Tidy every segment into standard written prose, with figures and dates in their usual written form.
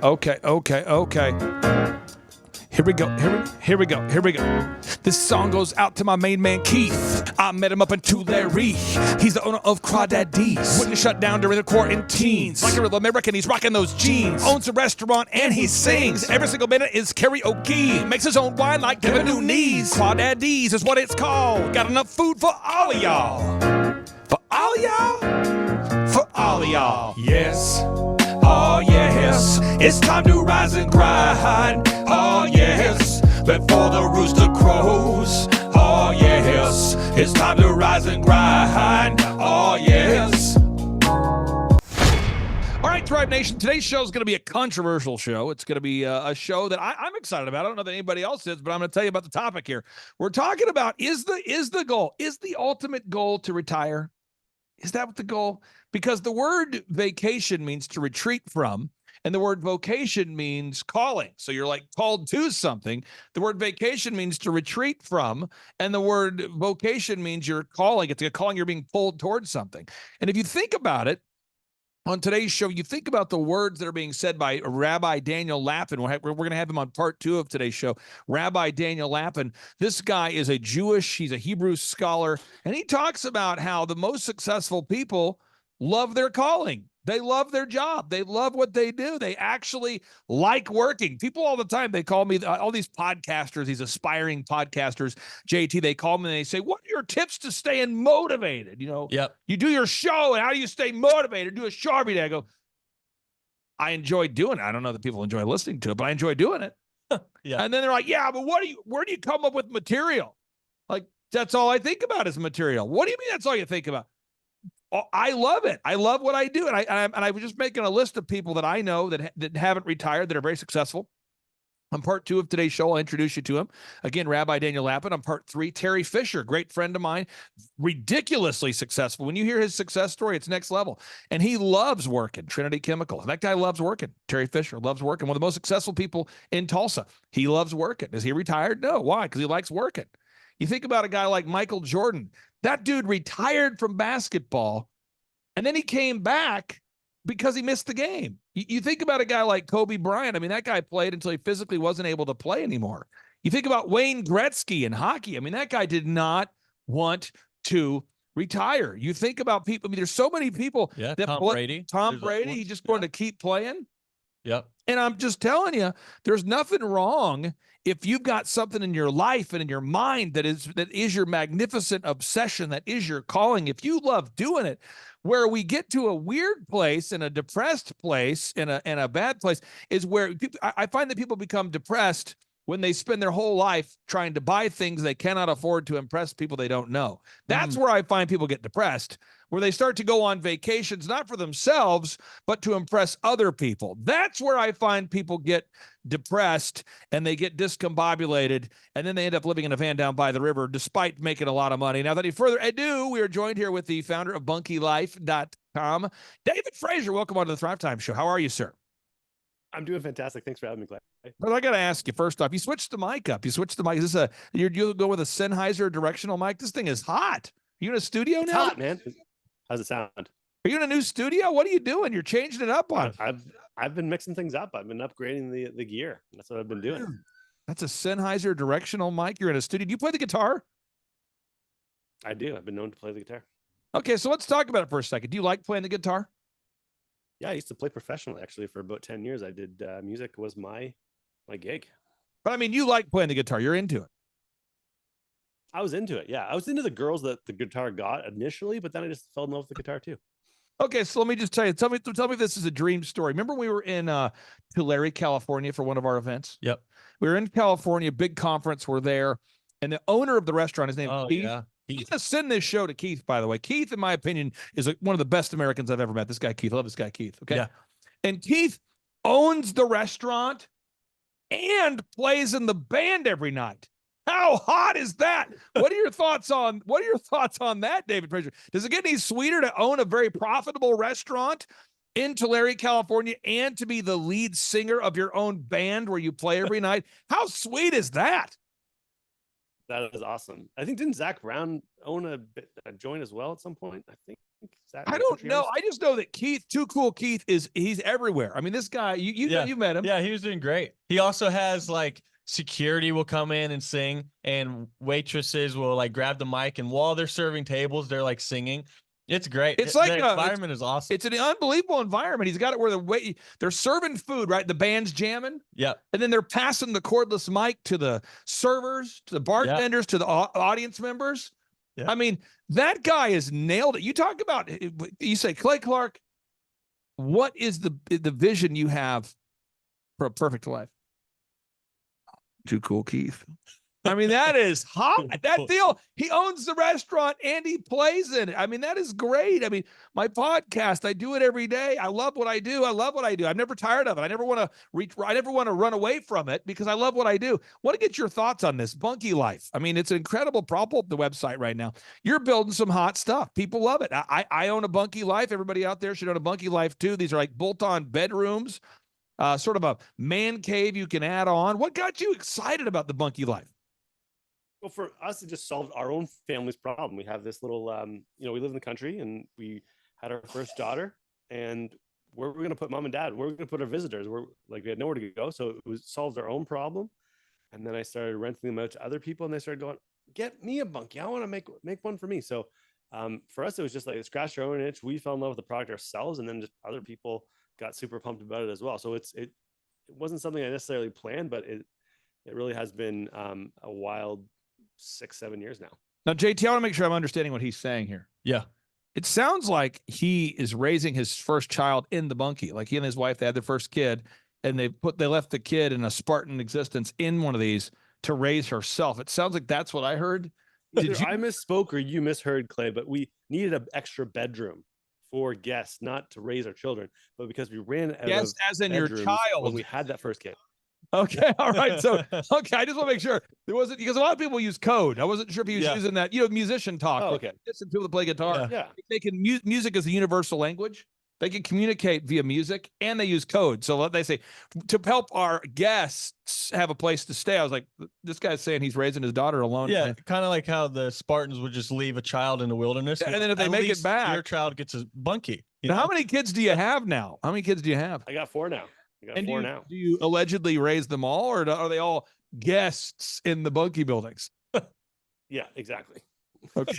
Okay. Here we go. This song goes out to my main man, Keith. I met him up in Tulsa. He's the owner of Crawdaddy's. Wouldn't shut down during the quarantines. Like a real American, he's rocking those jeans. Owns a restaurant and he sings. Every single minute is karaoke. Makes his own wine like Kevin Nunez. Crawdaddy's is what it's called. Got enough food for all of y'all. For all of y'all? For all of y'all. Yes. Oh yes, it's time to rise and grind. Oh yes, before the rooster crows. Oh yes, it's time to rise and grind. Oh yes. All right, Thrive Nation, today's show is going to be a controversial show. It's going to be a show that I'm excited about. I don't know that anybody else is, but I'm going to tell you about the topic here. We're talking about is the ultimate goal to retire? Is that what the goal? Because the word vacation means to retreat from, and the word vocation means calling. So you're like called to something. The word vacation means to retreat from, and the word vocation means you're calling. It's a calling, you're being pulled towards something. And if you think about it, on today's show, you think about the words that are being said by Rabbi Daniel Lapin. We're going to have him on part 2 of today's show. Rabbi Daniel Lapin. This guy is he's a Hebrew scholar, and he talks about how the most successful people love their calling. They love their job. They love what they do. They actually like working. People all the time, they call me, all these podcasters, these aspiring podcasters, JT, they call me and they say, what are your tips to staying motivated? You do your show, and how do you stay motivated? Do a show every day. I go, I enjoy doing it. I don't know that people enjoy listening to it, but I enjoy doing it. Yeah. And then they're like, yeah, but where do you come up with material? Like, that's all I think about is material. What do you mean that's all you think about? I love it. I love what I do. And I was just making a list of people that I know that haven't retired, that are very successful. On part 2 of today's show, I'll introduce you to him. Again, Rabbi Daniel Lapin. On part 3, Terry Fisher, great friend of mine, ridiculously successful. When you hear his success story, it's next level. And he loves working, Trinity Chemical. That guy loves working. Terry Fisher loves working. One of the most successful people in Tulsa. He loves working. Is he retired? No. Why? Because he likes working. You think about a guy like Michael Jordan. That dude retired from basketball, and then he came back because he missed the game. You think about a guy like Kobe Bryant. I mean, that guy played until he physically wasn't able to play anymore. You think about Wayne Gretzky in hockey. I mean, that guy did not want to retire. You think about people. I mean, there's so many people. Yeah, that Brady. Tom Brady, he's just going to keep playing. Yep. And I'm just telling you, there's nothing wrong if you've got something in your life and in your mind that is your magnificent obsession, that is your calling. If you love doing it, where we get to a weird place and a depressed place and a bad place is where I find that people become depressed when they spend their whole life trying to buy things they cannot afford to impress people they don't know. That's where I find people get depressed, where they start to go on vacations, not for themselves, but to impress other people. That's where I find people get depressed and they get discombobulated, and then they end up living in a van down by the river despite making a lot of money. Now, without any further ado, we are joined here with the founder of bunkylife.com, David Frazier. Welcome on to the Thrivetime Show. How are you, sir? I'm doing fantastic. Thanks for having me, Clay. Well, I got to ask you first off, you switched the mic up. Is this you're going with a Sennheiser directional mic? This thing is hot. Are you in a studio now? It's hot, man. How's it sound? Are you in a new studio? What are you doing? You're changing it up on. I've been mixing things up. I've been upgrading the gear. That's what I've been doing. That's a Sennheiser directional mic. You're in a studio. Do you play the guitar? I do. I've been known to play the guitar. Okay, so let's talk about it for a second. Do you like playing the guitar? Yeah, I used to play professionally, actually, for about 10 years. I did music was my gig. But I mean, you like playing the guitar. You're into it. I was into it. Yeah, I was into the girls that the guitar got initially, but then I just fell in love with the guitar too. Okay, so let me just tell you. Tell me if this is a dream story. Remember we were in Tulsa, California for one of our events? Yep. We were in California, big conference. We're there, and the owner of the restaurant, his name is Keith. Yeah. I'm going to send this show to Keith, by the way. Keith, in my opinion, is one of the best Americans I've ever met. This guy, Keith. I love this guy, Keith. Okay. Yeah. And Keith owns the restaurant and plays in the band every night. How hot is that? What are your thoughts on that, David Frazier? Does it get any sweeter to own a very profitable restaurant in Tulsa, California, and to be the lead singer of your own band where you play every night? How sweet is that? That is awesome. I think didn't Zach Brown own a joint as well at some point? I think I don't know. I just know that Keith, Too Cool Keith, he's everywhere. I mean, this guy, you know, you met him. Yeah, he was doing great. He also has like security will come in and sing, and waitresses will like grab the mic, and while they're serving tables, they're like singing. It's great. It's like the environment is awesome. It's an unbelievable environment. He's got it where they're serving food, right? The band's jamming. Yeah. And then they're passing the cordless mic to the servers, to the bartenders, to the audience members. Yeah. I mean, that guy has nailed it. You talk about, you say, Clay Clark, what is the vision you have for a perfect life? Too Cool Keith. I mean, that is hot. That deal. He owns the restaurant and he plays in it. I mean, that is great. I mean, my podcast, I do it every day. I love what I do. I'm never tired of it. I never want to run away from it because I love what I do. Want to get your thoughts on this Bunkie Life. I mean, it's an incredible prop up the website right now. You're building some hot stuff. People love it. I own a Bunkie Life. Everybody out there should own a Bunkie Life too. These are like bolt-on bedrooms, sort of a man cave you can add on. What got you excited about the Bunkie Life? Well, for us, it just solved our own family's problem. We have this little, we live in the country and we had our first daughter, and where we're going to put mom and dad, where we're going to put our visitors. We had nowhere to go. So it solved our own problem. And then I started renting them out to other people, and they started going, get me a bunkie. I want to make one for me. So for us, it was just like scratch our own itch. We fell in love with the product ourselves, and then just other people got super pumped about it as well. So it wasn't something I necessarily planned, but it really has been a wild 6-7 years now. Now, JT, I want to make sure I'm understanding what he's saying here. Yeah. It sounds like he is raising his first child in the bunkie. Like he and his wife, they had their first kid, and they left the kid in a Spartan existence in one of these to raise herself. It sounds like that's what I heard. I misspoke or you misheard, Clay, but we needed an extra bedroom for guests, not to raise our children, but because we ran out of as in your child when we had that first kid. Okay. All right. So, okay. I just want to make sure there wasn't, because a lot of people use code. I wasn't sure if he was using that, musician talk. Oh, okay. Listen, people that play guitar. Yeah. They can music is a universal language. They can communicate via music, and they use code. So they say to help our guests have a place to stay. I was like, this guy's saying he's raising his daughter alone. Yeah. Kind of like how the Spartans would just leave a child in the wilderness. And then if they make it back, your child gets a bunkie. Now, how many kids do you have now? How many kids do you have? I got 4 now. Do you allegedly raise them all, or are they all guests in the bunkie buildings? Yeah, exactly. Okay.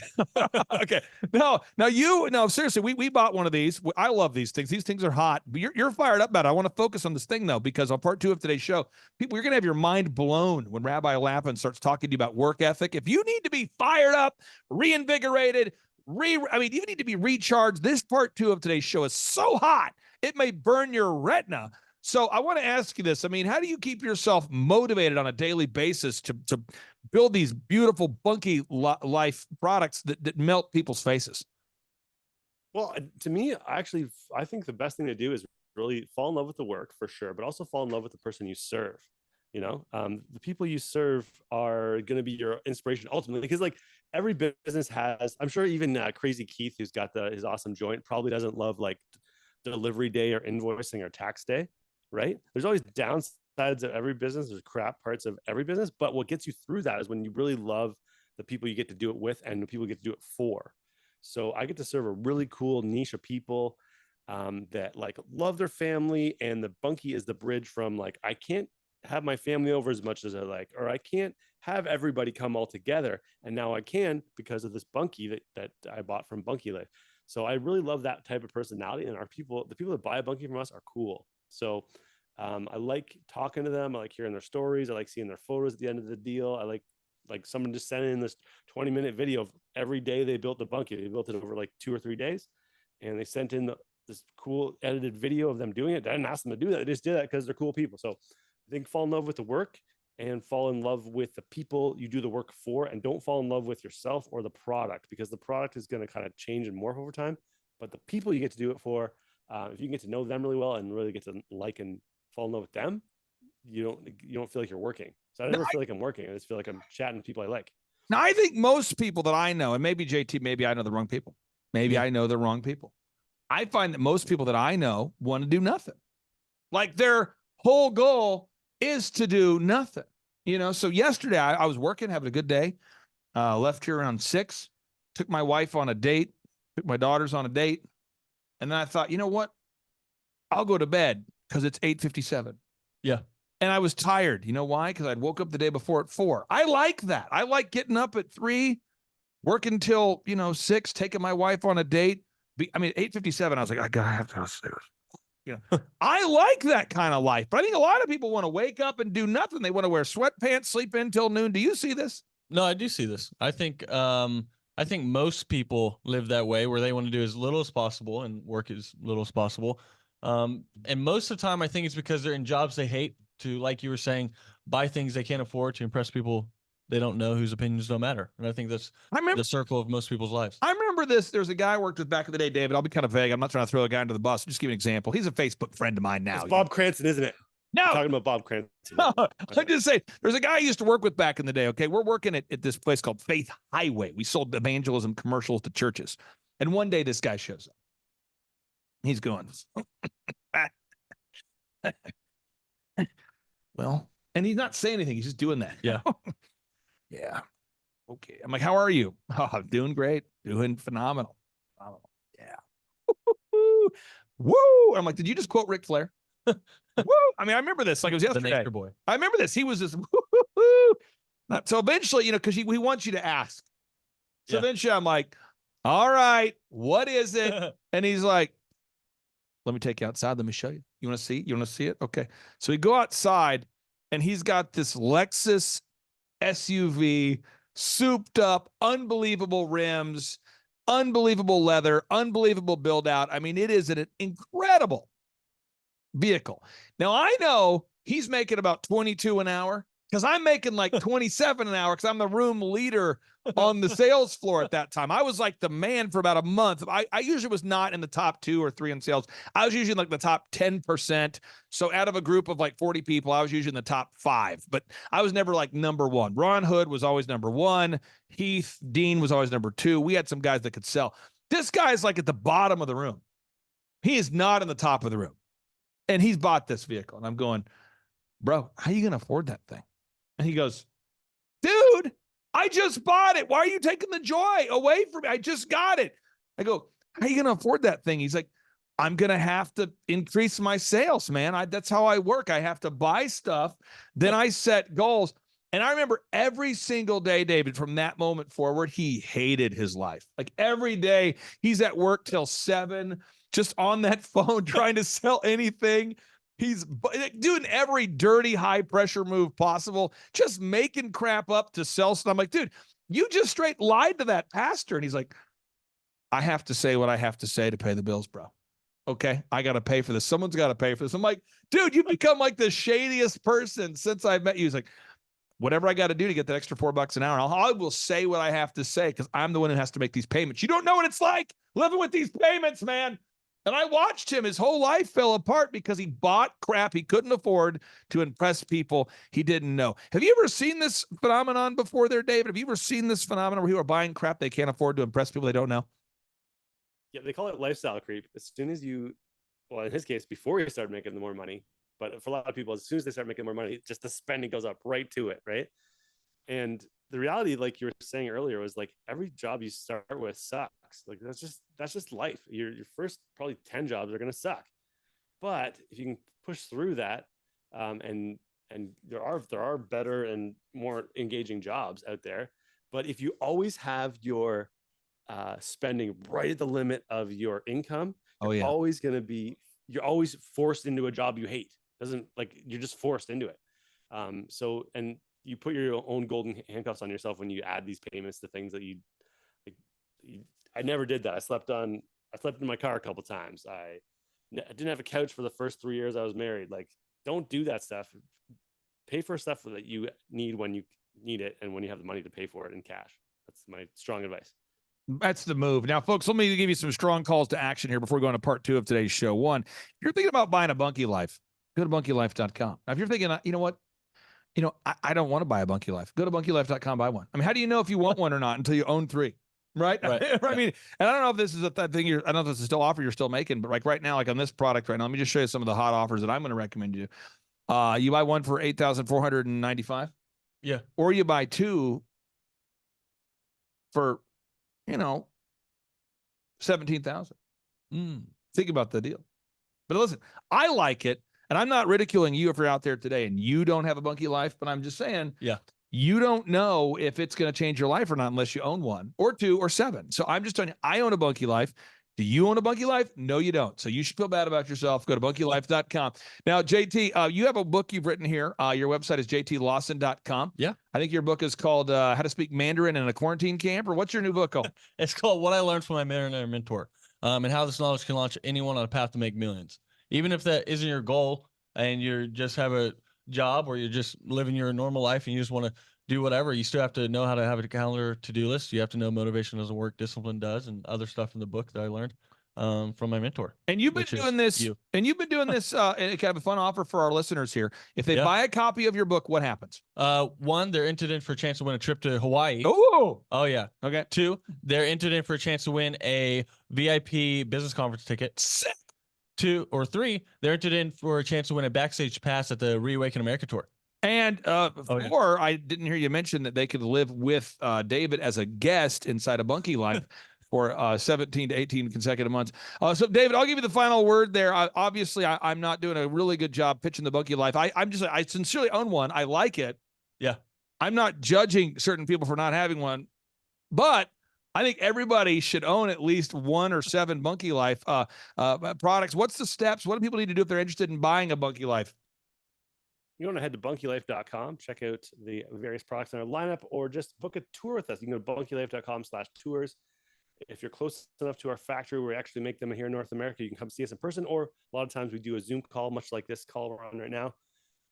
Okay. No, seriously, we bought one of these. I love these things. These things are hot. But you're fired up about it. I want to focus on this thing though, because on part 2 of today's show, you're going to have your mind blown when Rabbi Lapin starts talking to you about work ethic. If you need to be fired up, reinvigorated, you need to be recharged. This part 2 of today's show is so hot, it may burn your retina. So I want to ask you this. I mean, how do you keep yourself motivated on a daily basis to build these beautiful Bunkie Life products that melt people's faces? Well, to me, I think the best thing to do is really fall in love with the work for sure, but also fall in love with the person you serve. The people you serve are going to be your inspiration ultimately, because like every business has, I'm sure even Crazy Keith, who's got his awesome joint, probably doesn't love like delivery day or invoicing or tax day. Right? There's always downsides of every business. There's crap parts of every business. But what gets you through that is when you really love the people you get to do it with and the people you get to do it for. So I get to serve a really cool niche of people that like love their family. And the bunkie is the bridge from like, I can't have my family over as much as I like, or I can't have everybody come all together. And now I can because of this bunkie that I bought from Bunkie Life. So I really love that type of personality. And the people that buy a bunkie from us are cool. So I like talking to them. I like hearing their stories. I like seeing their photos at the end of the deal. I like someone just sending in this 20-minute video of every day they built the bunkie. They built it over like 2 or 3 days, and they sent in this cool edited video of them doing it. I didn't ask them to do that. They just did that because they're cool people. So I think fall in love with the work and fall in love with the people you do the work for, and don't fall in love with yourself or the product, because the product is going to kind of change and morph over time. But the people you get to do it for, if you can get to know them really well and really get to like and fall in love with them, you don't feel like you're working. So I never feel like I'm working. I just feel like I'm chatting with people I like. Now, I think most people that I know, and maybe JT, maybe I know the wrong people. Maybe I know the wrong people. I find that most people that I know want to do nothing. Like their whole goal is to do nothing. So yesterday I was working, having a good day, left here around 6, took my wife on a date, took my daughters on a date, and then I thought, you know what? I'll go to bed because it's 8:57. Yeah. And I was tired. You know why? Because I'd woke up the day before at 4. I like that. I like getting up at 3, working till 6, taking my wife on a date. 8:57. I was like, I have to go sleep. I like that kind of life. But I think a lot of people want to wake up and do nothing. They want to wear sweatpants, sleep in till noon. Do you see this? No, I do see this. I think most people live that way, where they want to do as little as possible and work as little as possible. And most of the time, I think it's because they're in jobs they hate, to, like you were saying, buy things they can't afford to impress people they don't know, whose opinions don't matter. And I think that's the circle of most people's lives. I remember this. There's a guy I worked with back in the day, David. I'll be kind of vague. I'm not trying to throw a guy under the bus. Just give you an example. He's a Facebook friend of mine now. It's Bob Cranston, isn't it? No. We're talking about Bob Cranston. No, I'm just saying, there's a guy I used to work with back in the day. Okay. We're working at this place called Faith Highway. We sold evangelism commercials to churches. And one day this guy shows up. He's going, well, and he's not saying anything. He's just doing that. Yeah. Yeah. Okay. I'm like, how are you? Oh, I'm doing great. Doing phenomenal. Yeah. Woo. I'm like, did you just quote Ric Flair? Woo. I mean, I remember this like it was yesterday. The Nature Boy. I remember this. He was just woo. So eventually, because we want you to ask. So eventually I'm like, all right, what is it? And he's like, let me take you outside. Let me show you. You want to see? You want to see it? Okay. So we go outside and he's got this Lexus SUV, souped up, unbelievable rims, unbelievable leather, unbelievable build out. I mean, it is an incredible vehicle. Now I know he's making about 22 an hour because I'm making like 27 an hour because I'm the room leader on the sales floor at that time. I was like the man for about a month. I usually was not in the top 2 or 3 in sales. I was usually in like the top 10%. So out of a group of like 40 people, I was usually in the top 5, but I was never like number 1. Ron Hood was always number 1. Heath Dean was always number 2. We had some guys that could sell. This guy's like at the bottom of the room. He is not in the top of the room. And he's bought this vehicle. And I'm going, bro, how are you going to afford that thing? And he goes, dude, I just bought it. Why are you taking the joy away from me? I just got it. I go, how are you going to afford that thing? He's like, I'm going to have to increase my sales, man. That's how I work. I have to buy stuff. Then I set goals. And I remember every single day, David, from that moment forward, he hated his life. Like every day he's at work till 7, just on that phone trying to sell anything. He's doing every dirty, high pressure move possible, just making crap up to sell stuff. I'm like, dude, you just straight lied to that pastor. And he's like, I have to say what I have to say to pay the bills, bro. Okay, I got to pay for this. Someone's got to pay for this. I'm like, dude, you become like the shadiest person since I've met you. He's like, whatever I got to do to get that extra $4 an hour, I will say what I have to say because I'm the one who has to make these payments. You don't know what it's like living with these payments, man. And I watched him. His whole life fell apart because he bought crap he couldn't afford to impress people he didn't know. Have you ever seen this phenomenon before there, David? Have you ever seen this phenomenon where people are buying crap they can't afford to impress people they don't know? Yeah, they call it lifestyle creep. As soon as you, well, in his case, before he started making more money, but for a lot of people, as soon as they start making more money, just the spending goes up right to it, right? And the reality, like you were saying earlier, was like every job you start with sucks. Like that's just life. Your first probably 10 jobs are gonna suck, but if you can push through that, and there are better and more engaging jobs out there. But if you always have your spending right at the limit of your income, you're always forced into a job you hate. You're just forced into it. So you put your own golden handcuffs on yourself when you add these payments to things that I never did that. I slept in my car a couple of times. I didn't have a couch for the first 3 years I was married. Like, don't do that stuff. Pay for stuff that you need when you need it and when you have the money to pay for it in cash. That's my strong advice. That's the move. Now, folks, let me give you some strong calls to action here before we go on to part 2 of today's show. 1, if you're thinking about buying a Bunky Life, go to bunkylife.com. Now, if you're thinking, you know what? I don't want to buy a Bunky Life. Go to bunkylife.com, buy one. I mean, how do you know if you want one or not until you own 3? Right. I mean, and I don't know if this is a thing I don't know if this is still offer you're still making, but like right now, like on this product right now, let me just show you some of the hot offers that I'm going to recommend you. You buy one for $8,495. Yeah. Or you buy 2 for, $17,000. Think about the deal. But listen, I like it, and I'm not ridiculing you if you're out there today and you don't have a bunkie life, but I'm just saying, you don't know if it's going to change your life or not unless you own one or two or seven. So I'm just telling you, I own a bunkie life. Do you own a bunkie life? No, you don't. So you should feel bad about yourself. Go to bunkielife.com. Now, JT, you have a book you've written here. Your website is jtlawson.com. Yeah. I think your book is called How to Speak Mandarin in a Quarantine Camp, or what's your new book called? It's called What I Learned from My Mandarin Mentor, and how this knowledge can launch anyone on a path to make millions. Even if that isn't your goal and you just have a job or you're just living your normal life and you just want to do whatever, you still have to know how to have a calendar to-do list. You have to know motivation doesn't work, discipline does, and other stuff in the book that I learned from my mentor. And you've been doing this, and kind of a fun offer for our listeners here. If they buy a copy of your book, what happens? One, they're entered in for a chance to win a trip to Hawaii. Oh yeah. Okay. Two, they're entered in for a chance to win a VIP business conference ticket. Sick. Two or three, they're entered in for a chance to win a backstage pass at the Reawaken America tour. And or I didn't hear you mention that they could live with David as a guest inside a bunkie life for 17 to 18 consecutive months. So, David, I'll give you the final word there. Obviously, I'm not doing a really good job pitching the bunkie life. I sincerely own one. I like it. Yeah. I'm not judging certain people for not having one, but I think everybody should own at least 1 or 7 bunkie life products. What's the steps? What do people need to do if they're interested in buying a bunkie life? You want to head to bunkielife.com, check out the various products in our lineup, or just book a tour with us. You can go to bunkielife.com/tours. If you're close enough to our factory where we actually make them here in North America, you can come see us in person, or a lot of times we do a Zoom call, much like this call we're on right now.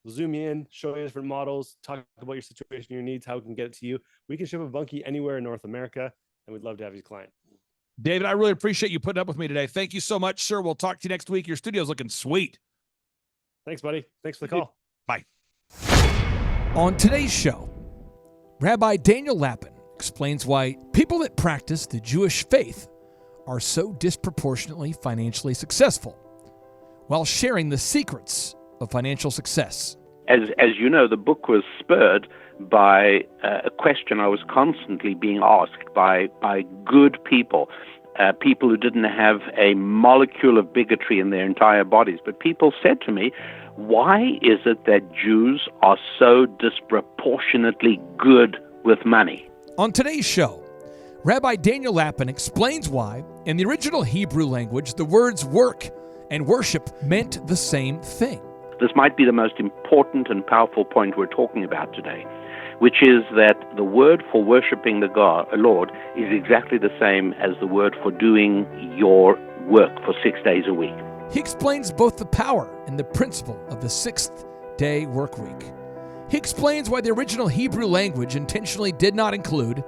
We'll zoom you in, show you different models, talk about your situation, your needs, how we can get it to you. We can ship a bunkie anywhere in North America, and we'd love to have you as a client. David, I really appreciate you putting up with me today. Thank you so much, sir. We'll talk to you next week. Your studio's looking sweet. Thanks, buddy. Thanks for the call. Bye. On today's show, Rabbi Daniel Lapin explains why people that practice the Jewish faith are so disproportionately financially successful, while sharing the secrets of financial success. As you know, the book was spurred by a question I was constantly being asked by good people, people who didn't have a molecule of bigotry in their entire bodies. But people said to me, why is it that Jews are so disproportionately good with money? On today's show, Rabbi Daniel Lapin explains why, in the original Hebrew language, the words work and worship meant the same thing. This might be the most important and powerful point we're talking about today, which is that the word for worshiping the Lord is exactly the same as the word for doing your work for 6 days a week. He explains both the power and the principle of the 6th-day work week. He explains why the original Hebrew language intentionally did not include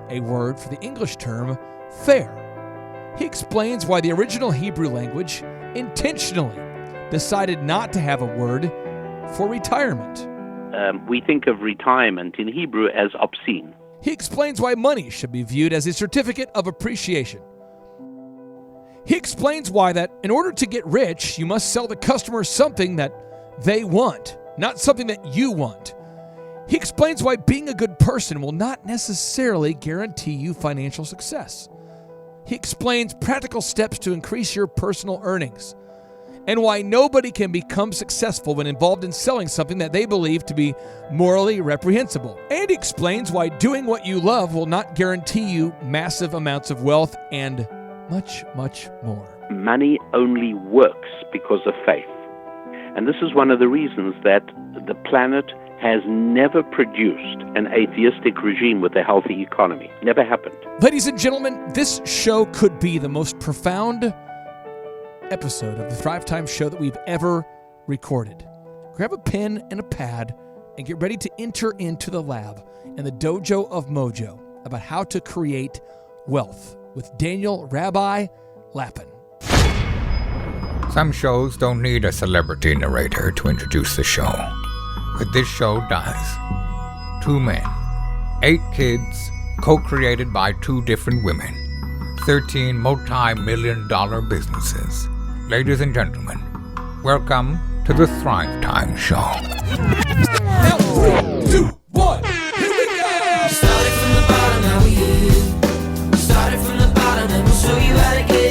a word for the English term fair. He explains why the original Hebrew language intentionally decided not to have a word for retirement. We think of retirement in Hebrew as obscene. He explains why money should be viewed as a certificate of appreciation. He explains why that in order to get rich, you must sell the customer something that they want, not something that you want. He explains why being a good person will not necessarily guarantee you financial success. He explains practical steps to increase your personal earnings, and why nobody can become successful when involved in selling something that they believe to be morally reprehensible. And he explains why doing what you love will not guarantee you massive amounts of wealth and much, much more. Money only works because of faith. And this is one of the reasons that the planet has never produced an atheistic regime with a healthy economy. Never happened. Ladies and gentlemen, this show could be the most profound episode of the Thrivetime show that we've ever recorded. Grab a pen and a pad and get ready to enter into the lab and the dojo of mojo about how to create wealth with Daniel Rabbi Lapin. Some shows don't need a celebrity narrator to introduce the show, but this show does. 2 men, 8 kids, co-created by 2 different women, 13 multi-million-dollar businesses. Ladies and gentlemen, welcome to the Thrivetime Show. Now, 3, 2, 1, here we go! Started from the bottom, now we here. Started from the bottom, and we'll show you how to get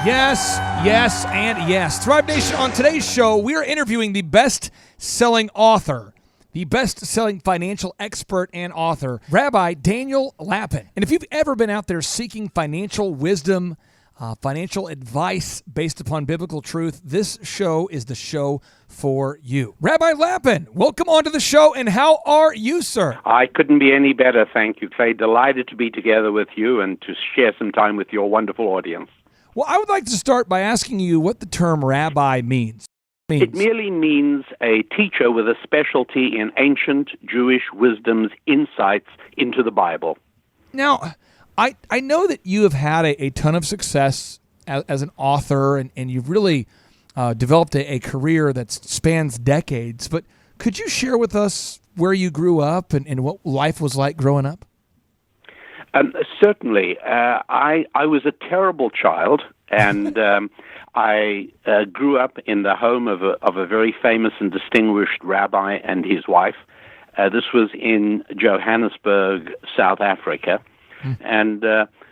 Yes, yes, and yes. Thrive Nation, on today's show, we are interviewing the best-selling author, the best-selling financial expert and author, Rabbi Daniel Lapin. And if you've ever been out there seeking financial wisdom, financial advice based upon biblical truth, this show is the show for you. Rabbi Lapin, welcome onto the show, and how are you, sir? I couldn't be any better, thank you, Clay. Delighted to be together with you and to share some time with your wonderful audience. Well, I would like to start by asking you what the term rabbi means. It merely means a teacher with a specialty in ancient Jewish wisdom's insights into the Bible. Now, I know that you have had a ton of success as an author, and you've really developed a career that spans decades, but could you share with us where you grew up and what life was like growing up? Certainly. I was a terrible child, and I grew up in the home of a very famous and distinguished rabbi and his wife. This was in Johannesburg, South Africa. And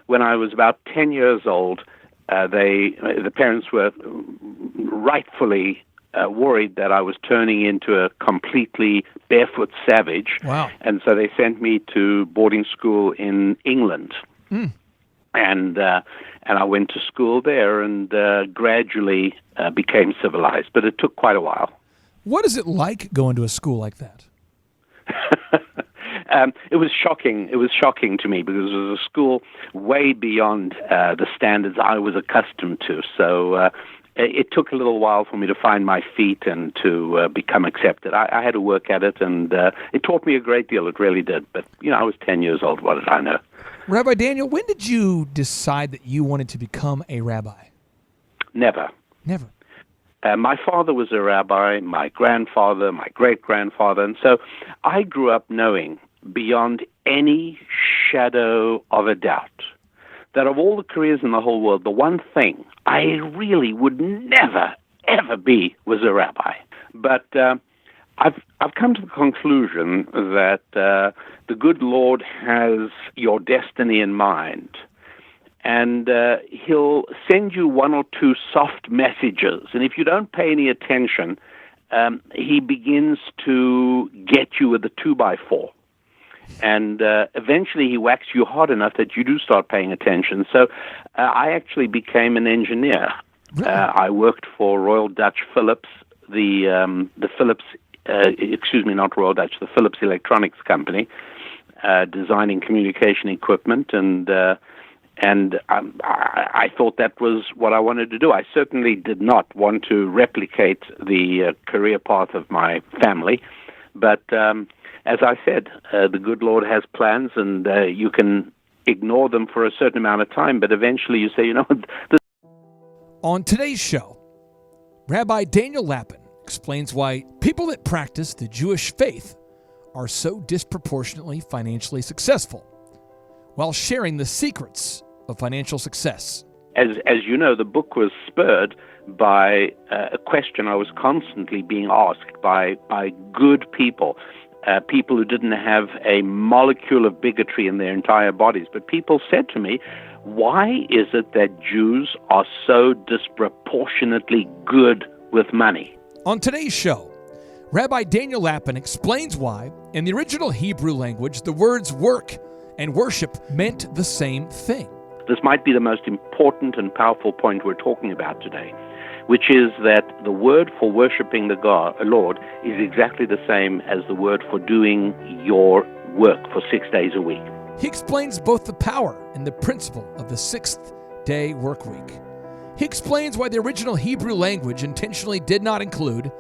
when I was about 10 years old, the parents were rightfully worried that I was turning into a completely barefoot savage. Wow. And so they sent me to boarding school in England. And I went to school there and gradually became civilized. But it took quite a while. What is it like going to a school like that? It was shocking. It was shocking to me because it was a school way beyond the standards I was accustomed to. So it took a little while for me to find my feet and to become accepted. I had to work at it, and it taught me a great deal. It really did. But, I was 10 years old. What did I know? Rabbi Daniel, when did you decide that you wanted to become a rabbi? Never. Never. My father was a rabbi, my grandfather, my great-grandfather, and so I grew up knowing beyond any shadow of a doubt that of all the careers in the whole world, the one thing I really would never, ever be was a rabbi. But I've come to the conclusion that the good Lord has your destiny in mind, and he'll send you one or two soft messages. And if you don't pay any attention, he begins to get you with a 2x4. And eventually he whacks you hard enough that you do start paying attention. So I actually became an engineer. Really? I worked for Royal Dutch Philips, the Philips, not Royal Dutch, the Philips Electronics Company, designing communication equipment, and I thought that was what I wanted to do. I certainly did not want to replicate the career path of my family, but as I said, the good Lord has plans, and you can ignore them for a certain amount of time, but eventually you say, On today's show, Rabbi Daniel Lapin explains why people that practice the Jewish faith are so disproportionately financially successful, while sharing the secrets of financial success. As you know, the book was spurred by a question I was constantly being asked by good people. People who didn't have a molecule of bigotry in their entire bodies. But people said to me, why is it that Jews are so disproportionately good with money? On today's show, Rabbi Daniel Lapin explains why, in the original Hebrew language, the words work and worship meant the same thing. This might be the most important and powerful point we're talking about today, which is that the word for worshiping the Lord is exactly the same as the word for doing your work for 6 days a week. He explains both the power and the principle of the sixth-day work week. He explains why the original Hebrew language intentionally did not include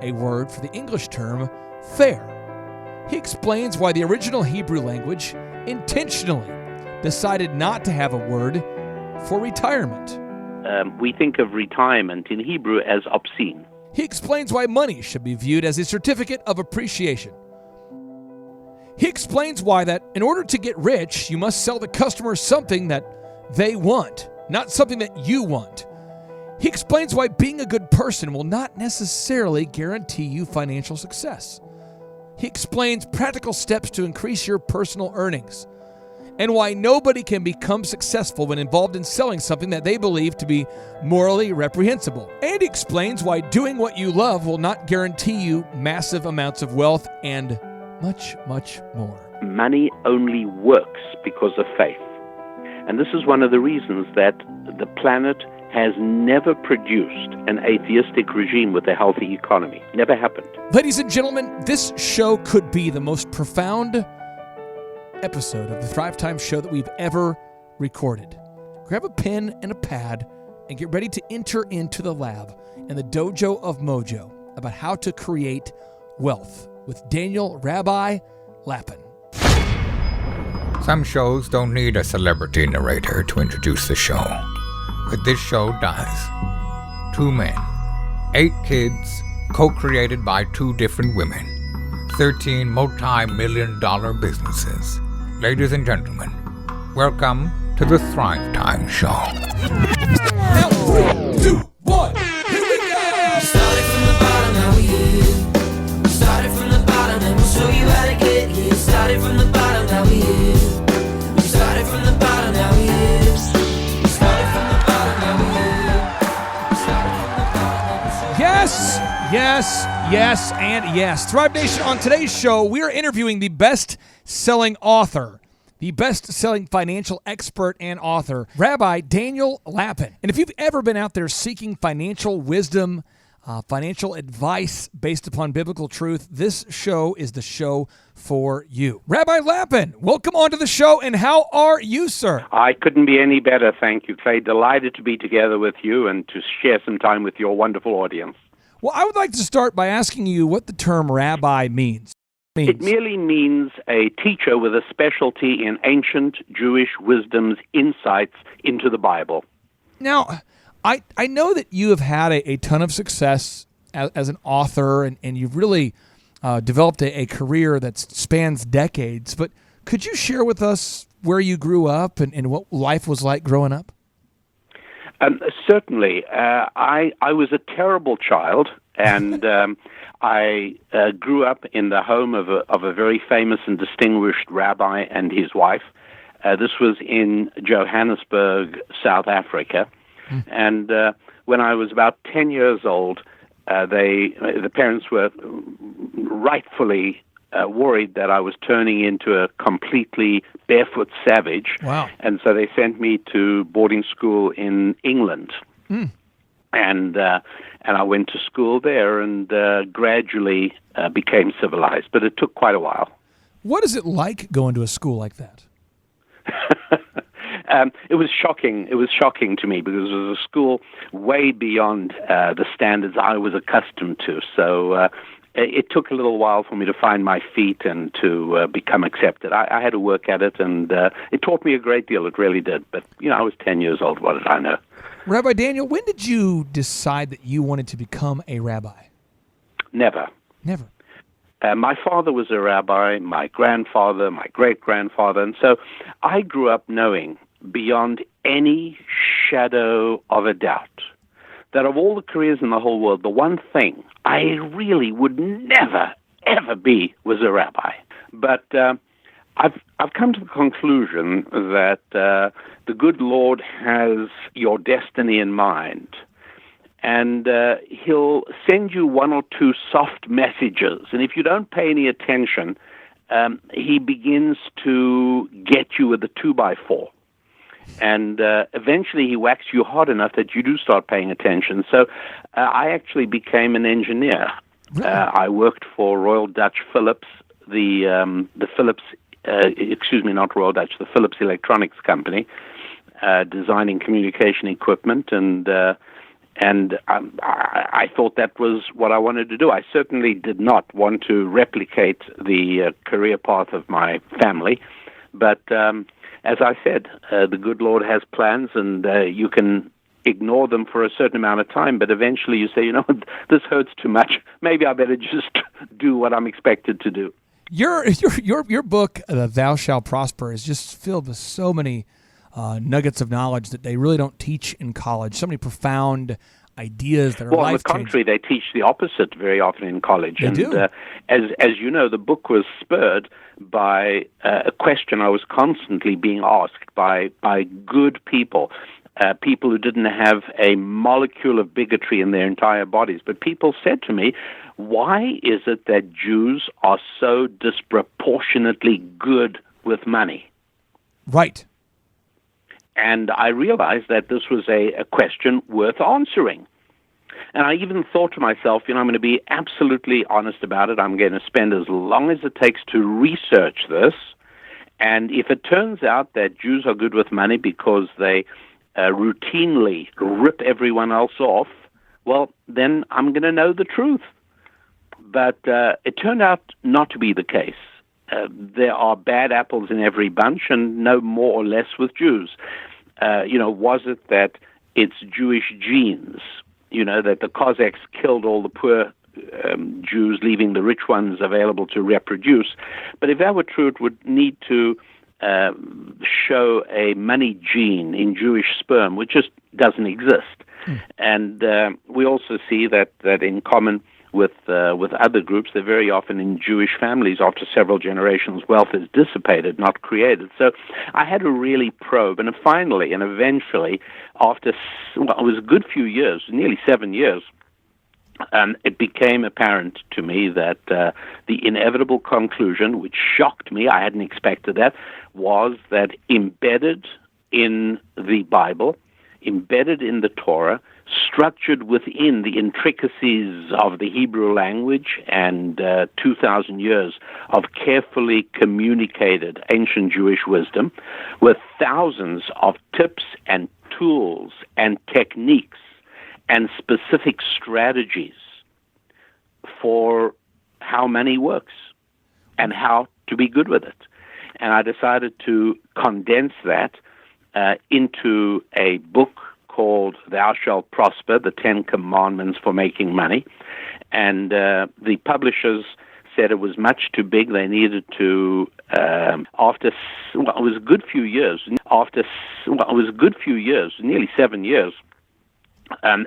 a word for the English term fair. He explains why the original Hebrew language intentionally decided not to have a word for retirement. We think of retirement in Hebrew as obscene. He explains why money should be viewed as a certificate of appreciation. He explains why that in order to get rich, you must sell the customer something that they want, not something that you want. He explains why being a good person will not necessarily guarantee you financial success. He explains practical steps to increase your personal earnings. and why nobody can become successful when involved in selling something that they believe to be morally reprehensible. And he explains why doing what you love will not guarantee you massive amounts of wealth and much, much more. Money only works because of faith. And this is one of the reasons that the planet has never produced an atheistic regime with a healthy economy. Never happened. Ladies and gentlemen, this show could be the most profound episode of the Thrivetime show that we've ever recorded. Grab a pen and a pad and get ready to enter into the lab and the dojo of mojo about how to create wealth with Daniel Rabbi Lapin. Some shows don't need a celebrity narrator to introduce the show, but this show does. 2 men, 8 kids, co-created by 2 different women, 13 multi-million-dollar businesses. Ladies and gentlemen, welcome to the Thrivetime Show. Now, 3, 2, 1, here we go! Started from the bottom, now we here. Started from the bottom, and we'll show you how to get here. Started from the bottom, now we here. Started from the bottom, now we here. Started from the bottom, now we here. Started from the bottom, now we'll show you. Yes, yes, yes, and yes. Thrive Nation, on today's show, we are interviewing the best-selling author, the best-selling financial expert and author, Rabbi Daniel Lapin. And if you've ever been out there seeking financial wisdom, financial advice based upon biblical truth, this show is the show for you. Rabbi Lapin, welcome onto the show, and how are you, sir? I couldn't be any better, thank you, Clay. Delighted to be together with you and to share some time with your wonderful audience. Well, I would like to start by asking you what the term rabbi means. It merely means a teacher with a specialty in ancient Jewish wisdom's insights into the Bible. Now, I know that you have had a ton of success as an author, and you've really developed a career that spans decades, but could you share with us where you grew up and what life was like growing up? Certainly. I was a terrible child, and I grew up in the home of a very famous and distinguished rabbi and his wife. This was in Johannesburg, South Africa. And when I was about 10 years old, the parents were rightfully worried that I was turning into a completely barefoot savage. Wow. And so they sent me to boarding school in England. And I went to school there and gradually became civilized. But it took quite a while. What is it like going to a school like that? It was shocking. It was shocking to me because it was a school way beyond the standards I was accustomed to. So it took a little while for me to find my feet and to become accepted. I had to work at it, and it taught me a great deal. It really did. But, I was 10 years old. What did I know? Rabbi Daniel, when did you decide that you wanted to become a rabbi? Never. Never. My father was a rabbi, my grandfather, my great-grandfather, and so I grew up knowing beyond any shadow of a doubt that of all the careers in the whole world, the one thing I really would never, ever be was a rabbi. But I've come to the conclusion that the good Lord has your destiny in mind, and he'll send you 1 or 2 soft messages, and if you don't pay any attention, he begins to get you with a 2x4. And eventually he whacks you hard enough that you do start paying attention. So I actually became an engineer. Really? I worked for Royal Dutch Philips, the Philips, not Royal Dutch, the Philips Electronics Company, designing communication equipment, and I thought that was what I wanted to do. I certainly did not want to replicate the career path of my family, but as I said, the good Lord has plans, and you can ignore them for a certain amount of time, but eventually you say, this hurts too much. Maybe I better just do what I'm expected to do. Your book, Thou Shalt Prosper, is just filled with so many nuggets of knowledge that they really don't teach in college. So many profound ideas that are Well, on the life-changing. contrary, they teach the opposite very often in college. They do. As you know, the book was spurred by a question I was constantly being asked by good people, people who didn't have a molecule of bigotry in their entire bodies. But people said to me, why is it that Jews are so disproportionately good with money? Right. And I realized that this was a question worth answering. And I even thought to myself, I'm going to be absolutely honest about it. I'm going to spend as long as it takes to research this. And if it turns out that Jews are good with money because they routinely rip everyone else off, well, then I'm going to know the truth. But it turned out not to be the case. There are bad apples in every bunch, and no more or less with Jews. Was it that it's Jewish genes, that the Cossacks killed all the poor Jews, leaving the rich ones available to reproduce? But if that were true, it would need to show a money gene in Jewish sperm, which just doesn't exist. And we also see that in common with other groups, they're very often in Jewish families. After several generations, wealth is dissipated, not created. So I had to really probe, and finally and eventually, after it was a good few years, nearly 7 years, it became apparent to me that the inevitable conclusion, which shocked me, I hadn't expected that, was that embedded in the Bible, embedded in the Torah, structured within the intricacies of the Hebrew language and 2,000 years of carefully communicated ancient Jewish wisdom, with thousands of tips and tools and techniques and specific strategies for how money works and how to be good with it. And I decided to condense that into a book called Thou Shalt Prosper, the 10 Commandments for Making Money. And the publishers said it was much too big. They needed to, it was a good few years, nearly 7 years,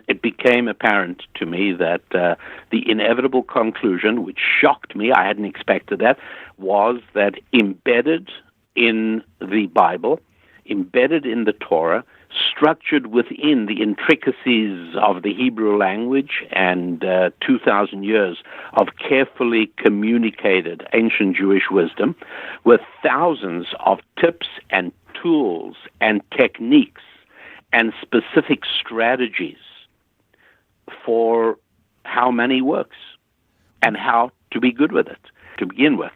it became apparent to me that the inevitable conclusion, which shocked me, I hadn't expected that, was that embedded in the Bible, embedded in the Torah, structured within the intricacies of the Hebrew language and 2,000 years of carefully communicated ancient Jewish wisdom, with thousands of tips and tools and techniques and specific strategies for how money works and how to be good with it. To begin with,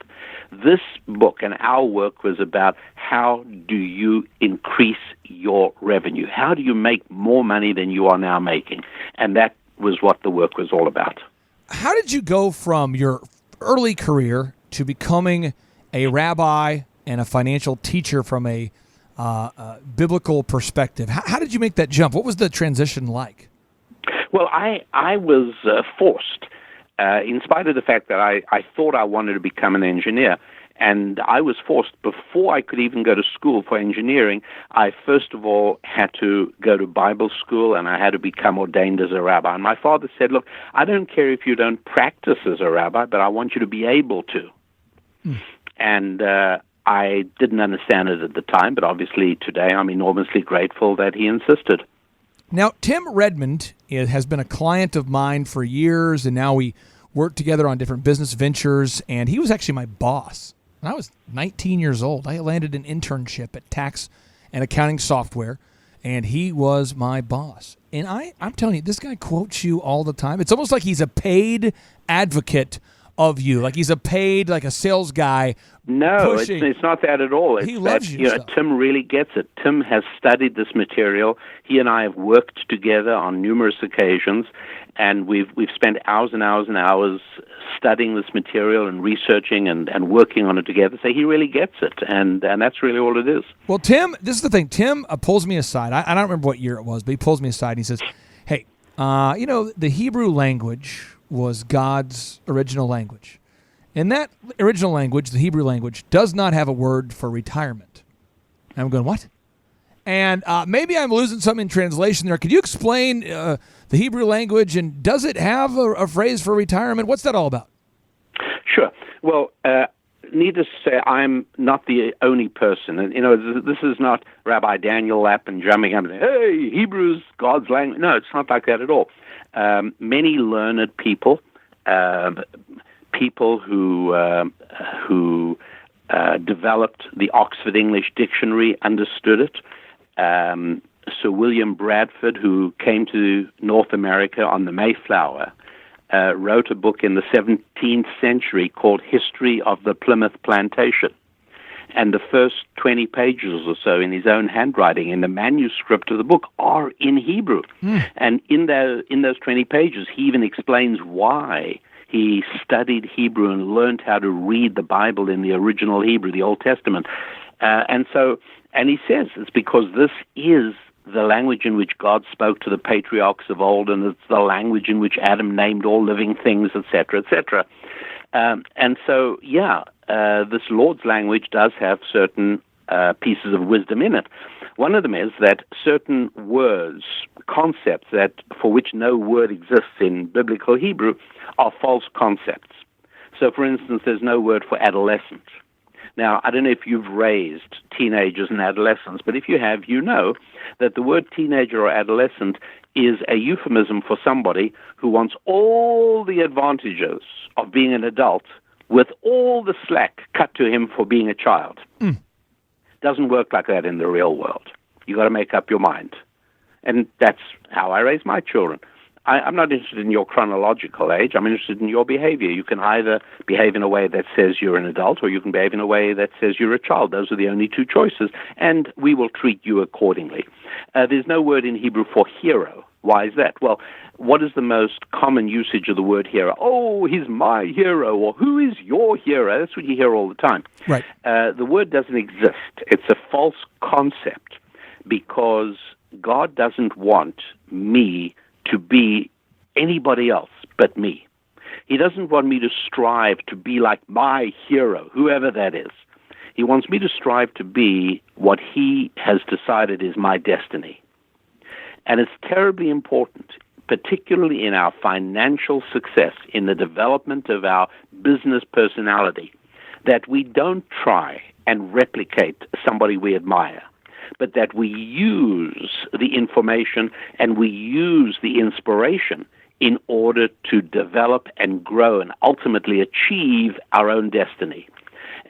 this book and our work was about how do you increase your revenue? How do you make more money than you are now making? And that was what the work was all about. How did you go from your early career to becoming a rabbi and a financial teacher from a biblical perspective? How did you make that jump? What was the transition like? Well, I was forced. In spite of the fact that I thought I wanted to become an engineer, and I was forced before I could even go to school for engineering. I first of all had to go to Bible school, and I had to become ordained as a rabbi. And my father said, look, I don't care if you don't practice as a rabbi, but I want you to be able to. And I didn't understand it at the time, but obviously today I'm enormously grateful that he insisted. Now, Tim Redmond has been a client of mine for years, and now we work together on different business ventures, and he was actually my boss. When I was 19 years old, I landed an internship at tax and accounting software, and he was my boss. And I'm telling you, this guy quotes you all the time. It's almost like he's a paid advocate of you, like he's a paid, like a sales guy. No, it's not that at all. It's he loves that, you. Tim really gets it. Tim has studied this material. He and I have worked together on numerous occasions, and we've spent hours and hours and hours studying this material and researching and working on it together. So he really gets it, and that's really all it is. Well, Tim, this is the thing. Tim pulls me aside. I don't remember what year it was, but he pulls me aside and he says, hey, the Hebrew language was God's original language. And that original language, the Hebrew language, does not have a word for retirement. And I'm going, what? And maybe I'm losing something in translation there. Could you explain the Hebrew language, and does it have a phrase for retirement? What's that all about? Sure. Well, needless to say, I'm not the only person. And, this is not Rabbi Daniel Lapin jumping up and saying, hey, Hebrew's God's language. No, it's not like that at all. Many learned people, people who developed the Oxford English Dictionary, understood it. Sir William Bradford, who came to North America on the Mayflower, wrote a book in the 17th century called History of the Plymouth Plantation. And the first 20 pages or so in his own handwriting, in the manuscript of the book, are in Hebrew. And in those 20 pages, he even explains why he studied Hebrew and learned how to read the Bible in the original Hebrew, the Old Testament. And he says it's because this is the language in which God spoke to the patriarchs of old, and it's the language in which Adam named all living things, etc., etc. This Lord's language does have certain pieces of wisdom in it. One of them is that certain words, concepts that for which no word exists in biblical Hebrew, are false concepts. So, for instance, there's no word for adolescent. Now, I don't know if you've raised teenagers and adolescents, but if you have, you know that the word teenager or adolescent is a euphemism for somebody who wants all the advantages of being an adult with all the slack cut to him for being a child. Doesn't work like that in the real world. You got to make up your mind. And that's how I raise my children. I'm not interested in your chronological age. I'm interested in your behavior. You can either behave in a way that says you're an adult, or you can behave in a way that says you're a child. Those are the only two choices, and we will treat you accordingly. There's no word in Hebrew for hero. Why is that? Well, what is the most common usage of the word hero? Oh, he's my hero, or who is your hero? That's what you hear all the time. Right. The word doesn't exist. It's a false concept because God doesn't want me to be anybody else but me. He doesn't want me to strive to be like my hero, whoever that is. He wants me to strive to be what he has decided is my destiny. And it's terribly important, particularly in our financial success, in the development of our business personality, that we don't try and replicate somebody we admire, but that we use the information and we use the inspiration in order to develop and grow and ultimately achieve our own destiny.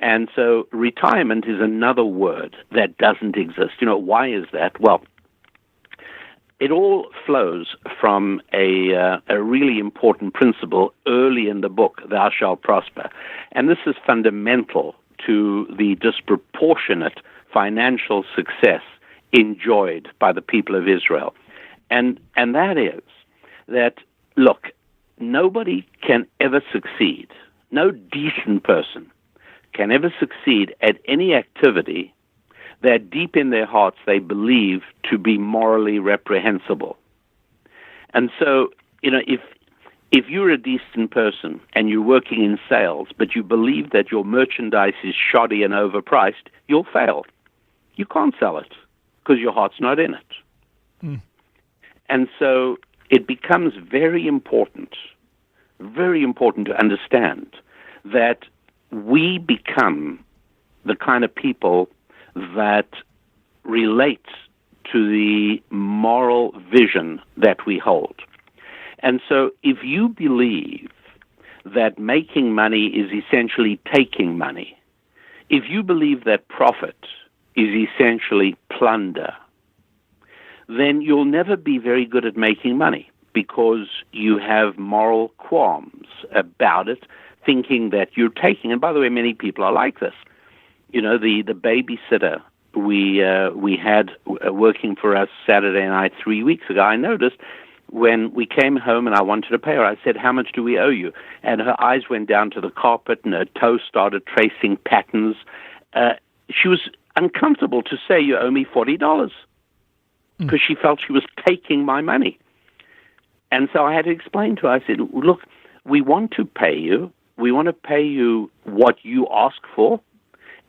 And so retirement is another word that doesn't exist. Why is that? Well, it all flows from a really important principle early in the book, Thou Shalt Prosper. And this is fundamental to the disproportionate financial success enjoyed by the people of Israel. And that is that, look, nobody can ever succeed, no decent person can ever succeed at any activity that deep in their hearts they believe to be morally reprehensible. And so, if you're a decent person and you're working in sales, but you believe that your merchandise is shoddy and overpriced, you'll fail. You can't sell it because your heart's not in it. And so it becomes very important to understand that we become the kind of people that relate to the moral vision that we hold. And so if you believe that making money is essentially taking money, if you believe that profit is essentially plunder, then you'll never be very good at making money because you have moral qualms about it, thinking that you're taking. And by the way, many people are like this. The babysitter we had working for us Saturday night 3 weeks ago, I noticed when we came home and I wanted to pay her, I said, how much do we owe you? And her eyes went down to the carpet and her toes started tracing patterns. She was uncomfortable to say, you owe me $40, because she felt she was taking my money. And so I had to explain to her, I said, look, we want to pay you. We want to pay you what you ask for.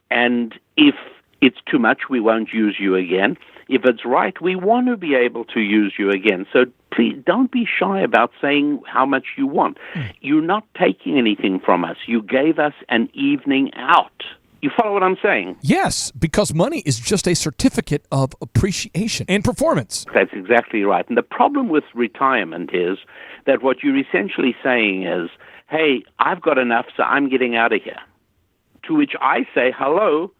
And if it's too much, we won't use you again. If it's right, we want to be able to use you again. So please don't be shy about saying how much you want. You're not taking anything from us. You gave us an evening out. You follow what I'm saying? Yes, because money is just a certificate of appreciation and performance. That's exactly right. And the problem with retirement is that what you're essentially saying is, hey, I've got enough, so I'm getting out of here. To which I say, hello,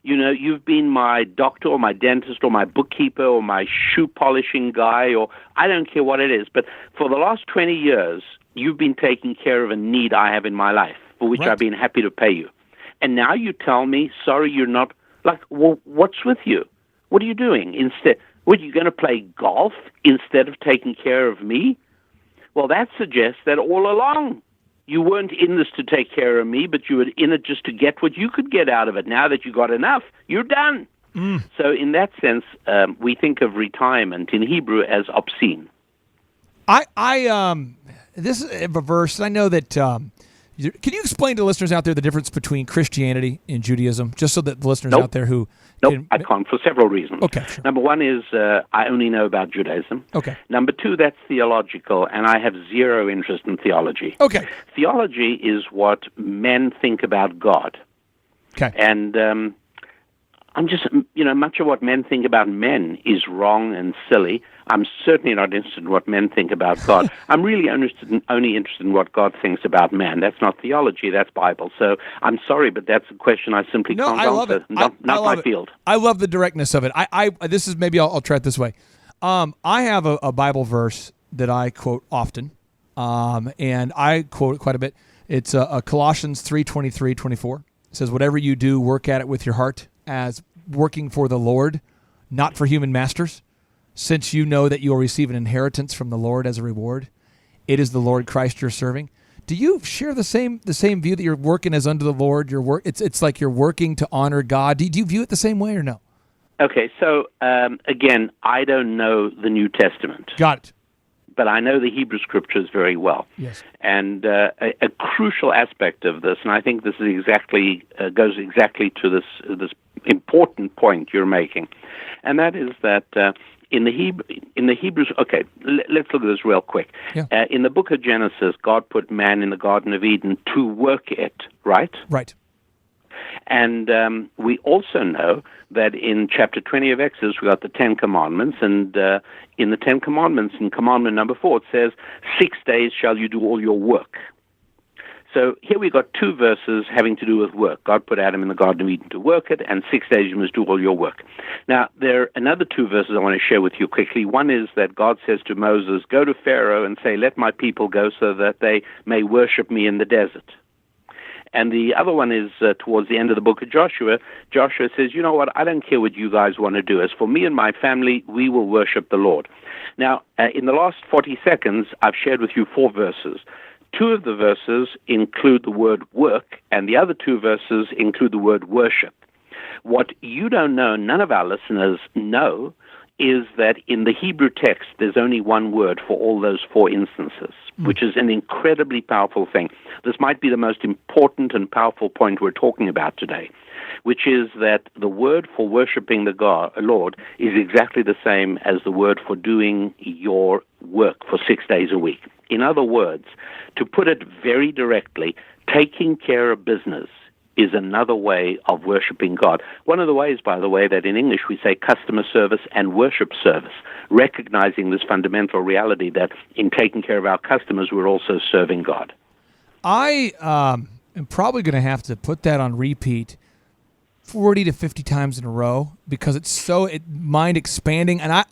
you've been my doctor or my dentist or my bookkeeper or my shoe polishing guy, or I don't care what it is. But for the last 20 years, you've been taking care of a need I have in my life, for which I've been happy to pay you. And now you tell me, sorry, you're not, like, well, what's with you? What are you doing instead? What, you going to play golf instead of taking care of me? Well, that suggests that all along you weren't in this to take care of me, but you were in it just to get what you could get out of it. Now that you got enough, you're done. So in that sense, we think of retirement in Hebrew as obscene. This is a verse. I know that. Can you explain to listeners out there the difference between Christianity and Judaism, just so that the listeners out there who... Nope, I can't, for several reasons. Okay, sure. Number one is I only know about Judaism. Okay. Number two, that's theological, and I have zero interest in theology. Okay. Theology is what men think about God. Okay. And I'm just, much of what men think about men is wrong and silly. I'm certainly not interested in what men think about God. I'm really only interested in what God thinks about man. That's not theology, that's Bible. So I'm sorry, but that's a question I simply can't answer. Love it. Not my field. I love the directness of it. This is, maybe I'll try it this way. I have a Bible verse that I quote often, and I quote it quite a bit. It's Colossians 3:23-24. It says, whatever you do, work at it with your heart as working for the Lord, not for human masters, since you know that you will receive an inheritance from the Lord as a reward. It is the Lord Christ you're serving. Do you share the same view that you're working as unto the Lord? It's like you're working to honor God. Do you view it the same way or no? Okay, so again, I don't know the New Testament. Got it. But I know the Hebrew Scriptures very well. Yes. And a crucial aspect of this, and I think this is goes exactly to this important point you're making, and that is that in the Hebrews. Okay, let's look at this real quick. Yeah. In the book of Genesis, God put man in the Garden of Eden to work it. Right. Right. And we also know that in chapter 20 of Exodus, we got the Ten Commandments, and in the Ten Commandments, in commandment number 4, it says, 6 days shall you do all your work. So here we got two verses having to do with work. God put Adam in the Garden of Eden to work it, and 6 days you must do all your work. Now, there are another two verses I want to share with you quickly. One is that God says to Moses, go to Pharaoh and say, let my people go so that they may worship me in the desert. And the other one is towards the end of the book of Joshua. Joshua says, you know what, I don't care what you guys want to do. As for me and my family, we will worship the Lord. Now, in the last 40 seconds, I've shared with you 4 verses. 2 of the verses include the word work, and the other 2 verses include the word worship. What you don't know, none of our listeners know, is that in the Hebrew text, there's only one word for all those 4 instances, which is an incredibly powerful thing. This might be the most important and powerful point we're talking about today, which is that the word for worshiping the Lord is exactly the same as the word for doing your work for 6 days a week. In other words, to put it very directly, taking care of business is another way of worshiping God. One of the ways, by the way, that in English we say customer service and worship service, recognizing this fundamental reality that in taking care of our customers, we're also serving God. I am probably going to have to put that on repeat 40 to 50 times in a row because it's so mind expanding. And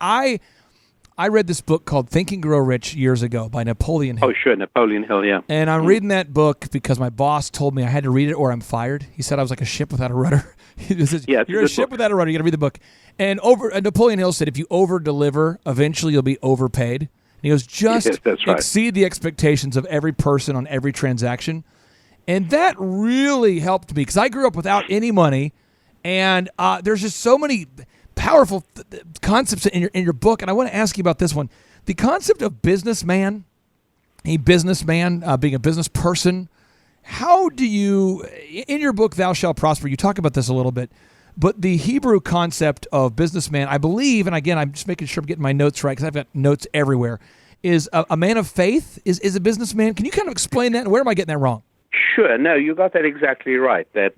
I read this book called Think and Grow Rich years ago by Napoleon Hill. Oh, sure, Napoleon Hill, yeah. And I'm reading that book because my boss told me I had to read it or I'm fired. He said I was like a ship without a rudder. He says, you're a ship without a rudder. You got to read the book. And Napoleon Hill said if you over-deliver, eventually you'll be overpaid. And he goes, just exceed the expectations of every person on every transaction. And that really helped me because I grew up without any money. And there's just so many powerful concepts in your book, and I want to ask you about this one. The concept of businessman, being a business person. How do you, in your book, Thou Shalt Prosper, you talk about this a little bit. But the Hebrew concept of businessman, I believe, and again, I'm just making sure I'm getting my notes right because I've got notes everywhere, is a man of faith is a businessman. Can you kind of explain that? And where am I getting that wrong? Sure. No, you got that exactly right. That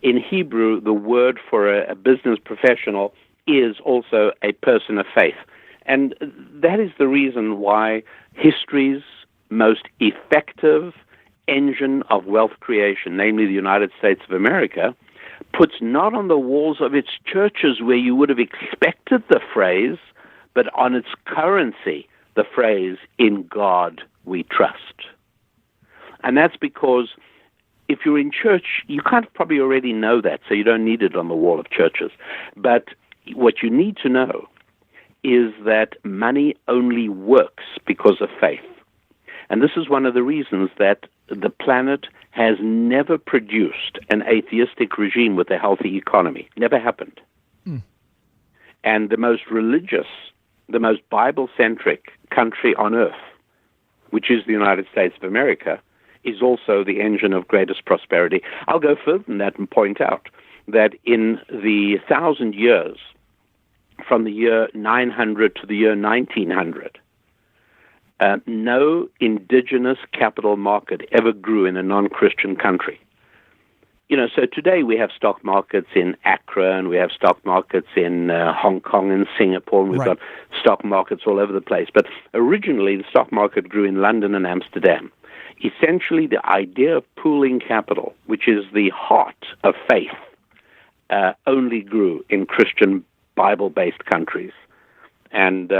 in Hebrew, the word for a business professional is also a person of faith. And that is the reason why history's most effective engine of wealth creation, namely the United States of America, puts not on the walls of its churches where you would have expected the phrase, but on its currency, the phrase, "In God we trust." And that's because if you're in church, you kind of probably already know that, so you don't need it on the wall of churches. But what you need to know is that money only works because of faith. And this is one of the reasons that the planet has never produced an atheistic regime with a healthy economy. Never happened. And the most religious, the most Bible-centric country on earth, which is the United States of America, is also the engine of greatest prosperity. I'll go further than that and point out that in the 1,000 years, from the year 900 to the year 1900, no indigenous capital market ever grew in a non-Christian country. So today we have stock markets in Accra, and we have stock markets in Hong Kong and Singapore, and we've got stock markets all over the place. But originally, the stock market grew in London and Amsterdam. Essentially, the idea of pooling capital, which is the heart of faith, only grew in Christian Bible-based countries. And,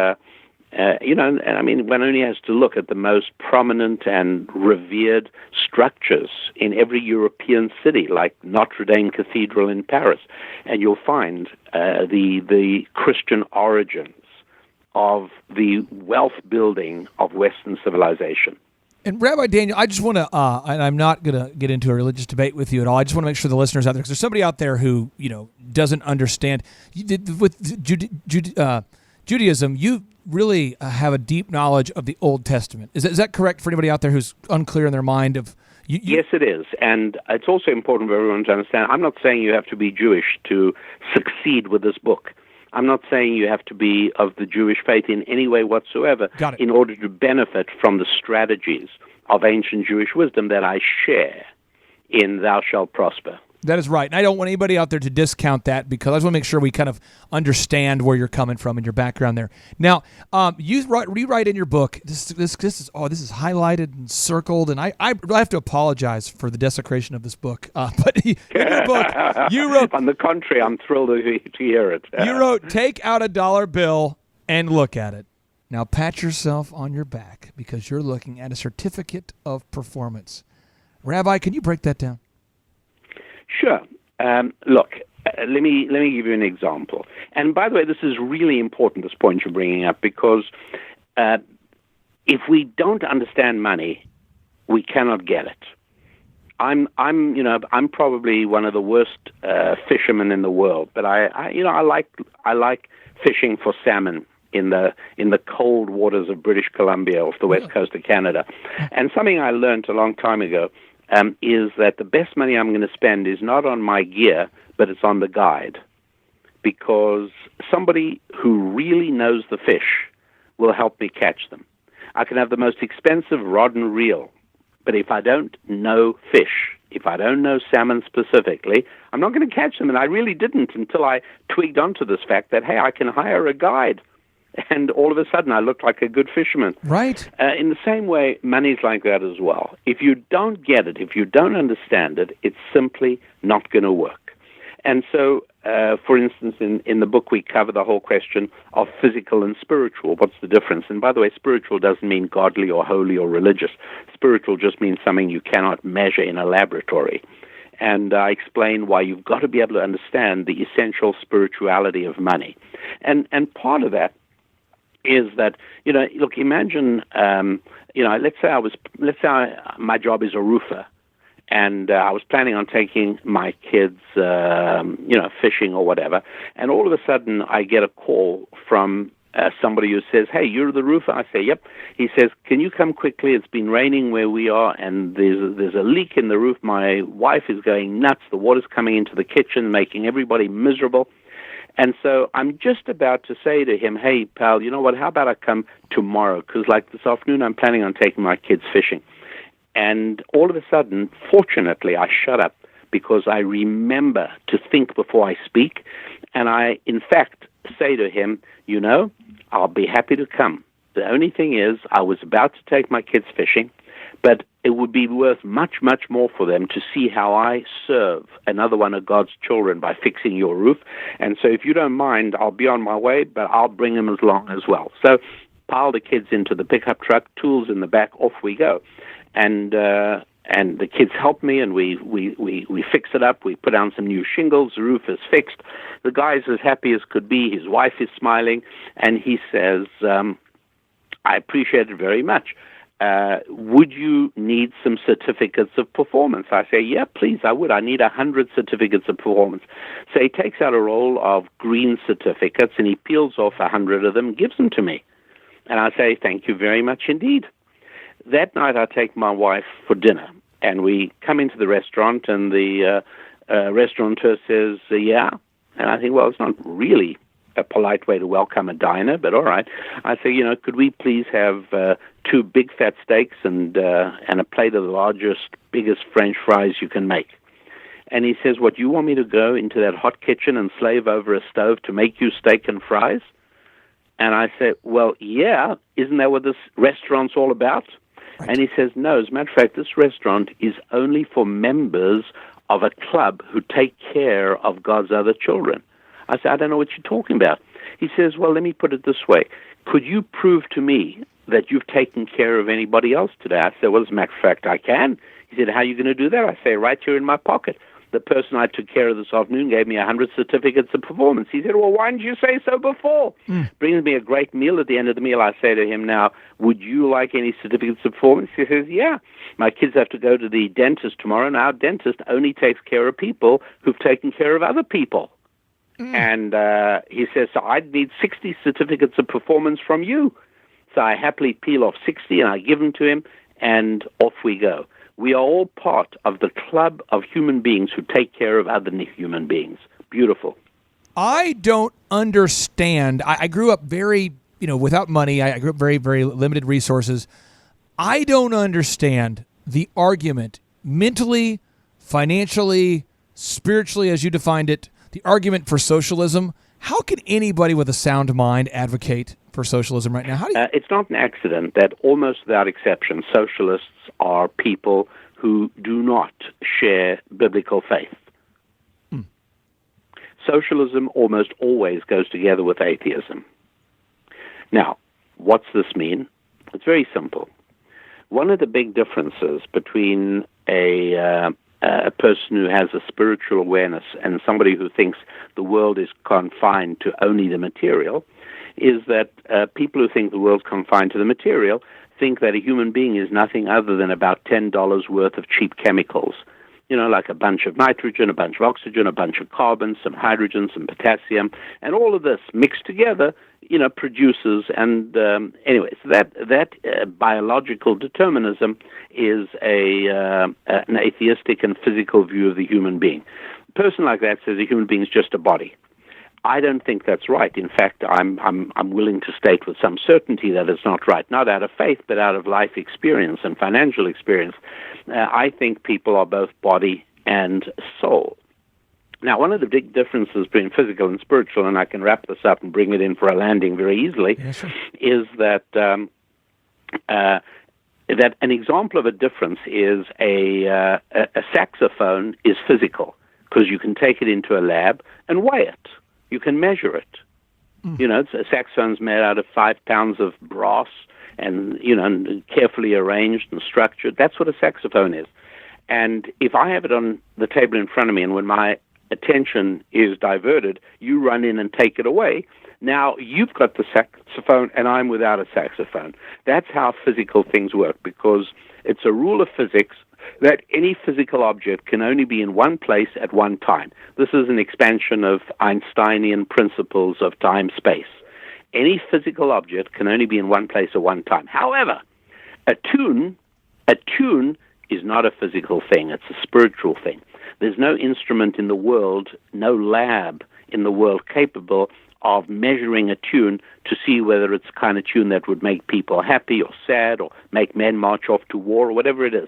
one only has to look at the most prominent and revered structures in every European city, like Notre Dame Cathedral in Paris, and you'll find the Christian origins of the wealth building of Western civilization. And Rabbi Daniel, I just want to, and I'm not going to get into a religious debate with you at all. I just want to make sure the listeners out there, because there's somebody out there who, doesn't understand. With Judaism, you really have a deep knowledge of the Old Testament. Is that correct for anybody out there who's unclear in their mind of? Yes, it is. And it's also important for everyone to understand, I'm not saying you have to be Jewish to succeed with this book. I'm not saying you have to be of the Jewish faith in any way whatsoever in order to benefit from the strategies of ancient Jewish wisdom that I share in Thou Shalt Prosper. That is right. And I don't want anybody out there to discount that, because I just want to make sure we kind of understand where you're coming from and your background there. Now, you rewrite in your book, this is highlighted and circled, and I have to apologize for the desecration of this book. But in your book, you wrote... On the contrary, I'm thrilled to hear it. You wrote, "Take out a dollar bill and look at it. Now pat yourself on your back because you're looking at a certificate of performance." Rabbi, can you break that down? Sure. Look, let me give you an example. And by the way, this is really important, this point you're bringing up, because if we don't understand money, we cannot get it. I'm probably one of the worst fishermen in the world, but I like fishing for salmon in the cold waters of British Columbia off the west coast of Canada. And something I learned a long time ago is that the best money I'm going to spend is not on my gear, but it's on the guide. Because somebody who really knows the fish will help me catch them. I can have the most expensive rod and reel, but if I don't know fish, if I don't know salmon specifically, I'm not going to catch them. And I really didn't until I twigged onto this fact that, hey, I can hire a guide. And all of a sudden, I looked like a good fisherman. Right. In the same way, money's like that as well. If you don't get it, if you don't understand it, it's simply not going to work. And so, for instance, in the book, we cover the whole question of physical and spiritual. What's the difference? And by the way, spiritual doesn't mean godly or holy or religious. Spiritual just means something you cannot measure in a laboratory. And I explain why you've got to be able to understand the essential spirituality of money. And part of that is that, look, imagine, let's say my job is a roofer, and I was planning on taking my kids, fishing or whatever, and all of a sudden I get a call from somebody who says, "Hey, you're the roofer?" I say, "Yep." He says, "Can you come quickly? It's been raining where we are, and there's a leak in the roof. My wife is going nuts. The water's coming into the kitchen, making everybody miserable." And so I'm just about to say to him, "Hey, pal, you know what? How about I come tomorrow? Because like this afternoon, I'm planning on taking my kids fishing." And all of a sudden, fortunately, I shut up because I remember to think before I speak. And I, in fact, say to him, "You know, I'll be happy to come. The only thing is I was about to take my kids fishing, but it would be worth much, much more for them to see how I serve another one of God's children by fixing your roof. And so if you don't mind, I'll be on my way, but I'll bring them along as well." So pile the kids into the pickup truck, tools in the back, off we go. And the kids help me, and we fix it up. We put down some new shingles. The roof is fixed. The guy's as happy as could be. His wife is smiling, and he says, "I appreciate it very much. Would you need some certificates of performance?" I say, "Yeah, please, I would. I need 100 certificates of performance." So he takes out a roll of green certificates, and he peels off 100 of them and gives them to me. And I say, "Thank you very much indeed." That night I take my wife for dinner, and we come into the restaurant, and the restaurateur says, "Yeah." And I think, well, it's not really a polite way to welcome a diner, but all right. I say, "Could we please have 2 big fat steaks and a plate of the largest, biggest French fries you can make?" And he says, "What, you want me to go into that hot kitchen and slave over a stove to make you steak and fries?" And I said, "Well, yeah, isn't that what this restaurant's all about?" Right. And he says, "No, as a matter of fact, this restaurant is only for members of a club who take care of God's other children." I said, "I don't know what you're talking about." He says, "Well, let me put it this way. Could you prove to me that you've taken care of anybody else today?" I said, "Well, as a matter of fact, I can." He said, "How are you going to do that?" I say, "Right here in my pocket. The person I took care of this afternoon gave me 100 certificates of performance." He said, "Well, why didn't you say so before?" Brings me a great meal. At the end of the meal, I say to him, "Now, would you like any certificates of performance?" He says, "Yeah. My kids have to go to the dentist tomorrow, and our dentist only takes care of people who've taken care of other people." And he says, "So I'd need 60 certificates of performance from you." So I happily peel off 60, and I give them to him, and off we go. We are all part of the club of human beings who take care of other human beings. Beautiful. I don't understand. I grew up very, without money. I grew up very, very limited resources. I don't understand the argument mentally, financially, spiritually, as you defined it, the argument for socialism. How can anybody with a sound mind advocate for socialism right now? How do you... It's not an accident that almost without exception, socialists are people who do not share biblical faith. Socialism almost always goes together with atheism. Now, what's this mean? It's very simple. One of the big differences between a person who has a spiritual awareness and somebody who thinks the world is confined to only the material is that people who think the world's confined to the material think that a human being is nothing other than about $10 worth of cheap chemicals. Like a bunch of nitrogen, a bunch of oxygen, a bunch of carbon, some hydrogen, some potassium, and all of this mixed together, produces. And anyway, so that biological determinism is an atheistic and physical view of the human being. A person like that says a human being is just a body. I don't think that's right. In fact, I'm willing to state with some certainty that it's not right, not out of faith, but out of life experience and financial experience. I think people are both body and soul. Now, one of the big differences between physical and spiritual, and I can wrap this up and bring it in for a landing very easily, is that that an example of a difference is a saxophone is physical because you can take it into a lab and weigh it. You can measure it. A saxophone's made out of 5 pounds of brass and, and carefully arranged and structured. That's what a saxophone is. And if I have it on the table in front of me and when my attention is diverted, you run in and take it away. Now you've got the saxophone and I'm without a saxophone. That's how physical things work, because it's a rule of physics that any physical object can only be in one place at one time. This is an expansion of Einsteinian principles of time-space. Any physical object can only be in one place at one time. However, a tune is not a physical thing. It's a spiritual thing. There's no instrument in the world, no lab in the world capable of measuring a tune to see whether it's the kind of tune that would make people happy or sad or make men march off to war or whatever it is.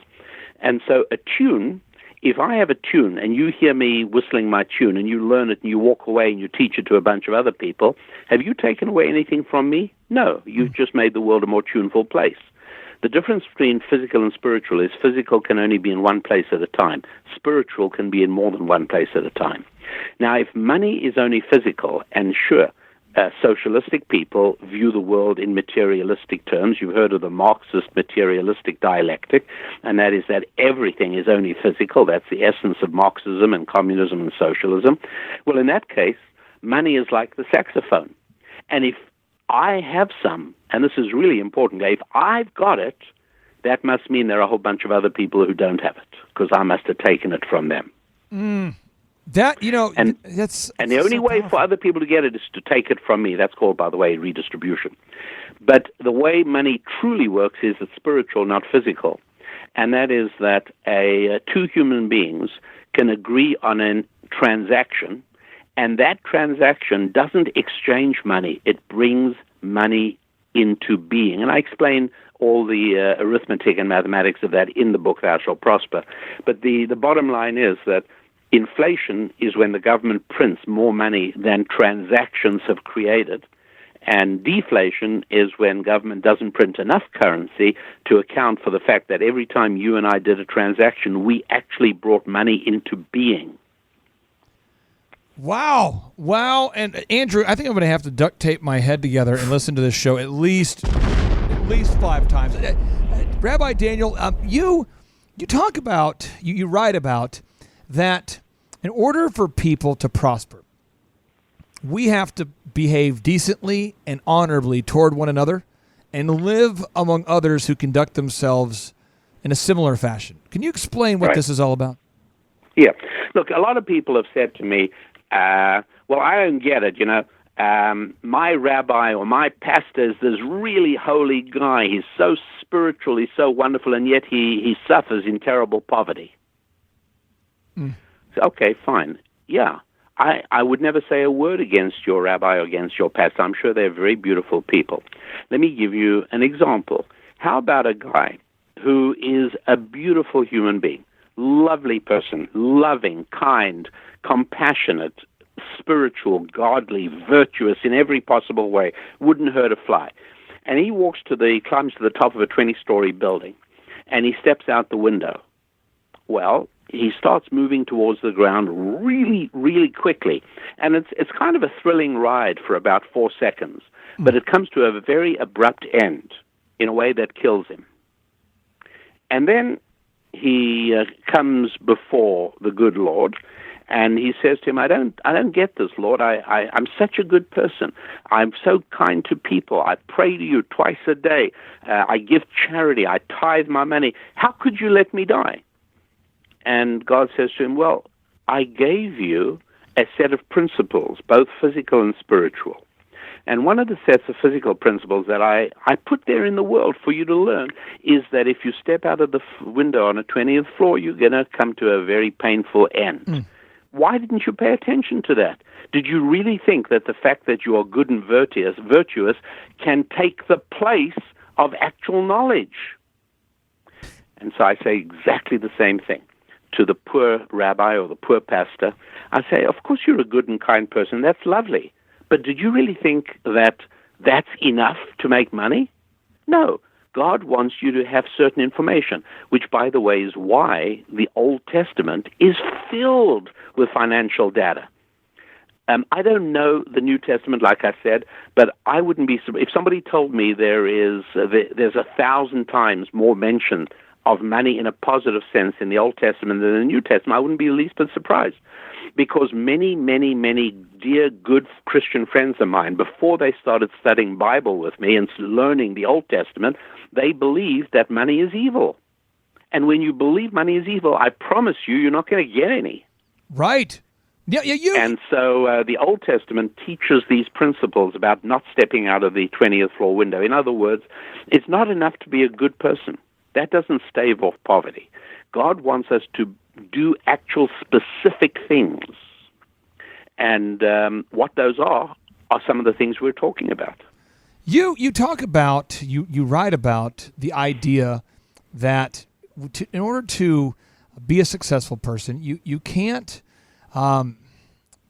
And so a tune, if I have a tune and you hear me whistling my tune and you learn it and you walk away and you teach it to a bunch of other people, have you taken away anything from me? No, you've just made the world a more tuneful place. The difference between physical and spiritual is physical can only be in one place at a time. Spiritual can be in more than one place at a time. Now, if money is only physical, and sure, socialistic people view the world in materialistic terms. You've heard of the Marxist materialistic dialectic, and that is that everything is only physical. That's the essence of Marxism and communism and socialism. Well, in that case, money is like the saxophone. And if I have some, and this is really important, if I've got it, that must mean there are a whole bunch of other people who don't have it, because I must have taken it from them. That, and that's the only so way powerful. for other people to get it is to take it from me. That's called, by the way, redistribution. But the way money truly works is it's spiritual, not physical. And that is that two human beings can agree on a transaction, and that transaction doesn't exchange money. It brings money into being. And I explain all the arithmetic and mathematics of that in the book, Thou Shalt Prosper. But the bottom line is that inflation is when the government prints more money than transactions have created, and deflation is when government doesn't print enough currency to account for the fact that every time you and I did a transaction, we actually brought money into being. Wow. And Andrew, I think I'm going to have to duct tape my head together and listen to this show at least 5 times. Rabbi Daniel, you talk about, you write about that in order for people to prosper, we have to behave decently and honorably toward one another and live among others who conduct themselves in a similar fashion. Can you explain what this is all about? Yeah. Look, a lot of people have said to me, well, I don't get it, my rabbi or my pastor is this really holy guy. He's so spiritual, he's so wonderful, and yet he suffers in terrible poverty. So, okay, fine. Yeah, I would never say a word against your rabbi or against your pastor. I'm sure they're very beautiful people. Let me give you an example. How about a guy who is a beautiful human being, lovely person, loving, kind, compassionate, spiritual, godly, virtuous in every possible way, wouldn't hurt a fly. And he climbs to the top of a 20-story building, and he steps out the window. Well, he starts moving towards the ground really, really quickly. And it's kind of a thrilling ride for about 4 seconds, but it comes to a very abrupt end in a way that kills him. And then he comes before the good Lord, and he says to him, I don't get this, Lord. I'm such a good person. I'm so kind to people. I pray to you twice a day. I give charity. I tithe my money. How could you let me die? And God says to him, well, I gave you a set of principles, both physical and spiritual. And one of the sets of physical principles that I put there in the world for you to learn is that if you step out of the window on a 20th floor, you're going to come to a very painful end. Why didn't you pay attention to that? Did you really think that the fact that you are good and virtuous can take the place of actual knowledge? And so I say exactly the same thing to the poor rabbi or the poor pastor. I say, of course you're a good and kind person. That's lovely. But did you really think that that's enough to make money? No. God wants you to have certain information, which, by the way, is why the Old Testament is filled with financial data. I don't know the New Testament, like I said, but I wouldn't be if somebody told me there's 1,000 times more mention of money in a positive sense in the Old Testament than the New Testament. I wouldn't be the least bit surprised, because many, many, many dear, good Christian friends of mine, before they started studying Bible with me and learning the Old Testament, they believed that money is evil. And when you believe money is evil, I promise you, you're not going to get any. Right. You. And so the Old Testament teaches these principles about not stepping out of the 20th floor window. In other words, it's not enough to be a good person. That doesn't stave off poverty. God wants us to do actual specific things. And what those are some of the things we're talking about. You talk about, you write about the idea that in order to be a successful person, you can't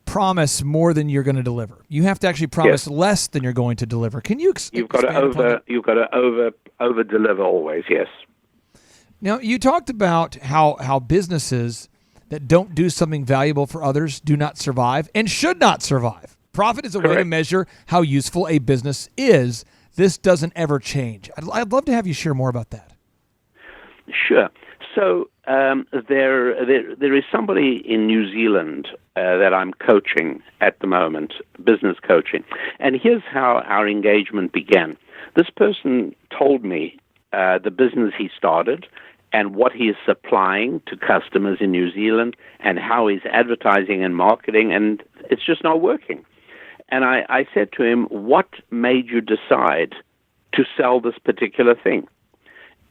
promise more than you're going to deliver. You have to actually promise less than you're going to deliver. Can you You've got to over deliver always, yes. Now, you talked about how businesses that don't do something valuable for others do not survive and should not survive. Profit is a way to measure how useful a business is. This doesn't ever change. I'd love to have you share more about that. Sure. So there is somebody in New Zealand that I'm coaching at the moment, business coaching. And here's how our engagement began. This person told me the business he started and what he is supplying to customers in New Zealand and how he's advertising and marketing, and it's just not working. And I said to him, what made you decide to sell this particular thing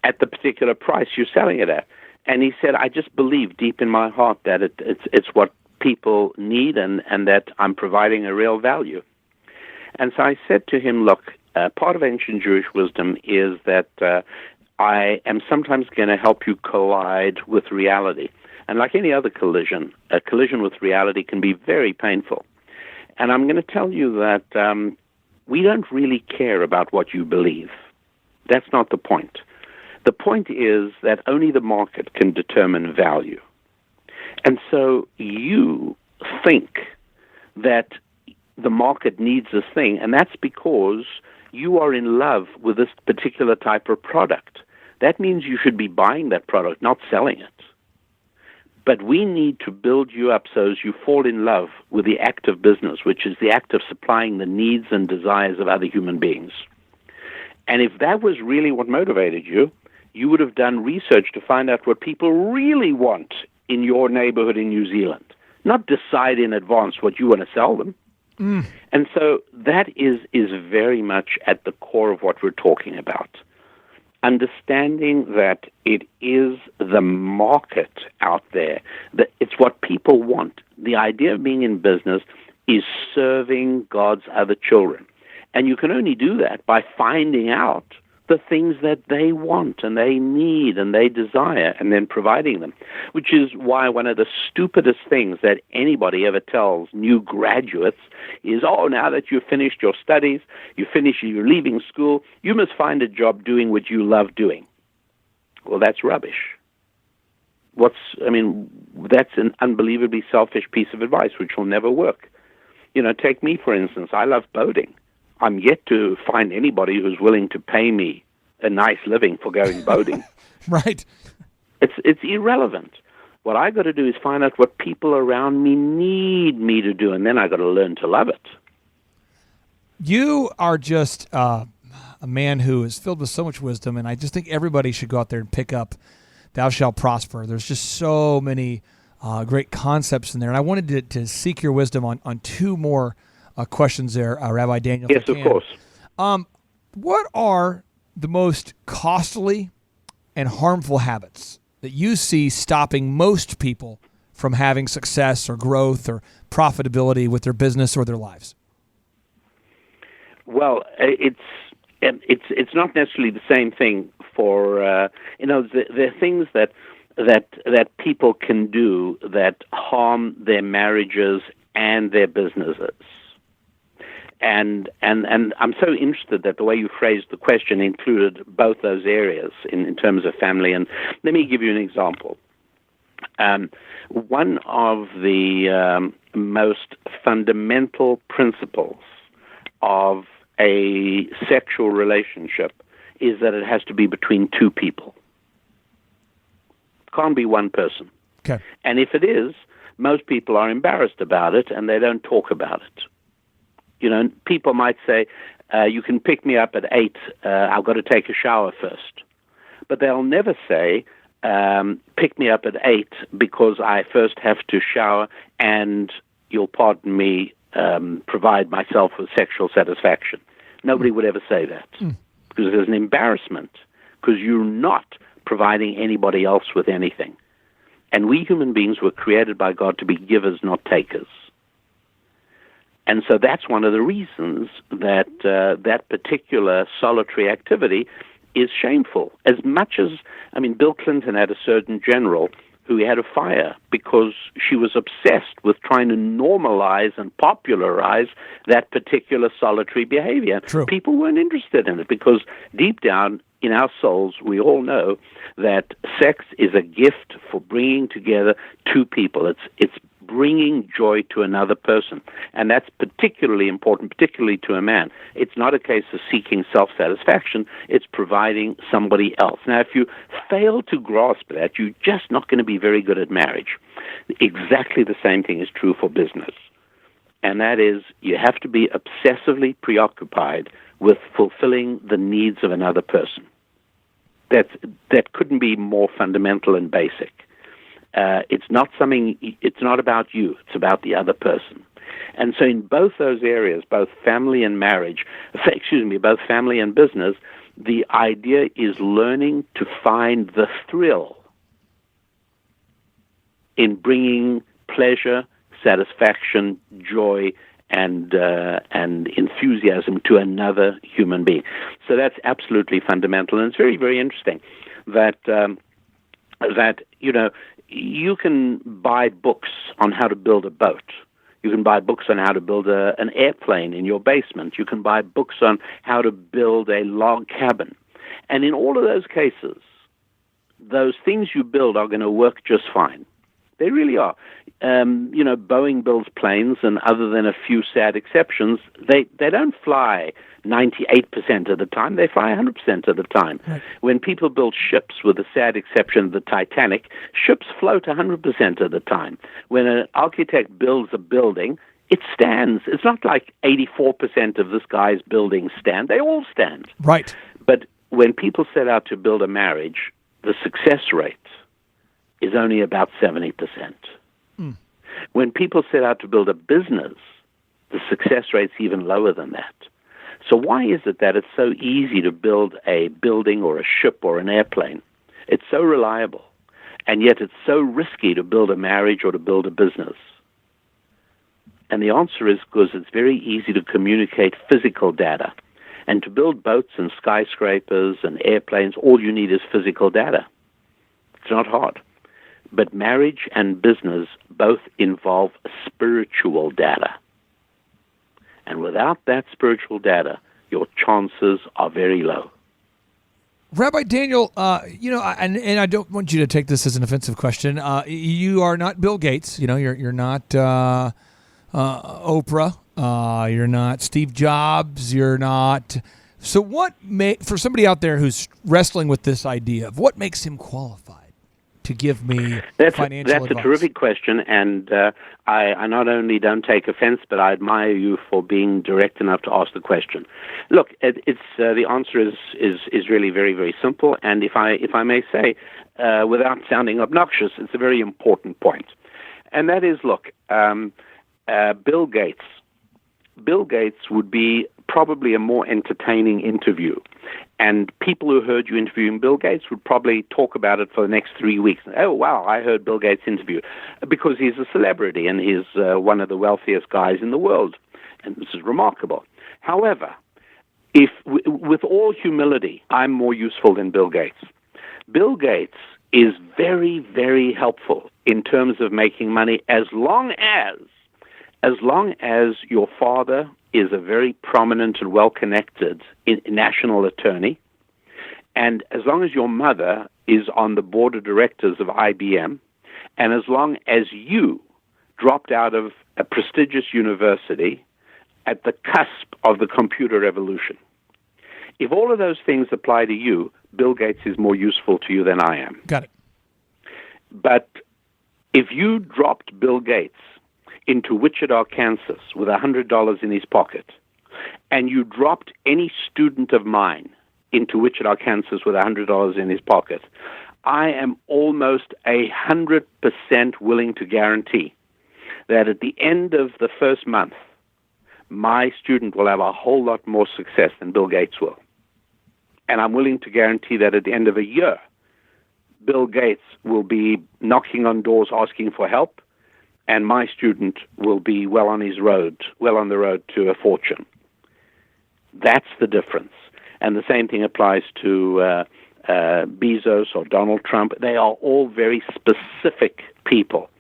at the particular price you're selling it at? And he said, I just believe deep in my heart that it's what people need and that I'm providing a real value. And so I said to him, look, part of ancient Jewish wisdom is that I am sometimes going to help you collide with reality. And like any other collision, a collision with reality can be very painful. And I'm going to tell you that we don't really care about what you believe. That's not the point. The point is that only the market can determine value. And so you think that the market needs this thing, and that's because you are in love with this particular type of product. That means you should be buying that product, not selling it. But we need to build you up so as you fall in love with the act of business, which is the act of supplying the needs and desires of other human beings. And if that was really what motivated you, you would have done research to find out what people really want in your neighborhood in New Zealand, not decide in advance what you want to sell them. And so that is very much at the core of what we're talking about. Understanding that it is the market out there, that it's what people want. The idea of being in business is serving God's other children. And you can only do that by finding out the things that they want and they need and they desire and then providing them, which is why one of the stupidest things that anybody ever tells new graduates is, oh, now that you've finished your studies, you're leaving school, you must find a job doing what you love doing. Well, that's rubbish. That's an unbelievably selfish piece of advice, which will never work. Take me, for instance. I love boating. I'm yet to find anybody who's willing to pay me a nice living for going boating. Right. It's irrelevant. What I got to do is find out what people around me need me to do, and then I got to learn to love it. You are just a man who is filled with so much wisdom, and I just think everybody should go out there and pick up Thou Shalt Prosper. There's just so many great concepts in there, and I wanted to seek your wisdom on two more questions there, Rabbi Daniel. Yes, of course. What are the most costly and harmful habits that you see stopping most people from having success or growth or profitability with their business or their lives? Well, it's not necessarily the same thing for there are things that people can do that harm their marriages and their businesses. And I'm so interested that the way you phrased the question included both those areas in terms of family. And let me give you an example. One of the most fundamental principles of a sexual relationship is that it has to be between two people. It can't be one person. Okay. And if it is, most people are embarrassed about it and they don't talk about it. People might say, you can pick me up at 8, I've got to take a shower first. But they'll never say, pick me up at 8 because I first have to shower and you'll pardon me, provide myself with sexual satisfaction. Nobody would ever say that because there's an embarrassment because you're not providing anybody else with anything. And we human beings were created by God to be givers, not takers. And so that's one of the reasons that that particular solitary activity is shameful. As much as, Bill Clinton had a surgeon general who had a fire because she was obsessed with trying to normalize and popularize that particular solitary behavior. True. People weren't interested in it because deep down in our souls, we all know that sex is a gift for bringing together two people. It's bringing joy to another person. And that's particularly important, particularly to a man. It's not a case of seeking self-satisfaction. It's providing somebody else. Now, if you fail to grasp that, you're just not going to be very good at marriage. Exactly the same thing is true for business. And that is, you have to be obsessively preoccupied with fulfilling the needs of another person. That couldn't be more fundamental and basic. It's not about you, it's about the other person. And so in both those areas, both family and marriage, both family and business, the idea is learning to find the thrill in bringing pleasure, satisfaction, joy, and enthusiasm to another human being. So that's absolutely fundamental, and it's very, very interesting that you can buy books on how to build a boat. You can buy books on how to build an airplane in your basement. You can buy books on how to build a log cabin. And in all of those cases, those things you build are going to work just fine. They really are. Boeing builds planes, and other than a few sad exceptions, they don't fly 98% of the time. They fly 100% of the time. Right. When people build ships, with the sad exception of the Titanic, ships float 100% of the time. When an architect builds a building, it stands. It's not like 84% of this guy's buildings stand. They all stand. Right. But when people set out to build a marriage, the success rate is only about 70%. When people set out to build a business, the success rate's even lower than that. So why is it that it's so easy to build a building or a ship or an airplane? It's so reliable, and yet it's so risky to build a marriage or to build a business. And the answer is because it's very easy to communicate physical data. And to build boats and skyscrapers and airplanes, all you need is physical data. It's not hard. But marriage and business both involve spiritual data. And without that spiritual data, your chances are very low. Rabbi Daniel, and I don't want you to take this as an offensive question. You are not Bill Gates. You're not Oprah. You're not Steve Jobs. You're not. So for somebody out there who's wrestling with this idea of what makes him qualified to give me financial advice? That's a terrific question, and I not only don't take offense, but I admire you for being direct enough to ask the question. Look, the answer is really very, very simple, and if I may say, without sounding obnoxious, it's a very important point, and that is, look, Bill Gates. Bill Gates would be probably a more entertaining interview. And people who heard you interviewing Bill Gates would probably talk about it for the next 3 weeks. Oh, wow, I heard Bill Gates interview. Because he's a celebrity and he's one of the wealthiest guys in the world. And this is remarkable. However, with all humility, I'm more useful than Bill Gates. Bill Gates is very, very helpful in terms of making money as long as your father is a very prominent and well-connected national attorney, and as long as your mother is on the board of directors of IBM, and as long as you dropped out of a prestigious university at the cusp of the computer revolution. If all of those things apply to you, Bill Gates is more useful to you than I am. Got it. But if you dropped Bill Gates into Wichita, Kansas, with $100 in his pocket, and you dropped any student of mine into Wichita, Kansas, with $100 in his pocket, I am almost 100% willing to guarantee that at the end of the first month, my student will have a whole lot more success than Bill Gates will. And I'm willing to guarantee that at the end of a year, Bill Gates will be knocking on doors asking for help, and my student will be well on the road to a fortune. That's the difference. And the same thing applies to Bezos or Donald Trump. They are all very specific people.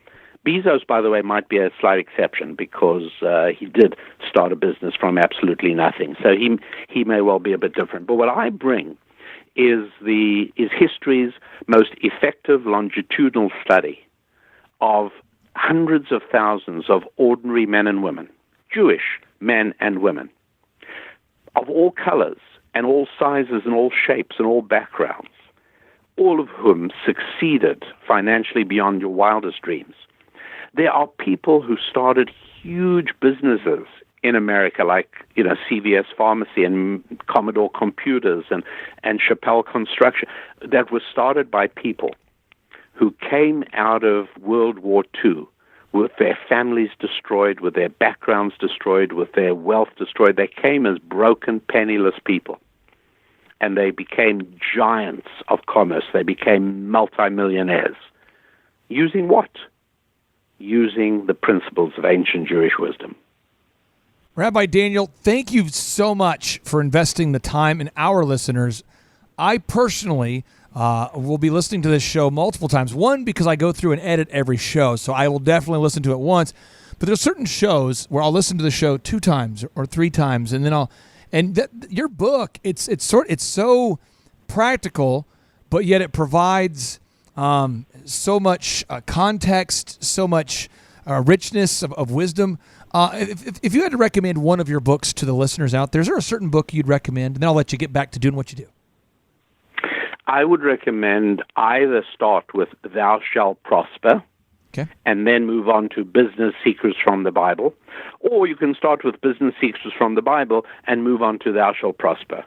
Bezos, by the way, might be a slight exception because he did start a business from absolutely nothing. So he may well be a bit different. But what I bring is history's most effective longitudinal study of hundreds of thousands of ordinary men and women, Jewish men and women, of all colors and all sizes and all shapes and all backgrounds, all of whom succeeded financially beyond your wildest dreams. There are people who started huge businesses in America, like CVS Pharmacy and Commodore Computers and Chappelle Construction, that was started by people who came out of World War II with their families destroyed, with their backgrounds destroyed, with their wealth destroyed. They came as broken, penniless people. And they became giants of commerce. They became multimillionaires. Using what? Using the principles of ancient Jewish wisdom. Rabbi Daniel, thank you so much for investing the time in our listeners. I personally will be listening to this show multiple times. One, because I go through and edit every show, so I will definitely listen to it once. But there's certain shows where I'll listen to the show 2 times or 3 times, and then your book, it's so practical, but yet it provides so much context, so much richness of wisdom. If you had to recommend one of your books to the listeners out there, is there a certain book you'd recommend? And then I'll let you get back to doing what you do. I would recommend either start with Thou Shalt Prosper, okay, and then move on to Business Secrets from the Bible, or you can start with Business Secrets from the Bible and move on to Thou Shalt Prosper.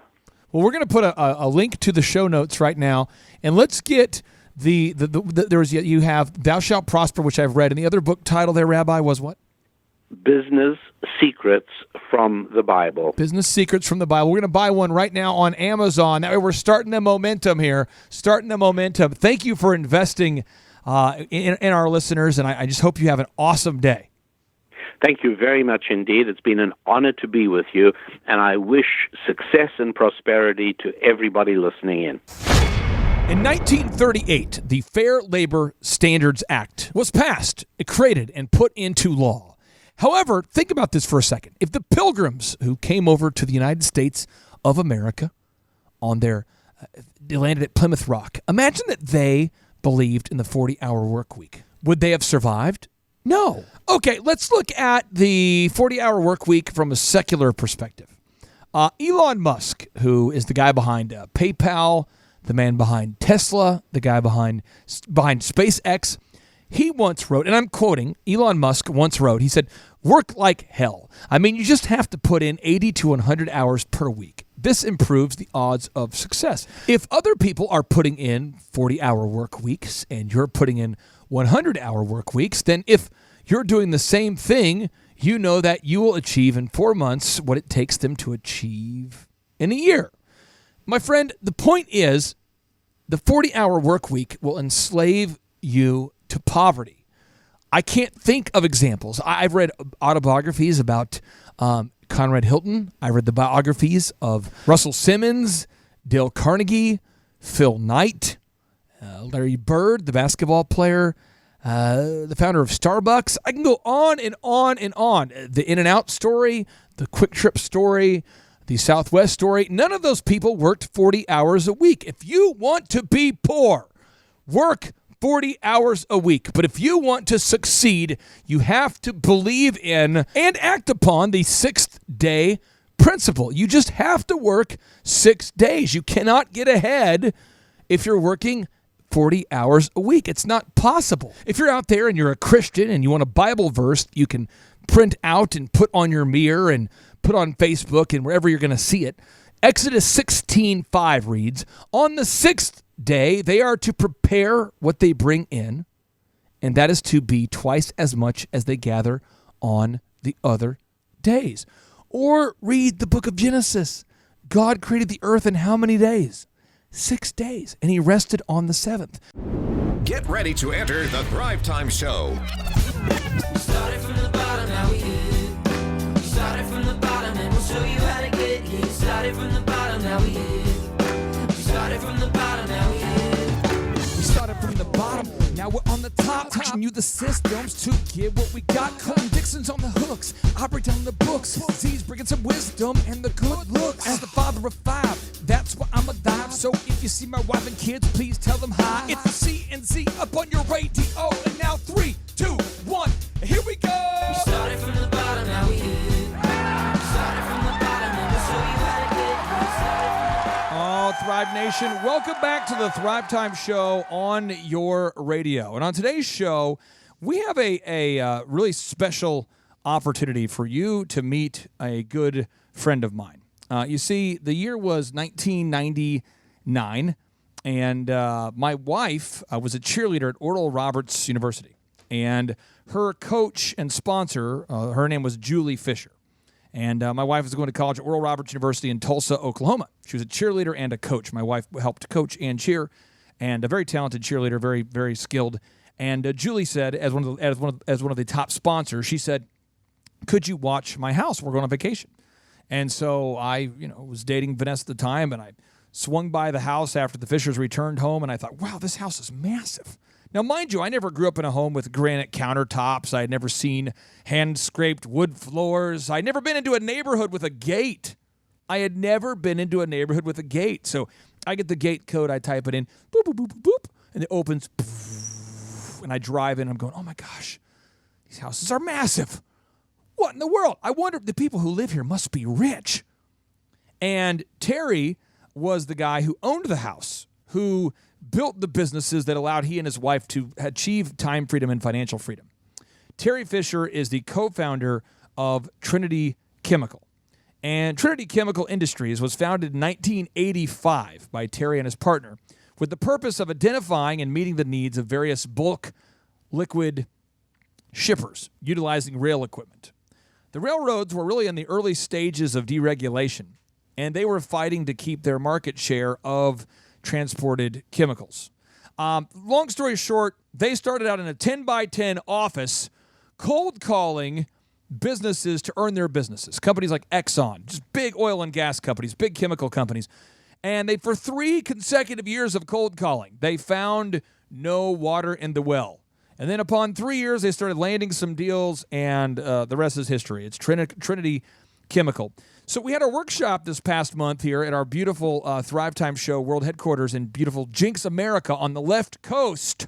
Well, we're going to put a link to the show notes right now, and let's get you have Thou Shalt Prosper, which I've read, and the other book title there, Rabbi, was what? Business Secrets from the Bible. Business Secrets from the Bible. We're going to buy one right now on Amazon. That way we're starting the momentum here. Thank you for investing in our listeners, and I just hope you have an awesome day. Thank you very much indeed. It's been an honor to be with you, and I wish success and prosperity to everybody listening in. In 1938, the Fair Labor Standards Act was passed, created, and put into law. However, think about this for a second. If the Pilgrims who came over to the United States of America they landed at Plymouth Rock, imagine that they believed in the 40-hour work week. Would they have survived? No. Okay, let's look at the 40-hour work week from a secular perspective. Elon Musk, who is the guy behind PayPal, the man behind Tesla, the guy behind SpaceX, he once wrote, and I'm quoting, Elon Musk once wrote, he said, "Work like hell. I mean, you just have to put in 80 to 100 hours per week. This improves the odds of success. If other people are putting in 40-hour work weeks and you're putting in 100-hour work weeks, then if you're doing the same thing, you know that you will achieve in 4 months what it takes them to achieve in a year." My friend, the point is the 40-hour work week will enslave you to poverty. I can't think of examples. I've read autobiographies about Conrad Hilton. I read the biographies of Russell Simmons, Dale Carnegie, Phil Knight, Larry Bird, the basketball player, the founder of Starbucks. I can go on and on and on. The In-N-Out story, the Quick Trip story, the Southwest story. None of those people worked 40 hours a week. If you want to be poor, work 40 hours a week. But if you want to succeed, you have to believe in and act upon the 6th day principle. You just have to work 6 days. You cannot get ahead if you're working 40 hours a week. It's not possible. If you're out there and you're a Christian and you want a Bible verse you can print out and put on your mirror and put on Facebook and wherever you're going to see it, Exodus 16:5 reads, "On the 6th day, they are to prepare what they bring in and that is to be twice as much as they gather on the other days. Or read the book of Genesis. God created the earth in how many days? 6 days, and he rested on the seventh. Get ready to enter the Thrivetime Show. We started from the bottom, now we here. We started from the bottom, and we'll show you how to get here. Started from the bottom, now we here. We started from the bottom, now we here. We started from the bottom, now we're on the top, teaching you the systems to get what we got. Colton Dixon's on the hooks, I break down the books. Z's bringing some wisdom and the good looks. As the father of five, that's why I'm a dive. So if you see my wife and kids, please tell them hi. It's the CNC up on your radio, and now 3, 2, 1, here we go. We started from the bottom, now we here. We started from the bottom, and we'll show you how to get here. Oh, Thrive Nation, welcome back to the Thrivetime Show on your radio. And on today's show, we have a really special opportunity for you to meet a good friend of mine. You see, the year was 1999, and my wife was a cheerleader at Oral Roberts University. And her coach and sponsor, her name was Julie Fisher. And my wife was going to college at Oral Roberts University in Tulsa, Oklahoma. She was a cheerleader and a coach. My wife helped coach and cheer, and a very talented cheerleader, very, very skilled. And Julie said, as one of the top sponsors, she said, "Could you watch my house? We're going on vacation." And so I, was dating Vanessa at the time, and I swung by the house after the Fishers returned home, and I thought, wow, this house is massive. Now, mind you, I never grew up in a home with granite countertops. I had never seen hand-scraped wood floors. I'd never been into a neighborhood with a gate. So I get the gate code, I type it in, boop, boop, boop, boop, boop, and it opens, and I drive in, and I'm going, oh my gosh, these houses are massive. What in the world? I wonder if the people who live here must be rich. And Terry was the guy who owned the house, who built the businesses that allowed he and his wife to achieve time freedom and financial freedom. Terry Fisher is the co-founder of Trinity Chemical. And Trinity Chemical Industries was founded in 1985 by Terry and his partner with the purpose of identifying and meeting the needs of various bulk liquid shippers utilizing rail equipment. The railroads were really in the early stages of deregulation, and they were fighting to keep their market share of transported chemicals. Long story short, they started out in a 10-by-10 office cold calling businesses to earn their businesses. Companies like Exxon, just big oil and gas companies, big chemical companies. And they, for 3 consecutive years of cold calling, they found no water in the well. And then upon 3 years, they started landing some deals, and the rest is history. It's Trinity Chemical. So we had our workshop this past month here at our beautiful Thrivetime Show world headquarters in beautiful Jinx, America, on the left coast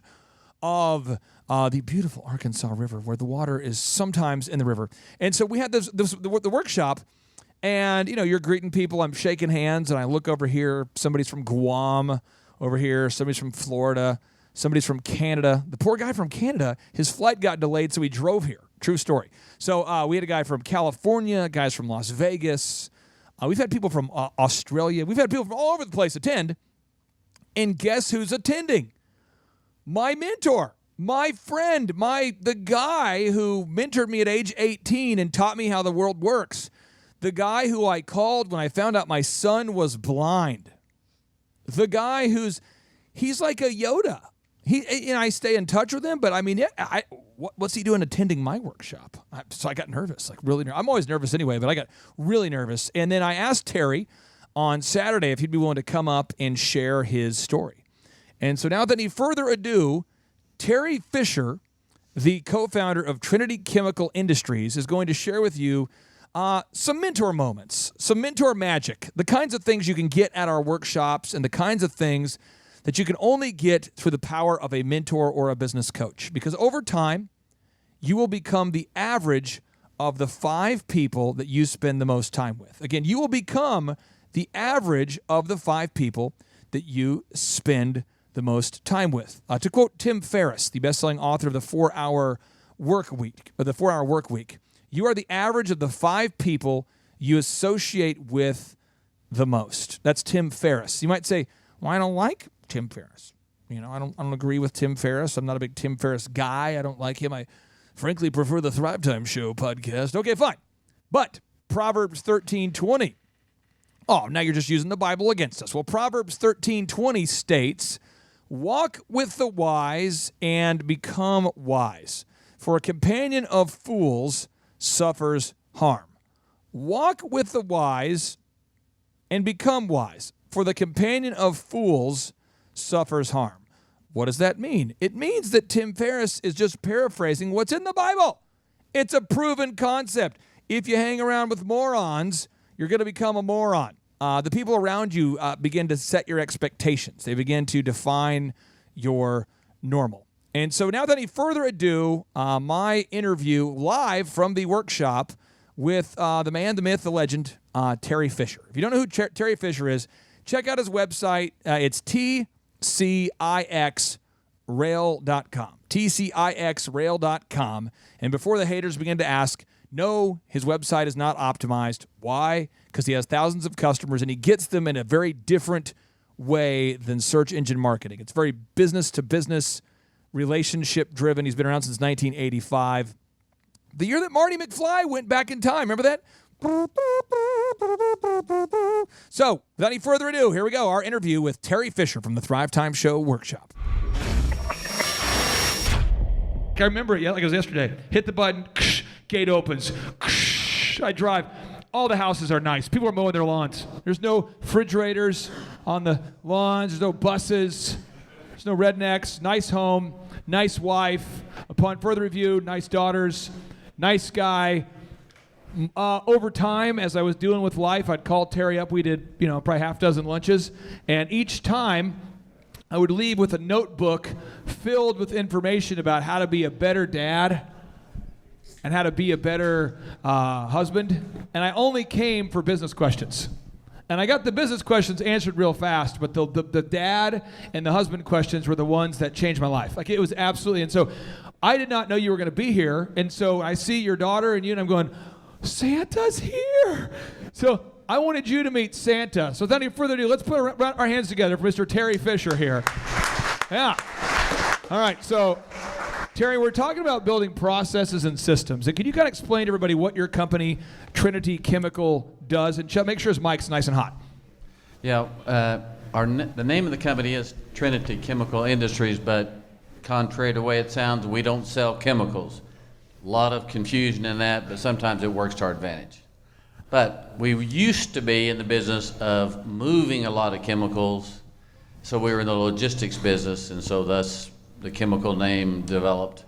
of the beautiful Arkansas River, where the water is sometimes in the river. And so we had the workshop, and, you're greeting people. I'm shaking hands, and I look over here. Somebody's from Guam over here. Somebody's from Florida. Somebody's from Canada. The poor guy from Canada, his flight got delayed, so he drove here. True story. So we had a guy from California, guys from Las Vegas. We've had people from Australia. We've had people from all over the place attend. And guess who's attending? My mentor, my friend, the guy who mentored me at age 18 and taught me how the world works. The guy who I called when I found out my son was blind. The guy he's like a Yoda. I stay in touch with him, but I mean, what's he doing attending my workshop? So I got nervous, really nervous. I'm always nervous anyway, but I got really nervous. And then I asked Terry on Saturday if he'd be willing to come up and share his story. And so now, without any further ado, Terry Fisher, the co-founder of Trinity Chemical Industries, is going to share with you some mentor moments, some mentor magic, the kinds of things you can get at our workshops and the kinds of things that you can only get through the power of a mentor or a business coach. Because over time, you will become the average of the 5 people that you spend the most time with. Again, you will become the average of the 5 people that you spend the most time with. To quote Tim Ferriss, the best-selling author of the 4-Hour Work Week, you are the average of the 5 people you associate with the most. That's Tim Ferriss. You might say, well, I don't like Tim Ferriss. You know, I don't agree with Tim Ferriss. I'm not a big Tim Ferriss guy. I don't like him. I frankly prefer the Thrivetime Show podcast. Okay, fine. But Proverbs 13:20. Oh, now you're just using the Bible against us. Well, Proverbs 13:20 states, "Walk with the wise and become wise, for a companion of fools suffers harm." Walk with the wise and become wise, for the companion of fools suffers harm. What does that mean? It means that Tim Ferriss is just paraphrasing what's in the Bible. It's a proven concept. If you hang around with morons, you're going to become a moron. The people around you begin to set your expectations. They begin to define your normal. And so now, without any further ado, my interview live from the workshop with the man, the myth, the legend, Terry Fisher. If you don't know who Terry Fisher is, check out his website. It's tcixrail.com. tcixrail.com. And before the haters begin to ask, no, his website is not optimized. Why? Because he has thousands of customers and he gets them in a very different way than search engine marketing. It's very business to business, relationship driven. He's been around since 1985. The year that Marty McFly went back in time. Remember that? So, without any further ado, here we go. Our interview with Terry Fisher from the Thrivetime Show Workshop. I remember it, like it was yesterday. Hit the button, gate opens. I drive. All the houses are nice. People are mowing their lawns. There's no refrigerators on the lawns. There's no buses. There's no rednecks. Nice home. Nice wife. Upon further review, nice daughters. Nice guy. Over time, as I was dealing with life, I'd call Terry up. We did, probably half dozen lunches. And each time, I would leave with a notebook filled with information about how to be a better dad and how to be a better husband. And I only came for business questions. And I got the business questions answered real fast, but the dad and the husband questions were the ones that changed my life. Like, it was absolutely, and so I did not know you were going to be here. And so I see your daughter and you, and I'm going, Santa's here. So I wanted you to meet Santa. So without any further ado, let's put our hands together for Mr. Terry Fisher here. Yeah. All right. So, Terry, we're talking about building processes and systems. And can you kind of explain to everybody what your company, Trinity Chemical, does? And make sure his mic's nice and hot. Yeah. The name of the company is Trinity Chemical Industries, but contrary to the way it sounds, we don't sell chemicals. A lot of confusion in that, but sometimes it works to our advantage. But we used to be in the business of moving a lot of chemicals, so we were in the logistics business, and so thus the chemical name developed.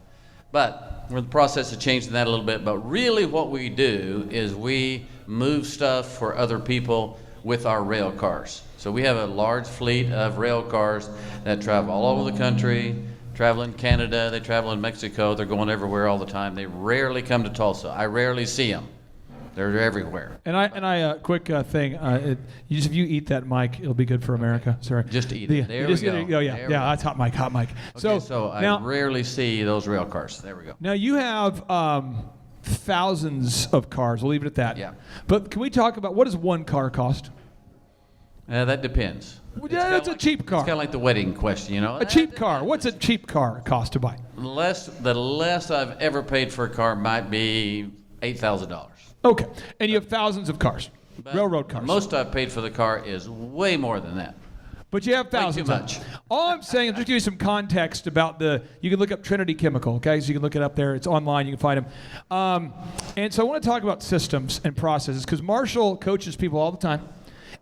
But we're in the process of changing that a little bit, but really what we do is we move stuff for other people with our rail cars. So we have a large fleet of rail cars that travel all over the country, travel in Canada, they travel in Mexico, they're going everywhere all the time. They rarely come to Tulsa. I rarely see them. They're everywhere. And I quick thing. If you eat that mic, it'll be good for America. Sorry. Just eat it. There we go. Oh yeah, that's hot mic. Okay, so I rarely see those rail cars. There we go. Now you have thousands of cars. We'll leave it at that. Yeah. But can we talk about what does one car cost? That depends. Yeah, that's a cheap car. It's kind of like the wedding question, A cheap car. What's a cheap car cost to buy? The less I've ever paid for a car might be $8,000. Okay, and you have thousands of cars, railroad cars. Most I've paid for the car is way more than that. But you have thousands. Way too much. All I'm saying, I'll just give you some context about you can look up Trinity Chemical, okay? So you can look it up there. It's online. You can find them. And so I want to talk about systems and processes because Marshall coaches people all the time.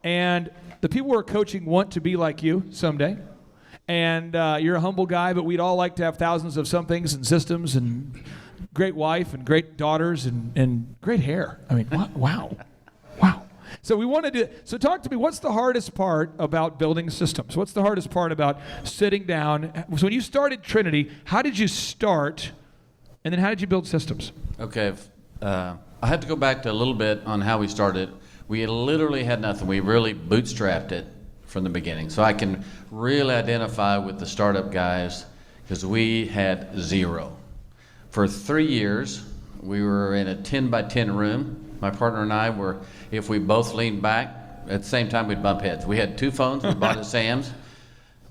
And the people who are coaching want to be like you someday. And you're a humble guy, but we'd all like to have thousands of some things and systems and great wife and great daughters and great hair. I mean, wow. So we want to do. So talk to me. What's the hardest part about building systems? What's the hardest part about sitting down? So when you started Trinity, how did you start, and then how did you build systems? Okay, I have to go back to a little bit on how we started. We literally had nothing. We really bootstrapped it from the beginning. So I can really identify with the startup guys because we had zero. For 3 years, we were in a 10 by 10 room. My partner and I were, if we both leaned back, at the same time we'd bump heads. We had 2 phones we bought at Sam's.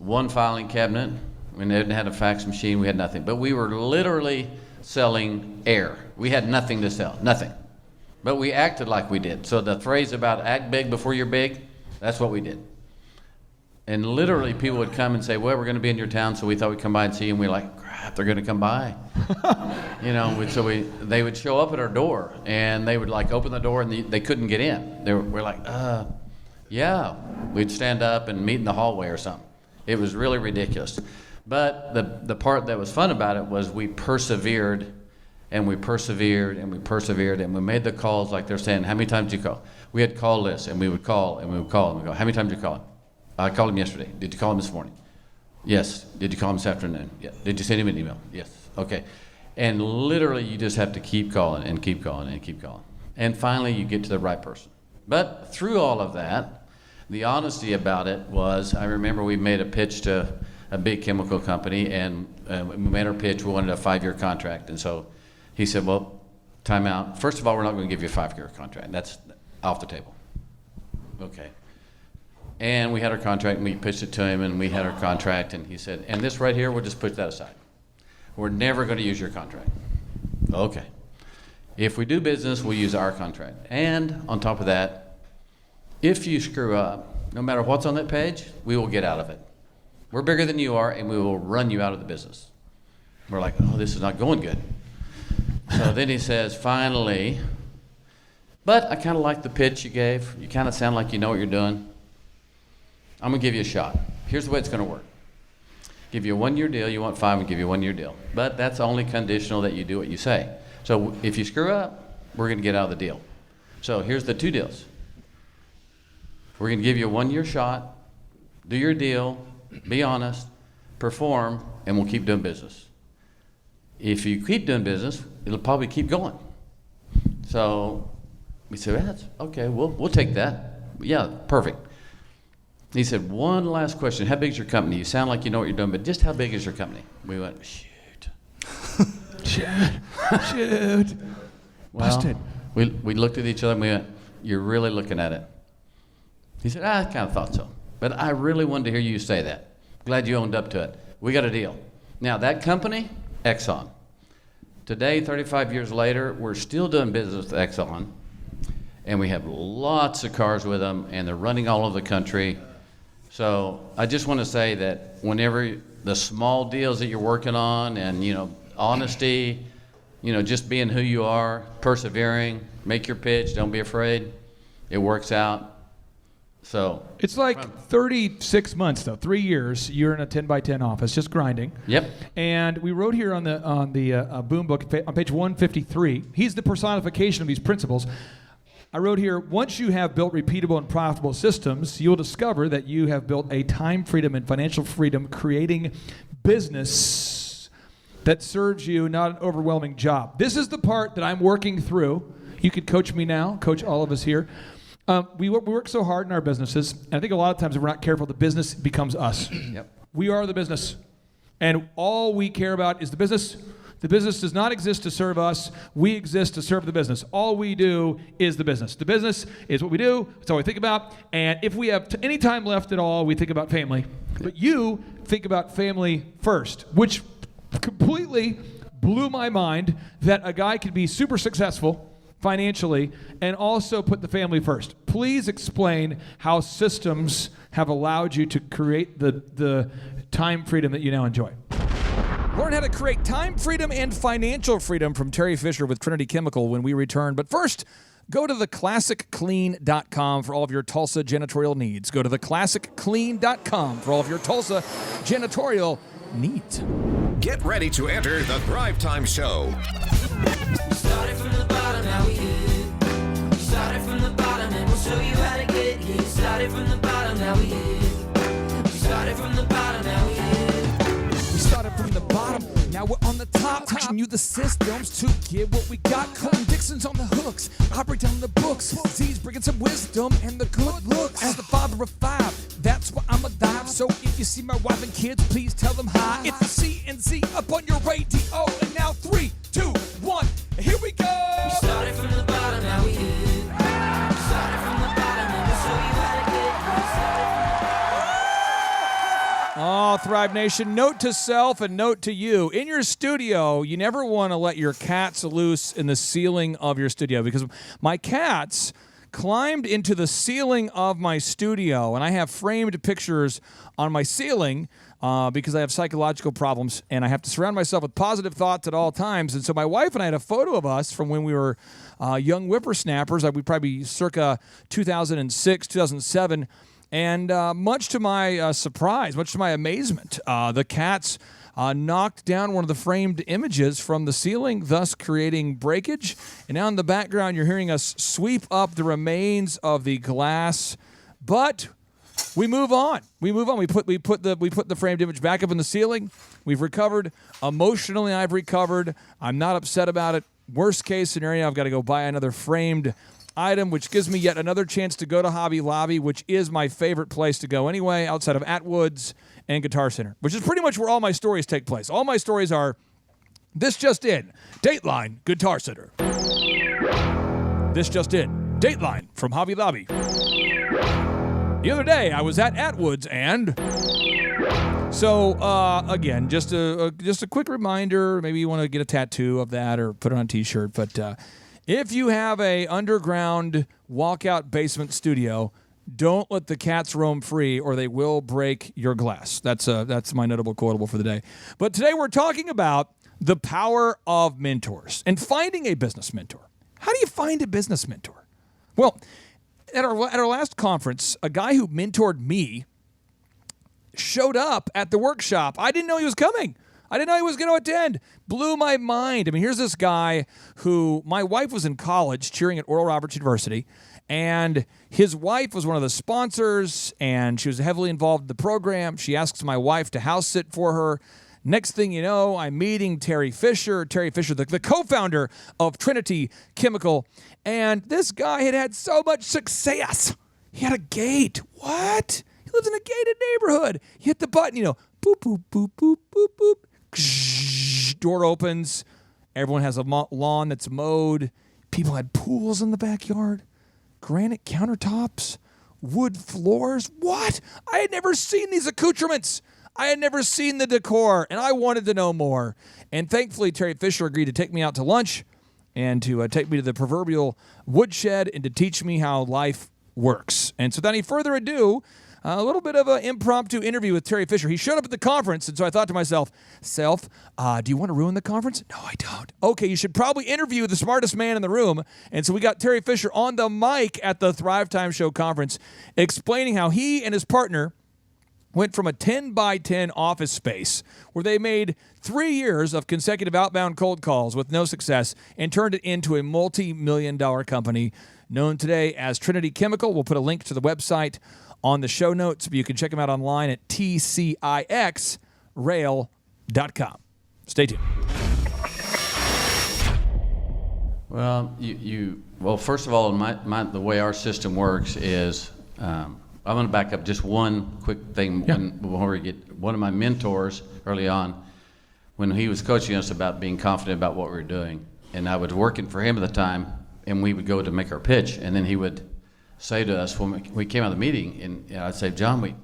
one filing cabinet. We didn't have a fax machine. We had nothing. But we were literally selling air. We had nothing to sell, nothing. But we acted like we did. So the phrase about act big before you're big, that's what we did. And literally people would come and say, well, we're going to be in your town, so we thought we'd come by and see you. And we're like, crap, they're going to come by. They would show up at our door, and they would like open the door, and they couldn't get in. We're like, yeah. We'd stand up and meet in the hallway or something. It was really ridiculous. But the part that was fun about it was we persevered, and we persevered, and we persevered, and we made the calls like they're saying, how many times did you call? We had call lists, and we would call, and we would call, and we go, how many times did you call him? I called him yesterday. Did you call him this morning? Yes. Did you call him this afternoon? Yeah. Did you send him an email? Yes. Okay. And literally you just have to keep calling and keep calling and keep calling. And finally you get to the right person. But through all of that, the honesty about it was, I remember we made a pitch to a big chemical company, and we made our pitch. We wanted a 5-year contract. And so he said, well, time out. First of all, we're not going to give you a 5-year contract. That's off the table. Okay. And we had our contract, and we pitched it to him, and we had our contract, and he said, and this right here, we'll just put that aside. We're never going to use your contract. Okay. If we do business, we'll use our contract. And on top of that, if you screw up, no matter what's on that page, we will get out of it. We're bigger than you are, and we will run you out of the business. We're like, oh, this is not going good. So then he says, finally, but I kind of like the pitch you gave. You kind of sound like you know what you're doing. I'm going to give you a shot. Here's the way it's going to work. Give you a 1-year deal. You want 5, and give you a 1-year deal. But that's only conditional that you do what you say. So if you screw up, we're going to get out of the deal. So here's the 2 deals. We're going to give you a 1-year shot, do your deal, be honest, perform, and we'll keep doing business. If you keep doing business, it'll probably keep going. So we said, well, that's okay, we'll take that. Yeah, perfect. He said, one last question. How big is your company? You sound like you know what you're doing, but just how big is your company? We went, shoot. Shoot. Busted. Well, we looked at each other and we went, you're really looking at it. He said, I kind of thought so. But I really wanted to hear you say that. Glad you owned up to it. We got a deal. Now, that company, Exxon. Today, 35 years later, we're still doing business with Exxon. And we have lots of cars with them, and they're running all over the country. So I just want to say that whenever the small deals that you're working on and, honesty, just being who you are, persevering, make your pitch, don't be afraid, it works out. So it's like 36 months though, 3 years. You're in a 10x10 office, just grinding. Yep. And we wrote here on the Boom book on page 153. He's the personification of these principles. I wrote here, once you have built repeatable and profitable systems, you'll discover that you have built a time freedom and financial freedom creating business that serves you, not an overwhelming job. This is the part that I'm working through. You could coach me now, coach all of us here. We work so hard in our businesses, and I think a lot of times if we're not careful, the business becomes us. Yep. We are the business, and all we care about is the business. The business does not exist to serve us. We exist to serve the business. All we do is the business. The business is what we do. It's all we think about. And if we have any time left at all, we think about family. But you think about family first, which completely blew my mind that a guy could be super successful financially and also put the family first. Please explain how systems have allowed you to create the time freedom that you now enjoy. Learn how to create time freedom and financial freedom from Terry Fisher with Trinity Chemical when we return. But first, go to theclassicclean.com for all of your Tulsa janitorial needs. Go to theclassicclean.com for all of your Tulsa janitorial needs. Get ready to enter the Thrivetime Show. We started from the bottom, now we here. We started from the bottom, and we'll show you how to get here. Started from the bottom, now we here. We started from the bottom, now we here. Started from the bottom, now we're on the top. Teaching you the systems to get what we got. Colton Dixon's on the hooks, I break down the books. Z's bringing some wisdom and the good looks. As the father of 5, that's why I'm a dive. So if you see my wife and kids, please tell them hi. It's the CNC up on your radio. And now 3, 2, 1, here we go. We started from the bottom, now we here. We started from the bottom, and we'll show you how to get here. All Thrive Nation. Note to self and note to you. In your studio, you never want to let your cats loose in the ceiling of your studio, because my cats climbed into the ceiling of my studio, and I have framed pictures on my ceiling because I have psychological problems, and I have to surround myself with positive thoughts at all times. And so my wife and I had a photo of us from when we were young whippersnappers. We'd probably be circa 2006, 2007. And much to my surprise, much to my amazement, the cats knocked down one of the framed images from the ceiling, thus creating breakage. And now in the background, you're hearing us sweep up the remains of the glass. But we move on. We move on. We put the framed image back up in the ceiling. We've recovered. Emotionally, I've recovered. I'm not upset about it. Worst case scenario, I've got to go buy another framed item, which gives me yet another chance to go to Hobby Lobby, which is my favorite place to go anyway, outside of Atwood's and Guitar Center, which is pretty much where all my stories take place. All my stories are this just in, Dateline, Guitar Center. This just in, Dateline from Hobby Lobby. The other day, I was at Atwood's and... So, again, just a quick reminder, maybe you want to get a tattoo of that or put it on a T-shirt, but if you have a underground walkout basement studio, don't let the cats roam free or they will break your glass. That's my notable quotable for the day. But today we're talking about the power of mentors and finding a business mentor. How do you find a business mentor? Well, at our last conference, a guy who mentored me showed up at the workshop. I didn't know he was coming. I didn't know he was going to attend. Blew my mind. I mean, here's this guy who my wife was in college cheering at Oral Roberts University, and his wife was one of the sponsors, and she was heavily involved in the program. She asks my wife to house sit for her. Next thing you know, I'm meeting Terry Fisher, the co-founder of Trinity Chemical, and this guy had so much success. He had a gate. What? He lives in a gated neighborhood. You hit the button, boop, boop, boop, boop, boop, boop. Door opens. Everyone has a lawn that's mowed. People had pools in the backyard. Granite countertops. Wood floors. What? I had never seen these accoutrements. I had never seen the decor, and I wanted to know more. And thankfully, Terry Fisher agreed to take me out to lunch and to take me to the proverbial woodshed and to teach me how life works. And so without any further ado, a little bit of an impromptu interview with Terry Fisher. He showed up at the conference, and so I thought to myself, do you want to ruin the conference? No, I don't. Okay, you should probably interview the smartest man in the room. And so we got Terry Fisher on the mic at the Thrivetime Show conference explaining how he and his partner went from a 10-by-10 office space where they made 3 years of consecutive outbound cold calls with no success and turned it into a multi-million-dollar company known today as Trinity Chemical. We'll put a link to the website on the show notes, but you can check them out online at tcixrail.com. Stay tuned. Well, well, first of all, the way our system works is, I'm going to back up just one quick thing before we get one of my mentors early on, when he was coaching us about being confident about what we were doing. And I was working for him at the time, and we would go to make our pitch, and then he would say to us when we came out of the meeting, and I'd say, John,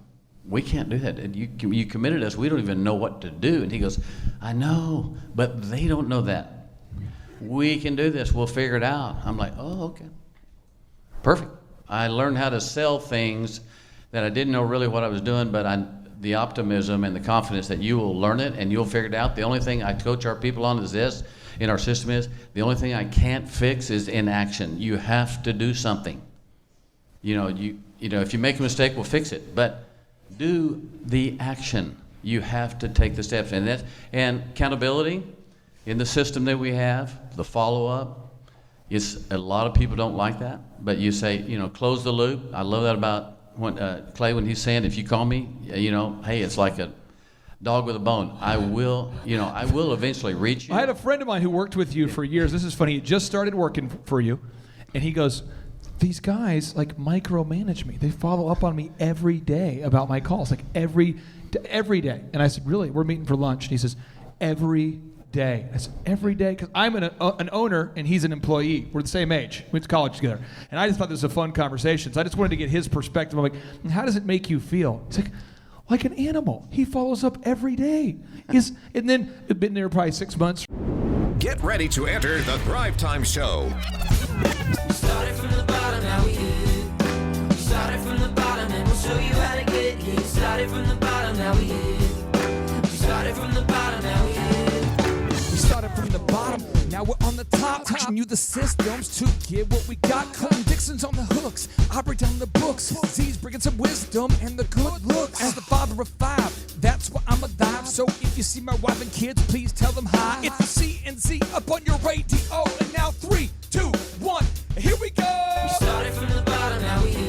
we can't do that. And you committed us. We don't even know what to do. And he goes, I know, but they don't know that. We can do this. We'll figure it out. I'm like, oh, okay. Perfect. I learned how to sell things that I didn't know really what I was doing, but the optimism and the confidence that you will learn it and you'll figure it out. The only thing I coach our people on is this in our system is, the only thing I can't fix is inaction. You have to do something. If you make a mistake, we'll fix it. But do the action. You have to take the steps. And accountability in the system that we have, the follow-up, a lot of people don't like that. But you say, close the loop. I love that about Clay when he's saying, if you call me, hey, it's like a dog with a bone. I will eventually reach you. I had a friend of mine who worked with you for years. This is funny. He just started working for you. And he goes, these guys micromanage me. They follow up on me every day about my calls, every day. And I said, really? We're meeting for lunch. And he says, every day. I said, every day? Because I'm an owner and he's an employee. We're the same age. We went to college together. And I just thought this was a fun conversation. So I just wanted to get his perspective. I'm like, how does it make you feel? He's like, like an animal. He follows up every day. And then been there probably 6 months. Get ready to enter the Thrivetime Show. We started from the bottom, now we here. We started from the bottom, and we'll show you how to get here. Started from the bottom, now we here. We started from the bottom, now we here. We started from the bottom, now we're on the top. Teaching you the systems to get what we got. Colton Dixon's on the hooks, I break down the books. Z's bringing some wisdom and the good looks. As the father of 5, that's why I'm alive. So if you see my wife and kids, please tell them hi. It's the CNC up on your radio. And now 3, 2, 1, here we go. We started from the bottom, now we here. We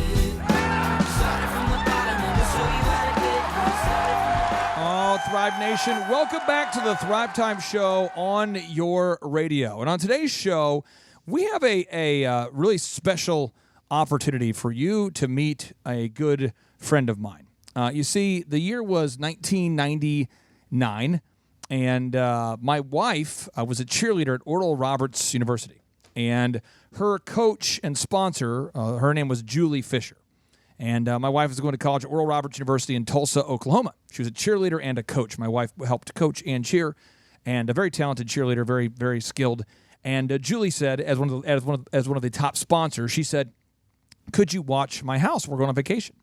started from the bottom, and we'll show you how to get here. Oh, Thrive Nation, welcome back to the Thrivetime Show on your radio. And on today's show, we have a really special opportunity for you to meet a good friend of mine. You see, the year was 1999, and my wife was a cheerleader at Oral Roberts University. And her coach and sponsor, her name was Julie Fisher. And my wife was going to college at Oral Roberts University in Tulsa, Oklahoma. She was a cheerleader and a coach. My wife helped coach and cheer, and a very talented cheerleader, very, very skilled. And Julie said, as one of the top sponsors, she said, "Could you watch my house? We're going on vacation."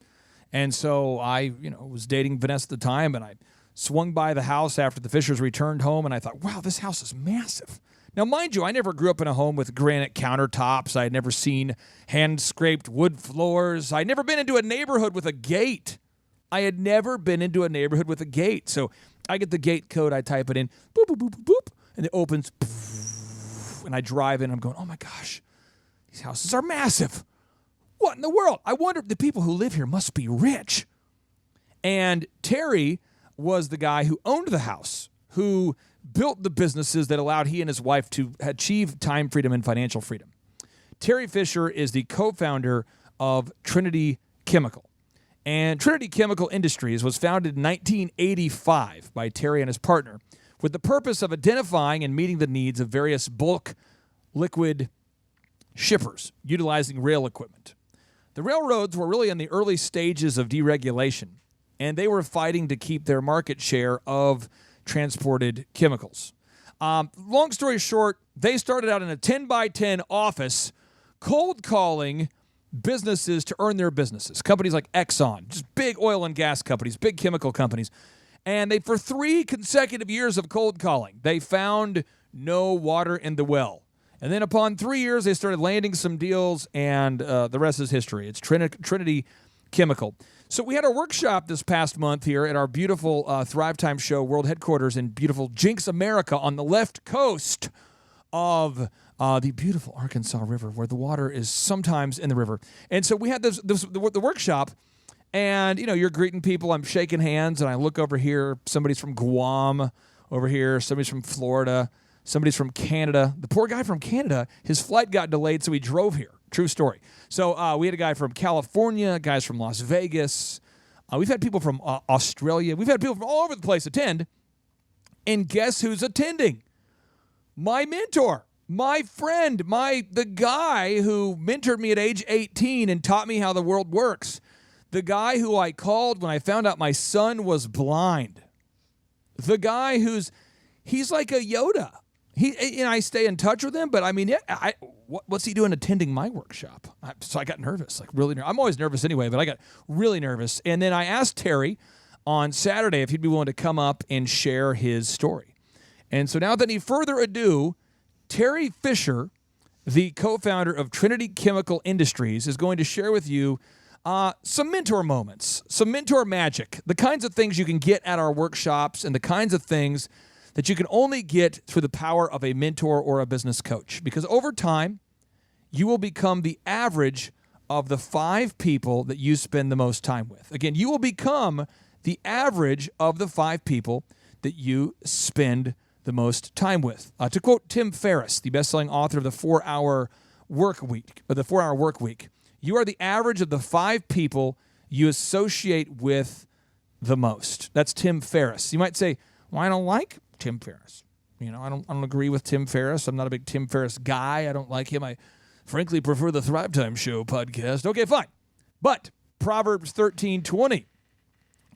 And so I, was dating Vanessa at the time, and I swung by the house after the Fishers returned home, and I thought, wow, this house is massive. Now, mind you, I never grew up in a home with granite countertops. I had never seen hand-scraped wood floors. I'd never been into a neighborhood with a gate. So I get the gate code, I type it in, boop, boop, boop, boop, boop, and it opens, and I drive in, I'm going, oh my gosh, these houses are massive. What in the world? I wonder if the people who live here must be rich. And Terry was the guy who owned the house, who built the businesses that allowed he and his wife to achieve time freedom and financial freedom. Terry Fisher is the co-founder of Trinity Chemical. And Trinity Chemical Industries was founded in 1985 by Terry and his partner with the purpose of identifying and meeting the needs of various bulk liquid shippers utilizing rail equipment. The railroads were really in the early stages of deregulation, and they were fighting to keep their market share of transported chemicals. Long story short, they started out in a 10-by-10 office cold calling businesses to earn their businesses. Companies like Exxon, just big oil and gas companies, big chemical companies. And they, for 3 consecutive years of cold calling, they found no water in the well. And then upon 3 years, they started landing some deals, and the rest is history. It's Trinity Chemical. So we had our workshop this past month here at our beautiful Thrivetime Show world headquarters in beautiful Jinx, America, on the left coast of the beautiful Arkansas River, where the water is sometimes in the river. And so we had the workshop, and you're greeting people. I'm shaking hands, and I look over here. Somebody's from Guam over here. Somebody's from Florida. Somebody's from Canada. The poor guy from Canada, his flight got delayed, so he drove here. True story. So we had a guy from California, guys from Las Vegas. We've had people from Australia. We've had people from all over the place attend. And guess who's attending? My mentor, my friend, the guy who mentored me at age 18 and taught me how the world works. The guy who I called when I found out my son was blind. The guy he's like a Yoda. I stay in touch with him, but I mean, what's he doing attending my workshop? So I got nervous, like really nervous. I'm always nervous anyway, but I got really nervous. And then I asked Terry on Saturday if he'd be willing to come up and share his story. And so now, without any further ado, Terry Fisher, the co-founder of Trinity Chemical Industries, is going to share with you some mentor moments, some mentor magic, the kinds of things you can get at our workshops and the kinds of things that you can only get through the power of a mentor or a business coach. Because over time, you will become the average of the 5 people that you spend the most time with. Again, you will become the average of the 5 people that you spend the most time with. To quote Tim Ferriss, the best-selling author of the 4-Hour Work Week, you are the average of the 5 people you associate with the most. That's Tim Ferriss. You might say, well, I don't like Tim Ferriss. I don't agree with Tim Ferriss. I'm not a big Tim Ferriss guy. I don't like him. I frankly prefer the Thrivetime Show podcast. Okay, fine. But Proverbs 13:20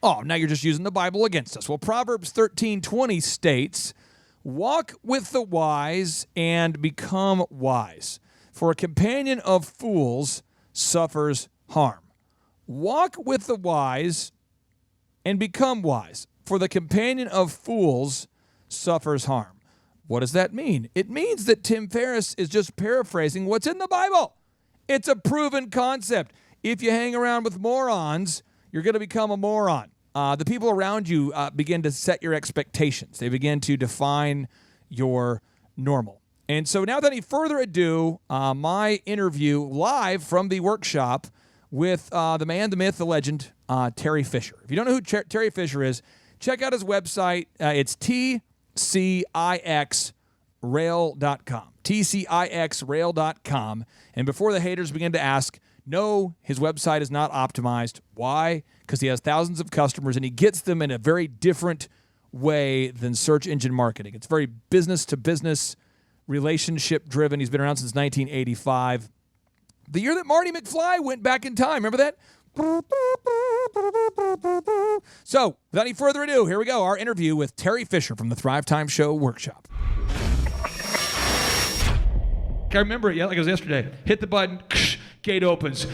Oh, now you're just using the Bible against us. Well, Proverbs 13:20 states, walk with the wise and become wise, for a companion of fools suffers harm. Walk with the wise and become wise, for the companion of fools suffers harm. What does that mean? It means that Tim Ferriss is just paraphrasing what's in the Bible. It's a proven concept. If you hang around with morons, you're going to become a moron. The people around you begin to set your expectations. They begin to define your normal. And so now, without any further ado, my interview live from the workshop with the man, the myth, the legend, Terry Fisher. If you don't know who Terry Fisher is, check out his website. It's tcixrail.com. tcixrail.com. And before the haters begin to ask, no, his website is not optimized. Why? Because he has thousands of customers and he gets them in a very different way than search engine marketing. It's very business-to-business, relationship-driven. He's been around since 1985. The year that Marty McFly went back in time. Remember that? So, without any further ado, here we go. Our interview with Terry Fisher from the Thrivetime Show Workshop. I remember it, like it was yesterday. Hit the button, gate opens.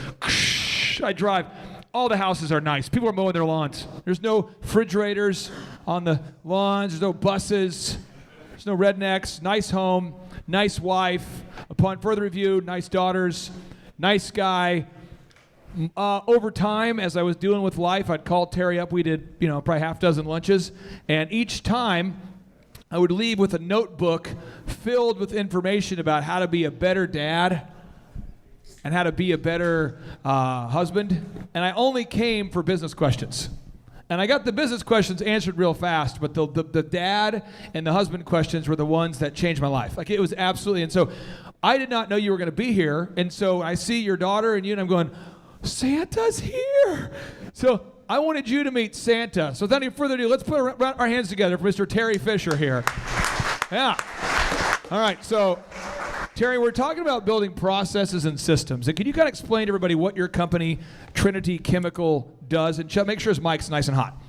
I drive. All the houses are nice. People are mowing their lawns. There's no refrigerators on the lawns. There's no buses. There's no rednecks. Nice home. Nice wife. Upon further review, nice daughters. Nice guy. Over time, as I was dealing with life, I'd call Terry up. We did, probably half dozen lunches. And each time, I would leave with a notebook filled with information about how to be a better dad and how to be a better husband. And I only came for business questions. And I got the business questions answered real fast, but the dad and the husband questions were the ones that changed my life. Like, it was absolutely, and so I did not know you were going to be here. And so I see your daughter and you, and I'm going, Santa's here. So I wanted you to meet Santa. So without any further ado, let's put our hands together for Mr. Terry Fisher here. Yeah. All right. So, Terry, we're talking about building processes and systems. And can you kind of explain to everybody what your company, Trinity Chemical, does? And make sure his mic's nice and hot.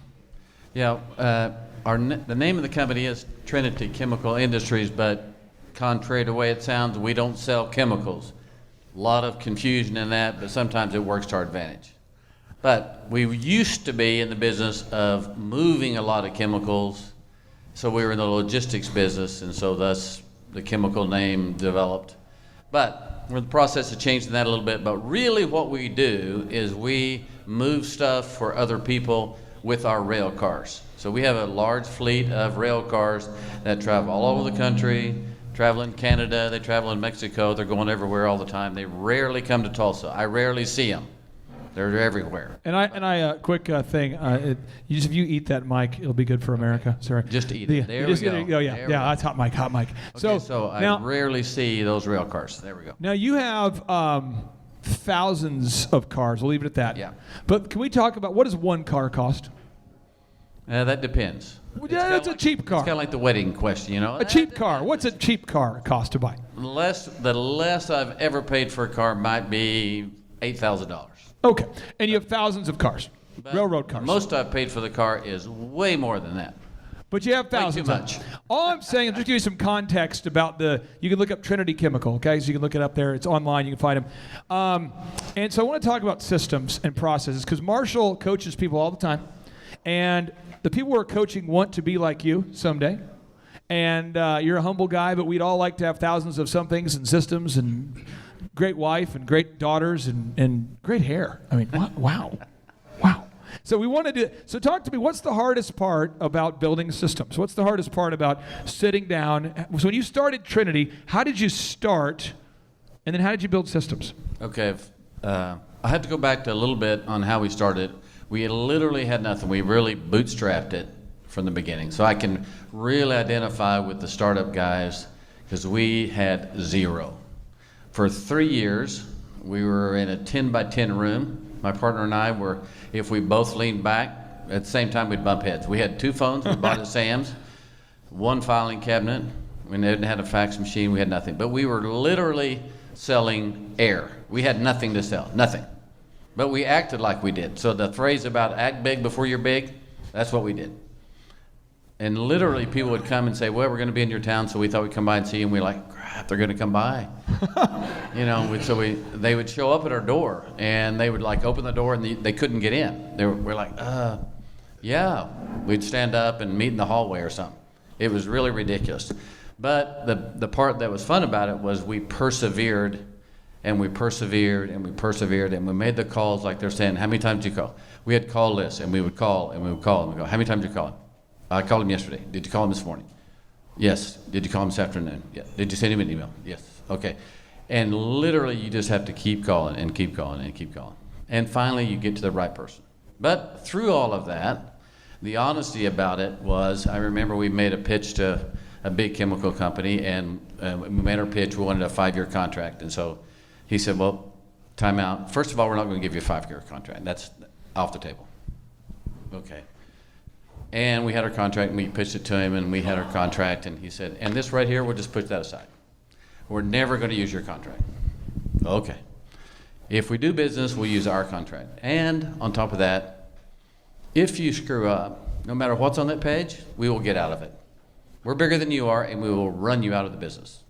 Yeah. The name of the company is Trinity Chemical Industries, but contrary to the way it sounds, we don't sell chemicals. A lot of confusion in that, but sometimes it works to our advantage. But we used to be in the business of moving a lot of chemicals, so we were in the logistics business, and so thus the chemical name developed. But we're in the process of changing that a little bit, but really what we do is we move stuff for other people with our rail cars. So we have a large fleet of rail cars that travel all over the country, travel in Canada, they travel in Mexico, they're going everywhere all the time. They rarely come to Tulsa. I rarely see them. They're everywhere. And I quick thing. If you eat that mic, it'll be good for America. Sorry. Just eat it. There we go. Oh yeah, that's hot mic. Okay, so now, I rarely see those rail cars. There we go. Now you have thousands of cars. We'll leave it at that. Yeah. But can we talk about what does one car cost? That depends. Yeah, it's a cheap car. It's kind of like the wedding question, A cheap car. What's a cheap car cost to buy? The less I've ever paid for a car might be $8,000. Okay, and you have thousands of cars, But railroad cars. Most I've paid for the car is way more than that. But you have thousands. Way too much. All I'm saying, just give you some context about you can look up Trinity Chemical, okay? So you can look it up there. It's online. You can find them. And so I want to talk about systems and processes because Marshall coaches people all the time. And the people who are coaching want to be like you someday. And you're a humble guy, but we'd all like to have thousands of some things and systems and great wife and great daughters and great hair. I mean, wow. So we want to do. So talk to me. What's the hardest part about building systems? What's the hardest part about sitting down? So when you started Trinity, how did you start, and then how did you build systems? Okay, I have to go back to a little bit on how we started. We literally had nothing. We really bootstrapped it from the beginning. So I can really identify with the startup guys because we had zero. For 3 years, we were in a 10 by 10 room. My partner and I were, if we both leaned back, at the same time we'd bump heads. We had 2 phones we bought at Sam's, 1 filing cabinet. We didn't have a fax machine, we had nothing. But we were literally selling air. We had nothing to sell, nothing. But we acted like we did. So the phrase about act big before you're big, that's what we did. And literally people would come and say, well, we're going to be in your town, so we thought we'd come by and see you. And we're like, crap, they're going to come by. They would show up at our door, and they would like open the door, and they couldn't get in. We're like, yeah. We'd stand up and meet in the hallway or something. It was really ridiculous. But the part that was fun about it was we persevered, and we persevered, and we persevered, and we made the calls like they're saying, how many times did you call? We had call lists, and we would call, and we would call, and we go, how many times did you call him? I called him yesterday. Did you call him this morning? Yes. Did you call him this afternoon? Yeah. Did you send him an email? Yes. Okay. And literally you just have to keep calling and keep calling and keep calling. And finally you get to the right person. But through all of that, the honesty about it was, I remember we made a pitch to a big chemical company, and we made our pitch. We wanted a 5-year contract. And so he said, well, time out. First of all, we're not going to give you a 5-year contract. That's off the table. Okay. And we had our contract, and we pitched it to him, and we had our contract, and he said, and this right here, we'll just put that aside. We're never going to use your contract. Okay. If we do business, we'll use our contract. And on top of that, if you screw up, no matter what's on that page, we will get out of it. We're bigger than you are, and we will run you out of the business.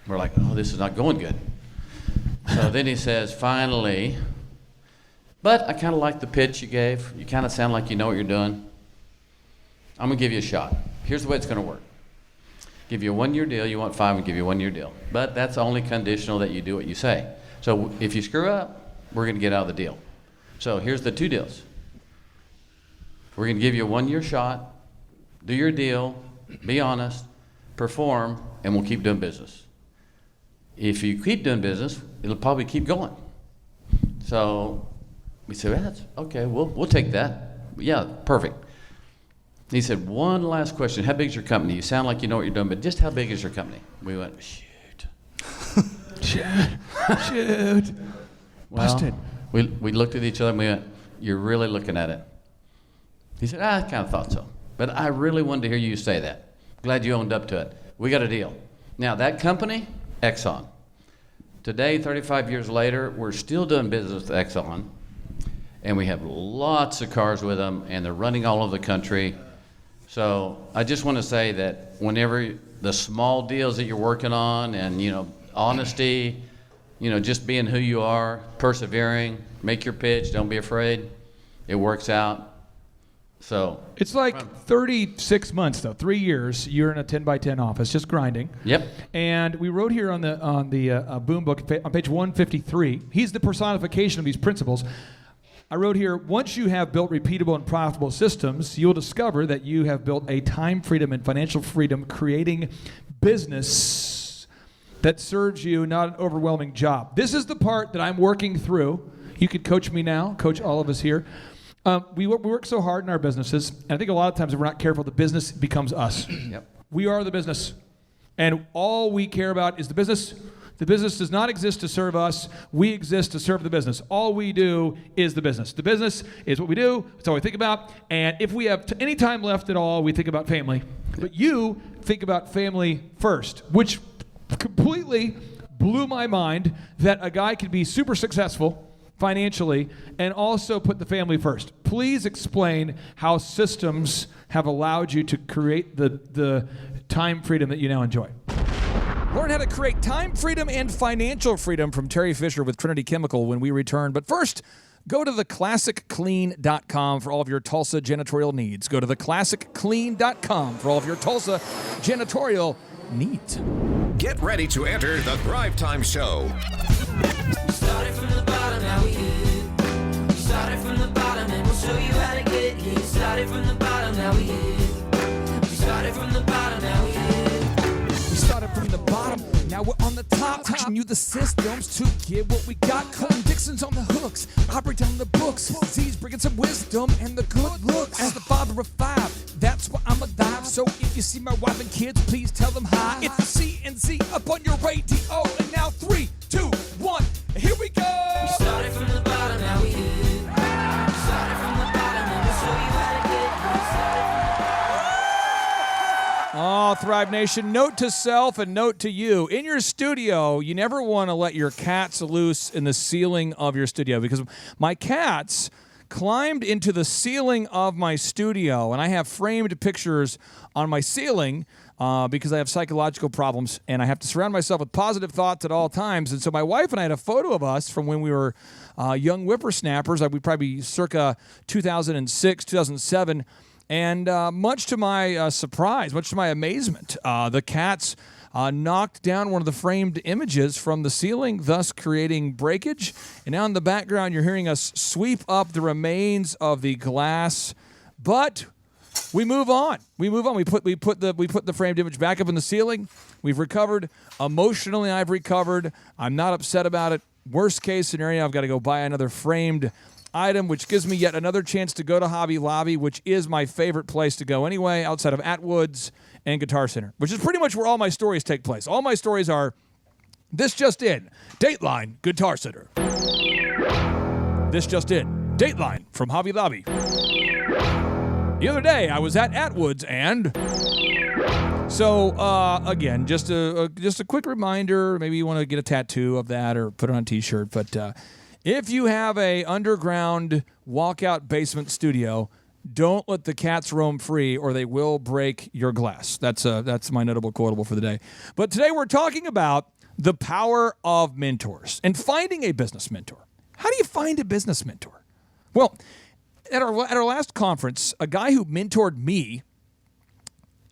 We're like, oh, this is not going good. So then he says, finally, but I kind of like the pitch you gave. You kind of sound like you know what you're doing. I'm going to give you a shot. Here's the way it's going to work. Give you a 1-year deal. You want 5, we'll give you a 1-year deal. But that's only conditional that you do what you say. So if you screw up, we're going to get out of the deal. So here's the 2 deals. We're going to give you a 1-year shot, do your deal, be honest, perform, and we'll keep doing business. If you keep doing business, it'll probably keep going. So we said, well, that's okay, we'll take that. Yeah, perfect. He said, one last question. How big is your company? You sound like you know what you're doing, but just how big is your company? We went, shoot. Shoot. Busted. Well, we looked at each other and we went, you're really looking at it. He said, I kind of thought so. But I really wanted to hear you say that. Glad you owned up to it. We got a deal. Now, that company, Exxon. Today, 35 years later, we're still doing business with Exxon. And we have lots of cars with them, and they're running all over the country. So I just want to say that whenever the small deals that you're working on and, honesty, just being who you are, persevering, make your pitch, don't be afraid, it works out. So it's like 36 months though, 3 years. You're in a 10x10 office, just grinding. Yep. And we wrote here on the Boom book on page 153. He's the personification of these principles. I wrote here, once you have built repeatable and profitable systems, you'll discover that you have built a time freedom and financial freedom creating business that serves you, not an overwhelming job. This is the part that I'm working through. You could coach me now, coach all of us here. We work so hard in our businesses, and I think a lot of times if we're not careful, the business becomes us. Yep. We are the business, and all we care about is the business. The business does not exist to serve us. We exist to serve the business. All we do is the business. The business is what we do. It's all we think about. And if we have any time left at all, we think about family. But you think about family first, which completely blew my mind that a guy could be super successful financially and also put the family first. Please explain how systems have allowed you to create the time freedom that you now enjoy. Learn how to create time freedom and financial freedom from Terry Fisher with Trinity Chemical when we return. But first, go to theclassicclean.com for all of your Tulsa janitorial needs. Go to theclassicclean.com for all of your Tulsa janitorial needs. Get ready to enter the Thrivetime Show. We started from the bottom, now we here. We started from the bottom, and we'll show you how to get here. Started from the bottom, now we here. We started from the bottom, now we here. We started from the bottom, now we're on the top. Teaching you the systems to get what we got. Colton Dixon's on the hooks, I break down the books. Z's bringing some wisdom and the good looks. As the father of 5, that's why I'm alive. So if you see my wife and kids, please tell them hi. It's the C&Z up on your radio. And now 3, 2, 1, here we go. We started from the bottom, now we here. We started from the bottom, and we'll show you how to get here. Oh, Thrive Nation. Note to self and note to you. In your studio, you never want to let your cats loose in the ceiling of your studio, because my cats climbed into the ceiling of my studio, and I have framed pictures on my ceiling because I have psychological problems, and I have to surround myself with positive thoughts at all times. And so my wife and I had a photo of us from when we were young whippersnappers. We'd probably be circa 2006, 2007. And much to my surprise, much to my amazement, the cats knocked down one of the framed images from the ceiling, thus creating breakage. And now in the background, you're hearing us sweep up the remains of the glass. But we move on. We put the framed image back up in the ceiling. We've recovered. Emotionally, I've recovered. I'm not upset about it. Worst case scenario, I've got to go buy another framed item, which gives me yet another chance to go to Hobby Lobby, which is my favorite place to go anyway, outside of Atwood's and Guitar Center, which is pretty much where all my stories take place. All my stories are this just in, Dateline, Guitar Center. This just in, Dateline from Hobby Lobby. The other day, I was at Atwood's and... So, again, just a quick reminder, maybe you want to get a tattoo of that or put it on a T-shirt, but if you have a underground walkout basement studio, don't let the cats roam free or they will break your glass. That's my notable quotable for the day. But today we're talking about the power of mentors and finding a business mentor. How do you find a business mentor? Well, at our last conference, a guy who mentored me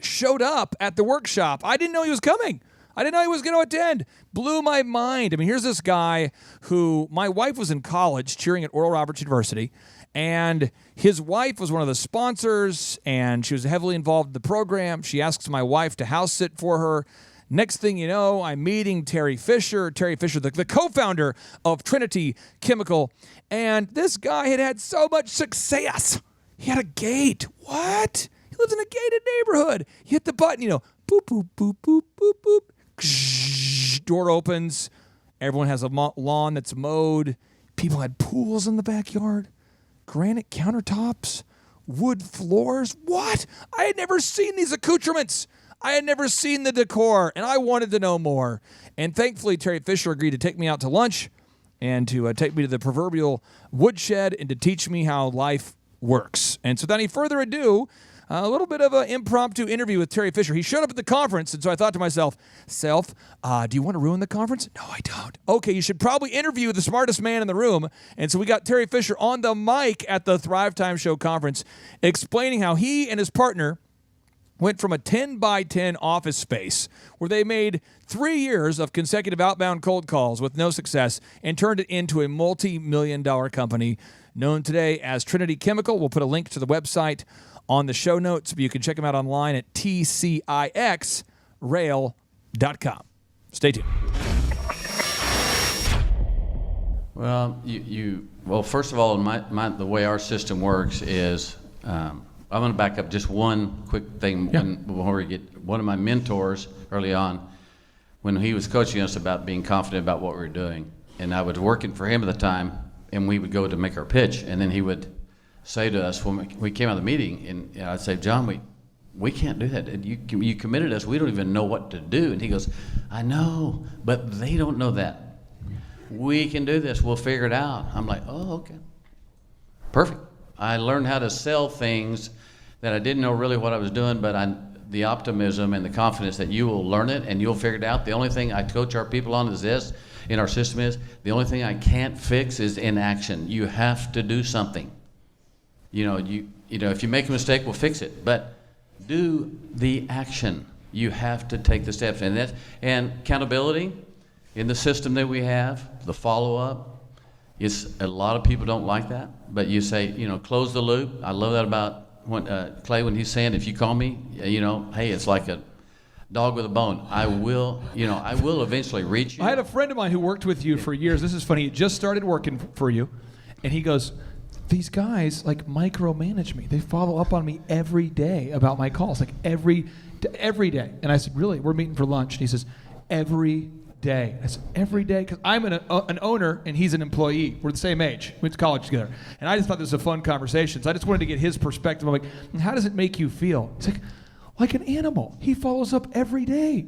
showed up at the workshop. I didn't know he was coming. I didn't know he was going to attend. Blew my mind. I mean, here's this guy who my wife was in college cheering at Oral Roberts University, and his wife was one of the sponsors, and she was heavily involved in the program. She asks my wife to house sit for her. Next thing you know, I'm meeting Terry Fisher, the co-founder of Trinity Chemical, and this guy had so much success. He had a gate. What? He lives in a gated neighborhood. You hit the button, boop, boop, boop, boop, boop, boop. Door opens. Everyone has a lawn that's mowed. People had pools in the backyard. Granite countertops. Wood floors. What? I had never seen these accoutrements. I had never seen the decor, and I wanted to know more. And thankfully, Terry Fisher agreed to take me out to lunch and to take me to the proverbial woodshed and to teach me how life works. And so without any further ado, a little bit of an impromptu interview with Terry Fisher. He showed up at the conference, and so I thought to myself, do you want to ruin the conference? No, I don't. Okay, you should probably interview the smartest man in the room. And so we got Terry Fisher on the mic at the Thrivetime Show conference explaining how he and his partner went from a 10 by 10 office space where they made 3 years of consecutive outbound cold calls with no success and turned it into a multi-million-dollar company known today as Trinity Chemical. We'll put a link to the website on the show notes, but you can check them out online at tcixrail.com. Stay tuned. Well, well, first of all, the way our system works is, I'm going to back up just one quick thing before we get one of my mentors early on, when he was coaching us about being confident about what we were doing. And I was working for him at the time, and we would go to make our pitch, and then he would say to us when we came out of the meeting, and I'd say, John, we can't do that. You committed us. We don't even know what to do. And he goes, I know, but they don't know that. We can do this. We'll figure it out. I'm like, oh, okay. Perfect. I learned how to sell things that I didn't know really what I was doing, but the optimism and the confidence that you will learn it and you'll figure it out. The only thing I coach our people on is this in our system is, the only thing I can't fix is inaction. You have to do something. If you make a mistake, we'll fix it. But do the action. You have to take the steps. And accountability in the system that we have, the follow-up, a lot of people don't like that. But you say, close the loop. I love that about Clay when he's saying, if you call me, hey, it's like a dog with a bone. I will eventually reach you. I had a friend of mine who worked with you for years. This is funny. He just started working for you, and he goes, these guys micromanage me. They follow up on me every day about my calls, every day. And I said, really? We're meeting for lunch. And he says, every day. I said, every day? Because I'm an owner and he's an employee. We're the same age. We went to college together. And I just thought this was a fun conversation. So I just wanted to get his perspective. I'm like, how does it make you feel? He's like, like an animal. He follows up every day.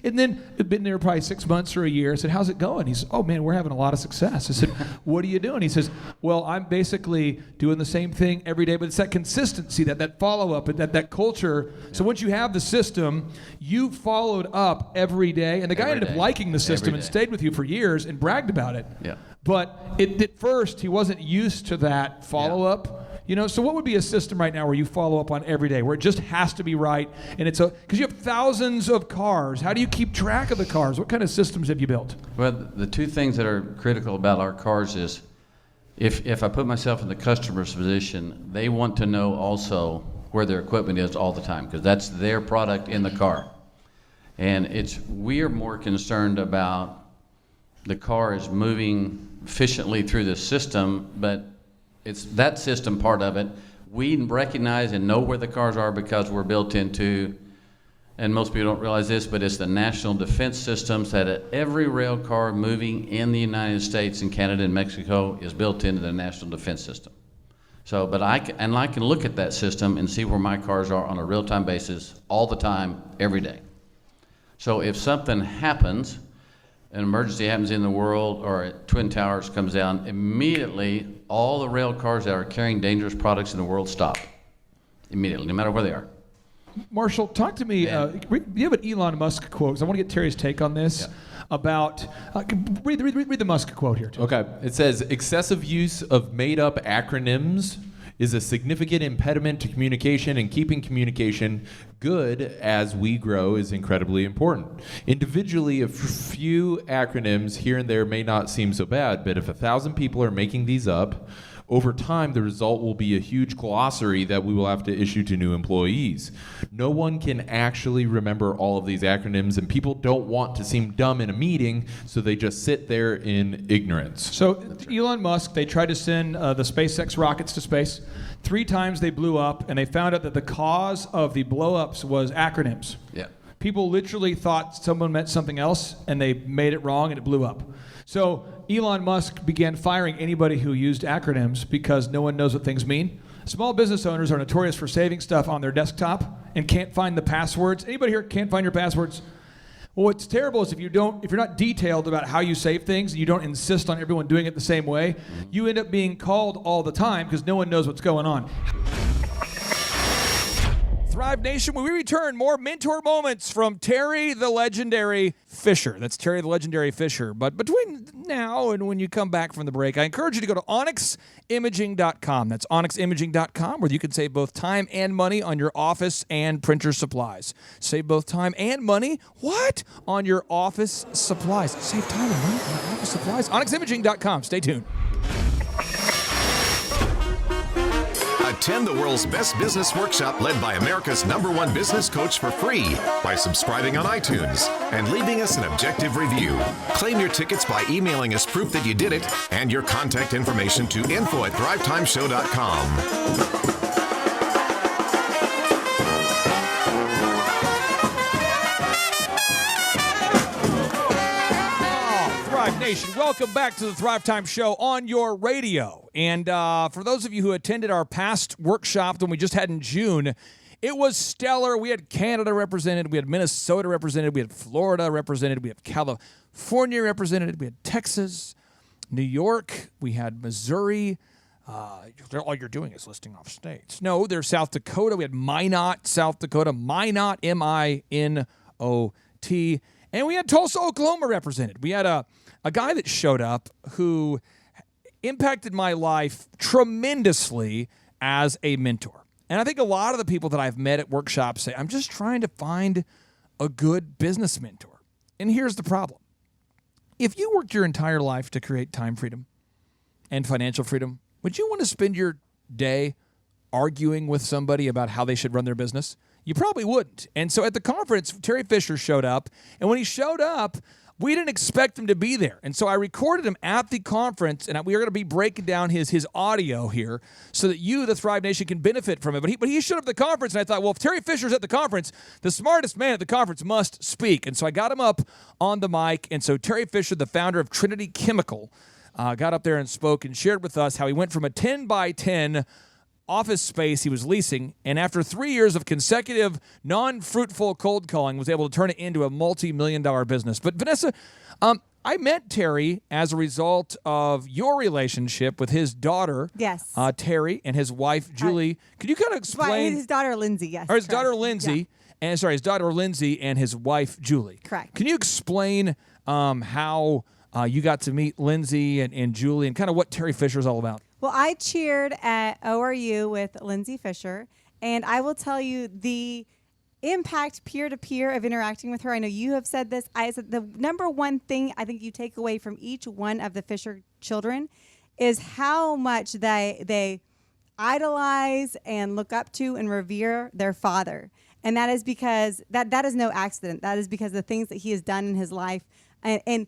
And then it'd been there probably 6 months or a year. I said, how's it going? He said, oh man, we're having a lot of success. I said, what are you doing? He says, well, I'm basically doing the same thing every day, but it's that consistency, that follow-up, and that culture. Yeah. So once you have the system, you followed up every day. And the guy ended up liking the system and stayed with you for years and bragged about it. Yeah. But at first, he wasn't used to that follow-up. Yeah. You know, so what would be a system right now where you follow up on every day, where it just has to be right, and it's because you have thousands of cars. How do you keep track of the cars? What kind of systems have you built? Well, the two things that are critical about our cars is, if I put myself in the customer's position, they want to know also where their equipment is all the time, because that's their product in the car. And we are more concerned about the car is moving efficiently through the system, but it's that system part of it. We recognize and know where the cars are because we're built into, and most people don't realize this, but it's the national defense systems that every rail car moving in the United States and Canada and Mexico is built into the national defense system. So, but I can look at that system and see where my cars are on a real-time basis all the time, every day. So if something happens, an emergency happens in the world, or Twin Towers comes down, immediately all the rail cars that are carrying dangerous products in the world stop. Immediately, no matter where they are. Marshall, talk to me. You have an Elon Musk quote, so I want to get Terry's take on this. Yeah. About, read the Musk quote here, too. Okay. It says, excessive use of made-up acronyms is a significant impediment to communication, and keeping communication good as we grow is incredibly important. Individually, a few acronyms here and there may not seem so bad, but if 1,000 people are making these up, over time, the result will be a huge glossary that we will have to issue to new employees. No one can actually remember all of these acronyms, and people don't want to seem dumb in a meeting, so they just sit there in ignorance. So Elon Musk, they tried to send the SpaceX rockets to space. 3 times they blew up, and they found out that the cause of the blow-ups was acronyms. Yeah. People literally thought someone meant something else, and they made it wrong, and it blew up. So Elon Musk began firing anybody who used acronyms because no one knows what things mean. Small business owners are notorious for saving stuff on their desktop and can't find the passwords. Anybody here can't find your passwords? Well, what's terrible is if you're not detailed about how you save things, and you don't insist on everyone doing it the same way, you end up being called all the time because no one knows what's going on. Thrive Nation, when we return, more mentor moments from Terry the Legendary Fisher. That's Terry the Legendary Fisher. But between now and when you come back from the break, I encourage you to go to onyximaging.com. That's onyximaging.com, where you can save both time and money on your office and printer supplies. Save both time and money? What? On your office supplies. Save time and money on your office supplies? onyximaging.com. Stay tuned. Attend the world's best business workshop led by America's #1 business coach for free by subscribing on iTunes and leaving us an objective review. Claim your tickets by emailing us proof that you did it and your contact information to info@thrivetimeshow.com. Nation, welcome back to the Thrivetime Show on your radio. And for those of you who attended our past workshop that we just had in June, it was stellar. We had Canada represented, we had Minnesota represented, we had Florida represented, we had California represented, we had Texas, New York, we had Missouri. All you're doing is listing off states. No, there's South Dakota. We had Minot, South Dakota, Minot, M-I-N-O-T. And we had Tulsa, Oklahoma represented. We had a guy that showed up who impacted my life tremendously as a mentor. And I think a lot of the people that I've met at workshops say, I'm just trying to find a good business mentor. And here's the problem. If you worked your entire life to create time freedom and financial freedom, would you want to spend your day arguing with somebody about how they should run their business? You probably wouldn't. And so at the conference, Terry Fisher showed up. And when he showed up, we didn't expect him to be there. And so I recorded him at the conference, and we are going to be breaking down his audio here so that you, the Thrive Nation, can benefit from it. But he showed up at the conference, and I thought, well, if Terry Fisher's at the conference, the smartest man at the conference must speak. And so I got him up on the mic. And so Terry Fisher, the founder of Trinity Chemical, got up there and spoke and shared with us how he went from a 10 by 10 office space he was leasing, and after 3 years of consecutive non-fruitful cold calling, was able to turn it into a multi-million-dollar business. But Vanessa, I met Terry as a result of your relationship with his daughter, Yes. Terry, and his wife, Julie. Could you kind of explain? His daughter, Lindsay, yes. Or his correct. daughter, Lindsay, Yeah. his daughter, Lindsay, and his wife, Julie. Correct. Can you explain how you got to meet Lindsay and Julie and kind of what Terry Fisher is all about? Well, I cheered at ORU with Lindsay Fisher, and I will tell you the impact peer-to-peer of interacting with her. I know you have said this. I said the number one thing I think you take away from each one of the Fisher children is how much they idolize and look up to and revere their father. And that is because that is no accident. That is because the things that he has done in his life. And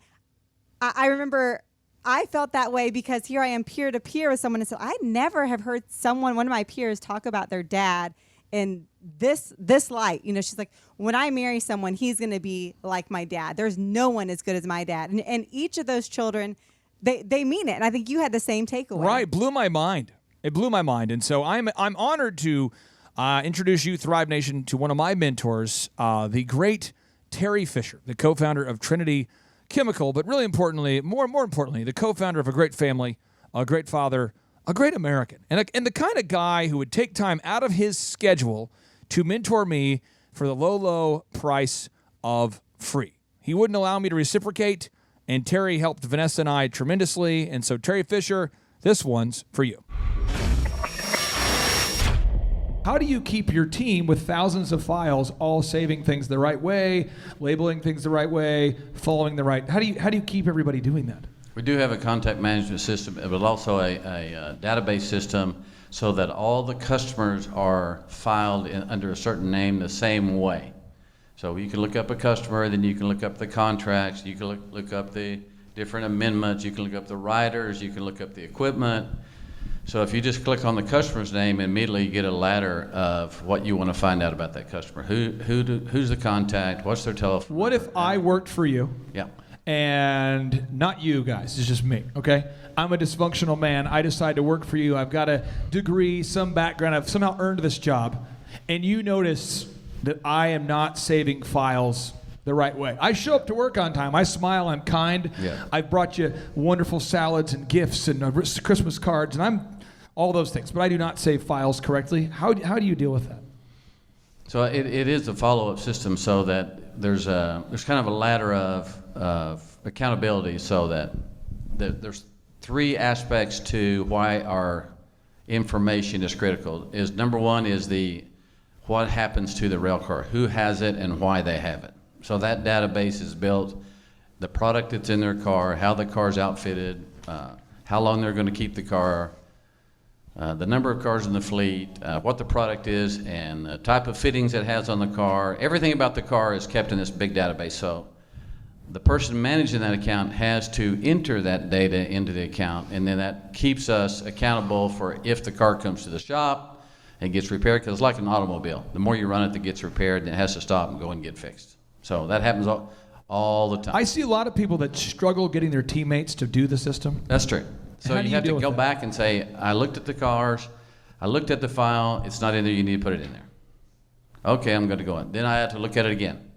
I remember I felt that way because here I am peer-to-peer with someone. And so I never have heard one of my peers talk about their dad in this light. You know, she's like, when I marry someone, he's going to be like my dad. There's no one as good as my dad. And each of those children, they mean it. And I think you had the same takeaway. Right. Blew my mind. It blew my mind. And so I'm honored to introduce you, Thrive Nation, to one of my mentors, the great Terry Fisher, the co-founder of Trinity Chemical, but really importantly, more importantly, the co-founder of a great family, a great father, a great American, and the kind of guy who would take time out of his schedule to mentor me for the low price of free. He wouldn't allow me to reciprocate, and Terry helped Vanessa and I tremendously. And so, Terry Fisher, this one's for you. How do you keep your team with thousands of files all saving things the right way, labeling things the right way, following the right? How do you keep everybody doing that? We do have a contact management system, but also a database system so that all the customers are filed under a certain name the same way. So you can look up a customer, then you can look up the contracts, you can look up the different amendments, you can look up the riders, you can look up the equipment. So if you just click on the customer's name, immediately you get a ladder of what you want to find out about that customer. Who's the contact? What's their telephone? What if I worked for you? Yeah. And not you guys, it's just me, okay? I'm a dysfunctional man. I decide to work for you. I've got a degree, some background. I've somehow earned this job. And you notice that I am not saving files the right way. I show up to work on time. I smile. I'm kind. Yeah. I've brought you wonderful salads and gifts and Christmas cards, and I'm all those things. But I do not save files correctly. How do you deal with that? So it is a follow-up system so that there's kind of a ladder of accountability so that there's three aspects to why our information is critical. Number one is what happens to the rail car, who has it and why they have it. So that database is built, the product that's in their car, how the car's outfitted, how long they're going to keep the car, the number of cars in the fleet, what the product is, and the type of fittings it has on the car. Everything about the car is kept in this big database. So the person managing that account has to enter that data into the account, and then that keeps us accountable for if the car comes to the shop and gets repaired, because it's like an automobile. The more you run it, that gets repaired, then it has to stop and go and get fixed. So that happens all the time. I see a lot of people that struggle getting their teammates to do the system. That's true. So you have to go back and say, I looked at the cars, I looked at the file, it's not in there, you need to put it in there. Okay, I'm going to go in. Then I have to look at it again.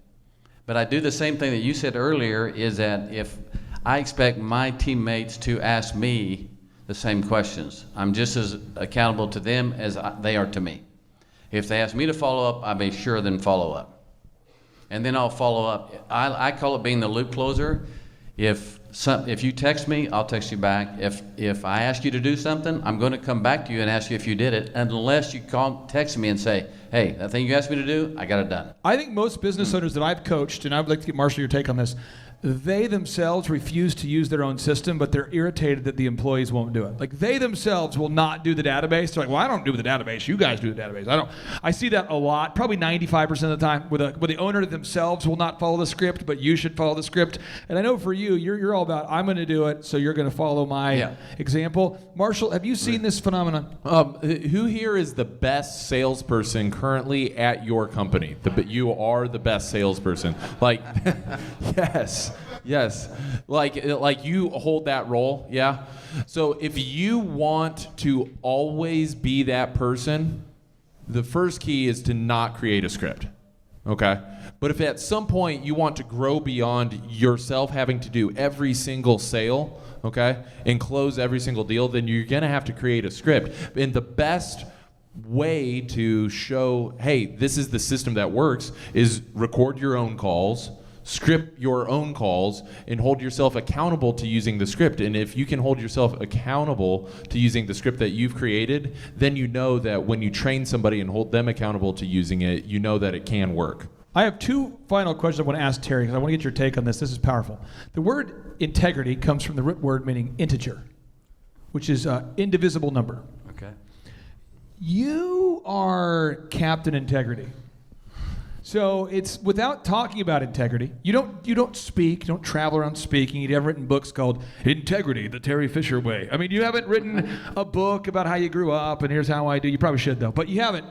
But I do the same thing that you said earlier, is that if I expect my teammates to ask me the same questions, I'm just as accountable to them as they are to me. If they ask me to follow up, I'll be sure then follow up. And then I'll follow up. I call it being the loop closer. If you text me, I'll text you back. If I ask you to do something, I'm going to come back to you and ask you if you did it, unless you text me and say, hey, that thing you asked me to do, I got it done. I think most business owners that I've coached, and I'd like to get Marshall your take on this, they themselves refuse to use their own system, but they're irritated that the employees won't do it. Like, they themselves will not do the database. They're like, well, I don't do the database. You guys do the database. I see that a lot, probably 95% of the time, where the owner themselves will not follow the script, but you should follow the script. And I know for you, you're all about, I'm going to do it, so you're going to follow my example. Marshall, have you seen this phenomenon? Who here is the best salesperson currently at your company? You are the best salesperson. Like, yes. Yes, like you hold that role, yeah. So if you want to always be that person, the first key is to not create a script, okay? But if at some point you want to grow beyond yourself having to do every single sale, okay, and close every single deal, then you're gonna have to create a script. And the best way to show, hey, this is the system that works, is record your own calls, script your own calls, and hold yourself accountable to using the script. And if you can hold yourself accountable to using the script that you've created, then you know that when you train somebody and hold them accountable to using it, you know that it can work. I have two final questions I want to ask Terry because I want to get your take on this. This is powerful. The word integrity comes from the root word meaning integer, which is indivisible number. Okay. You are Captain Integrity. So it's without talking about integrity. You don't speak. You don't travel around speaking. You haven't written books called Integrity, the Terry Fisher Way. I mean, you haven't written a book about how you grew up and here's how I do. You probably should though, but you haven't.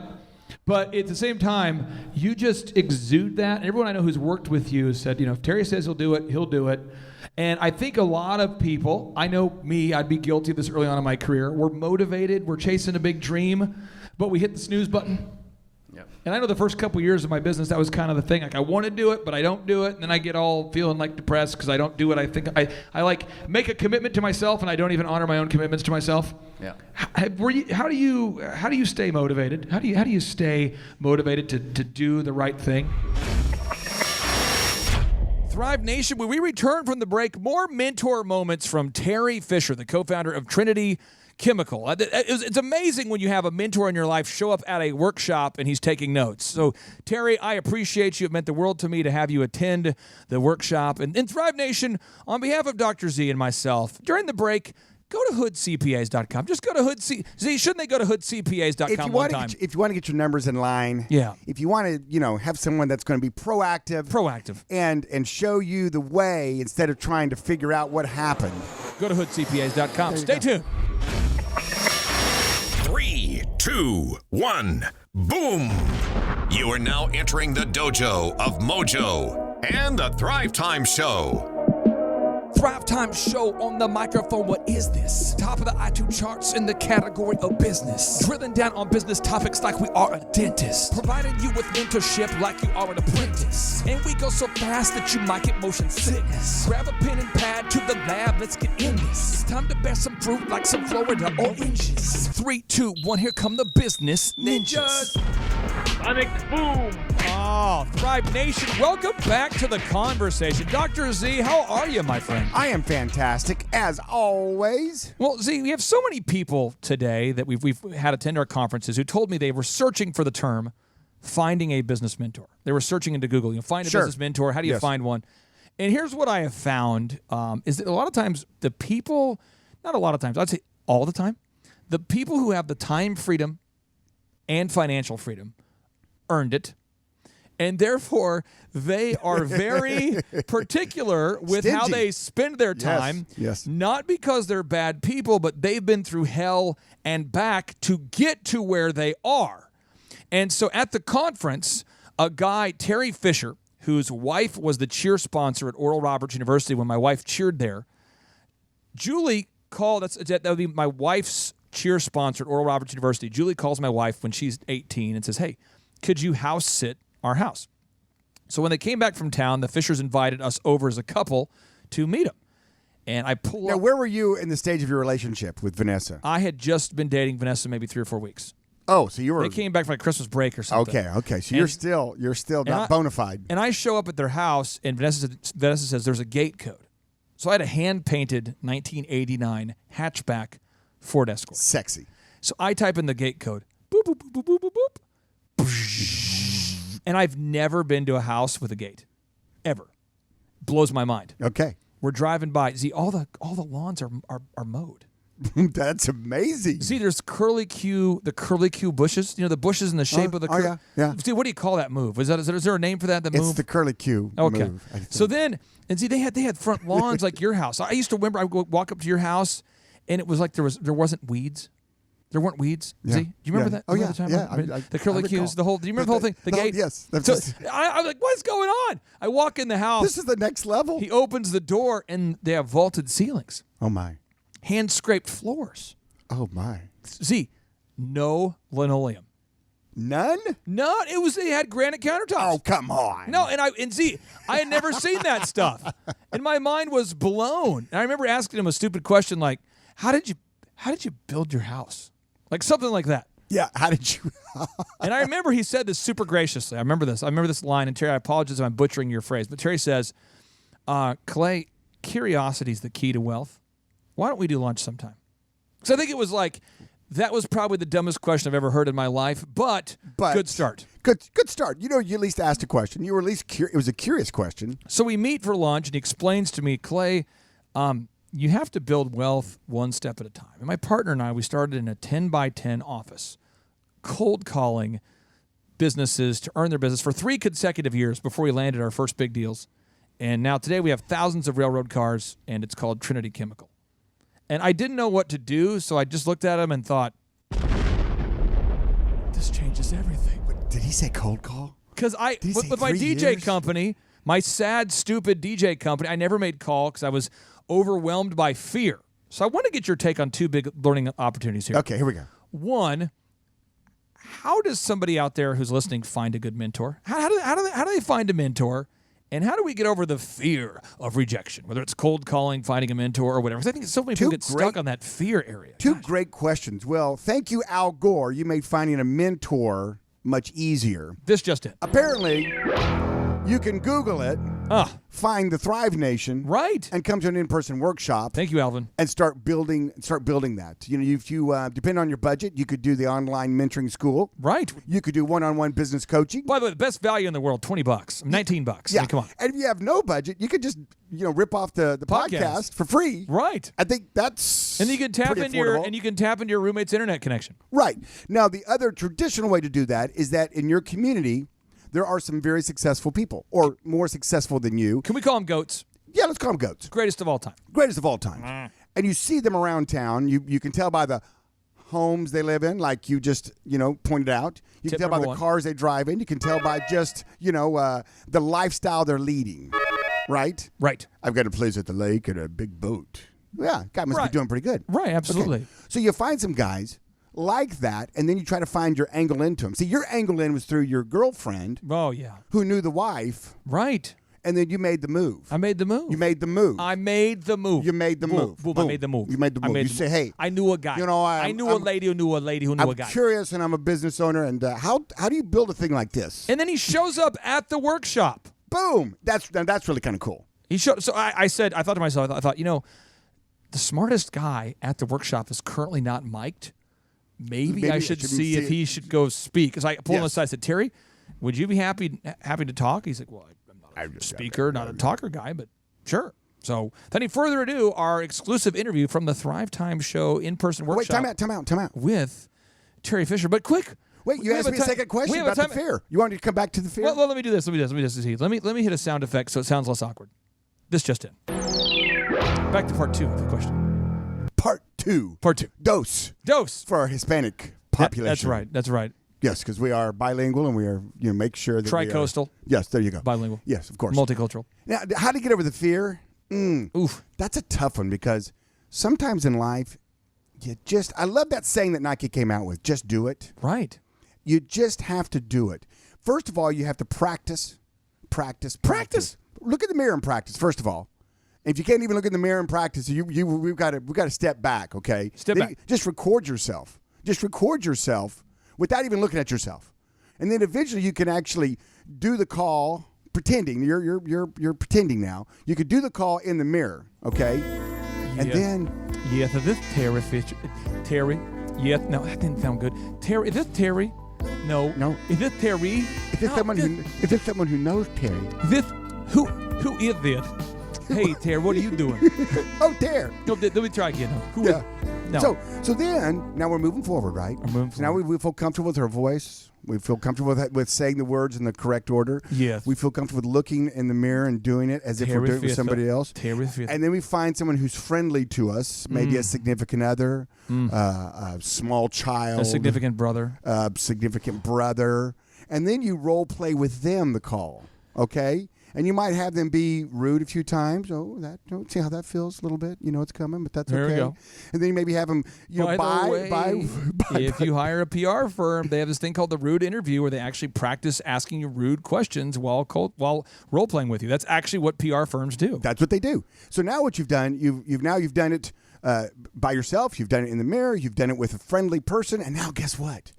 But at the same time, you just exude that. And everyone I know who's worked with you has said, if Terry says he'll do it, he'll do it. And I think a lot of people, I know me, I'd be guilty of this early on in my career. We're motivated, we're chasing a big dream, but we hit the snooze button. Yep. And I know the first couple years of my business, that was kind of the thing. Like I want to do it, but I don't do it. And then I get all feeling like depressed because I don't do it. I think I like make a commitment to myself and I don't even honor my own commitments to myself. Yeah. How do you stay motivated? How do you stay motivated to do the right thing? Thrive Nation, when we return from the break, more mentor moments from Terry Fisher, the co-founder of Trinity Chemical. It's amazing when you have a mentor in your life show up at a workshop and he's taking notes. So, Terry, I appreciate you. It meant the world to me to have you attend the workshop. And in Thrive Nation, on behalf of Dr. Z and myself, during the break, go to hoodcpas.com. Just go to Z, shouldn't they go to hoodcpas.com one time? If you want to get your numbers in line, yeah. If you want to, have someone that's going to be proactive, and show you the way instead of trying to figure out what happened, go to hoodcpas.com. Stay tuned. 3, 2, 1, boom! You are now entering the dojo of Mojo and the Thrivetime Show. Thrivetime Show on the microphone. What is this? Top of the iTunes charts in the category of business. Drilling down on business topics like we are a dentist. Providing you with mentorship like you are an apprentice. And we go so fast that you might get motion sickness. Grab a pen and pad to the lab. Let's get in this. It's time to bear some fruit like some Florida oranges. 3, 2, 1. Here come the business ninjas. Sonic boom. Oh, Thrive Nation, welcome back to the conversation. Dr. Z, how are you, my friend? I am fantastic, as always. Well, Z, we have so many people today that we've had attend our conferences who told me they were searching for the term finding a business mentor. They were searching into Google, find a business mentor. How do you find one? And here's what I have found is that a lot of times the people, not a lot of times, I'd say all the time, the people who have the time freedom and financial freedom earned it. And therefore, they are very particular with how they spend their time. Yes. Not because they're bad people, but they've been through hell and back to get to where they are. And so at the conference, a guy, Terry Fisher, whose wife was the cheer sponsor at Oral Roberts University when my wife cheered there, Julie called, that would be my wife's cheer sponsor at Oral Roberts University. Julie calls my wife when she's 18 and says, hey, could you house sit our house? So when they came back from town, the Fishers invited us over as a couple to meet them. And I pull Now, up. where were you in the stage of your relationship with Vanessa? I had just been dating Vanessa maybe 3 or 4 weeks. Oh, so you were. They came back from a Christmas break or something. Okay. So you're still not bona fide. And I show up at their house, and Vanessa says there's a gate code. So I had a hand-painted 1989 hatchback Ford Escort. Sexy. So I type in the gate code. Boop, boop, boop, boop, boop, boop, boop. And I've never been to a house with a gate, ever. Blows my mind. Okay. We're driving by. See, all the lawns are mowed. That's amazing. See, there's the curly Q bushes. The bushes in the shape of the. Yeah. See, what do you call that move? Is there a name for that? It's move? the curly Q. Okay. Move, So then, and see, they had front lawns like your house. I used to remember I would walk up to your house, and it was like there wasn't weeds. There weren't weeds. Yeah. See? Do you remember that? Oh, Remember yeah. the time? Yeah. The curlicues, the whole. Do you remember the whole thing? The gate. Yes. So I'm like, what's going on? I walk in the house. This is the next level. He opens the door, and they have vaulted ceilings, Oh my. hand scraped floors. Oh my. See, no linoleum. None? No, it was. They had granite countertops. Oh, come on. No, and see, I had never seen that stuff, and my mind was blown. And I remember asking him a stupid question like, "How did you build your house?" Like something like that. Yeah. How did you? And I remember he said this super graciously. I remember this line. And Terry, I apologize if I'm butchering your phrase, but Terry says, "Clay, curiosity is the key to wealth. Why don't we do lunch sometime?" So I think it was like. That was probably the dumbest question I've ever heard in my life, but good start. Good start. You at least asked a question. You were at least it was a curious question. So we meet for lunch, and he explains to me, Clay, you have to build wealth one step at a time. And my partner and I, we started in a 10-by-10 office, cold calling businesses to earn their business for 3 consecutive years before we landed our first big deals. And now today we have thousands of railroad cars, and it's called Trinity Chemical. And I didn't know what to do, so I just looked at him and thought, this changes everything. Did he say cold call? Because with my DJ company, my sad, stupid DJ company, I never made call because I was overwhelmed by fear. So I want to get your take on 2 big learning opportunities here. Okay, here we go. One, how does somebody out there who's listening find a good mentor? How do they find a mentor? And how do we get over the fear of rejection, whether it's cold calling, finding a mentor, or whatever? Because I think so many people get stuck on that fear area. 2 great questions. Well, thank you, Al Gore. You made finding a mentor much easier. This just in. Apparently, you can Google it, find the Thrive Nation, right, and come to an in-person workshop. Thank you, Alvin. And start building that. If you depend on your budget, you could do the online mentoring school. Right. You could do one-on-one business coaching. By the way, the best value in the world, $20, $19. Yeah, I mean, come on. And if you have no budget, you could just rip off the podcast for free. Right. I think that's and you can tap pretty into your roommate's internet connection. Right. Now, the other traditional way to do that is that in your community, there are some very successful people, or more successful than you. Can we call them goats? Yeah, let's call them goats. Greatest of all time. Greatest of all time. And you see them around town. You can tell by the homes they live in, like you just, pointed out. You can tell by the cars they drive in. You can tell by just, the lifestyle they're leading. Right? Right. I've got a place at the lake and a big boat. Yeah, guy must be doing pretty good. Right, absolutely. Okay. So you find some guys like that, and then you try to find your angle into them. See, your angle in was through your girlfriend. Oh, yeah. Who knew the wife. Right. And then you made the move. I made the move. You made the move. I made the move. You made the move. Boom. I made the move. You made the move. You say, hey. I knew a guy. I knew a lady who knew a lady who knew a guy. I'm curious, and I'm a business owner, and how do you build a thing like this? And then he shows up at the workshop. Boom. That's really kind of cool. He showed. So I thought to myself, I thought, the smartest guy at the workshop is currently not mic'd. Maybe I should see if he should go speak. Because I pulled him aside. I said, Terry, would you be happy to talk? He's like, well, I'm not a speaker, not a talker guy, but sure. So, without any further ado, our exclusive interview from the Thrivetime show in-person workshop. Wait, time out. With Terry Fisher. But quick. Wait, you asked me a second question about the fear. You want me to come back to the fear? Well, let me do this. Let me hit a sound effect so it sounds less awkward. This just in. Back to part 2 of the question. Part 2. Dose. For our Hispanic population. That's right. Yes, because we are bilingual and we are, make sure that Tri-coastal. Yes, there you go. Bilingual. Yes, of course. Multicultural. Now, how to get over the fear? Oof. That's a tough one because sometimes in life, I love that saying that Nike came out with, just do it. Right. You just have to do it. First of all, you have to practice. Look in the mirror and practice, first of all. If you can't even look in the mirror and practice, we've got to step back, okay? Step back. Just record yourself. Just record yourself without even looking at yourself. And then eventually you can actually do the call pretending. You're pretending now. You could do the call in the mirror, okay? Yeah. And then this Terry Fisher. Terry. Yeah, no, that didn't sound good. Terry, is this Terry? No. Is this Terry? Is this someone who knows Terry? Who is this? Hey, Terry, what are you doing? Oh, Terry. No, let me try again. No. So then, now we're moving forward, right? We're moving So now we feel comfortable with her voice. We feel comfortable with saying the words in the correct order. Yes. We feel comfortable with looking in the mirror and doing it as if we're doing it with somebody else. And then we find someone who's friendly to us, maybe a significant other, a small child. A significant brother. And then you role play with them the call, okay? And you might have them be rude a few times. See how that feels a little bit. You know it's coming, but that's There okay. we go. And then you maybe have them, if you hire a PR firm, they have this thing called the rude interview, where they actually practice asking you rude questions while role playing with you. That's actually what PR firms do. That's what they do. So now what you've done, you've done it by yourself. You've done it in the mirror. You've done it with a friendly person. And now guess what?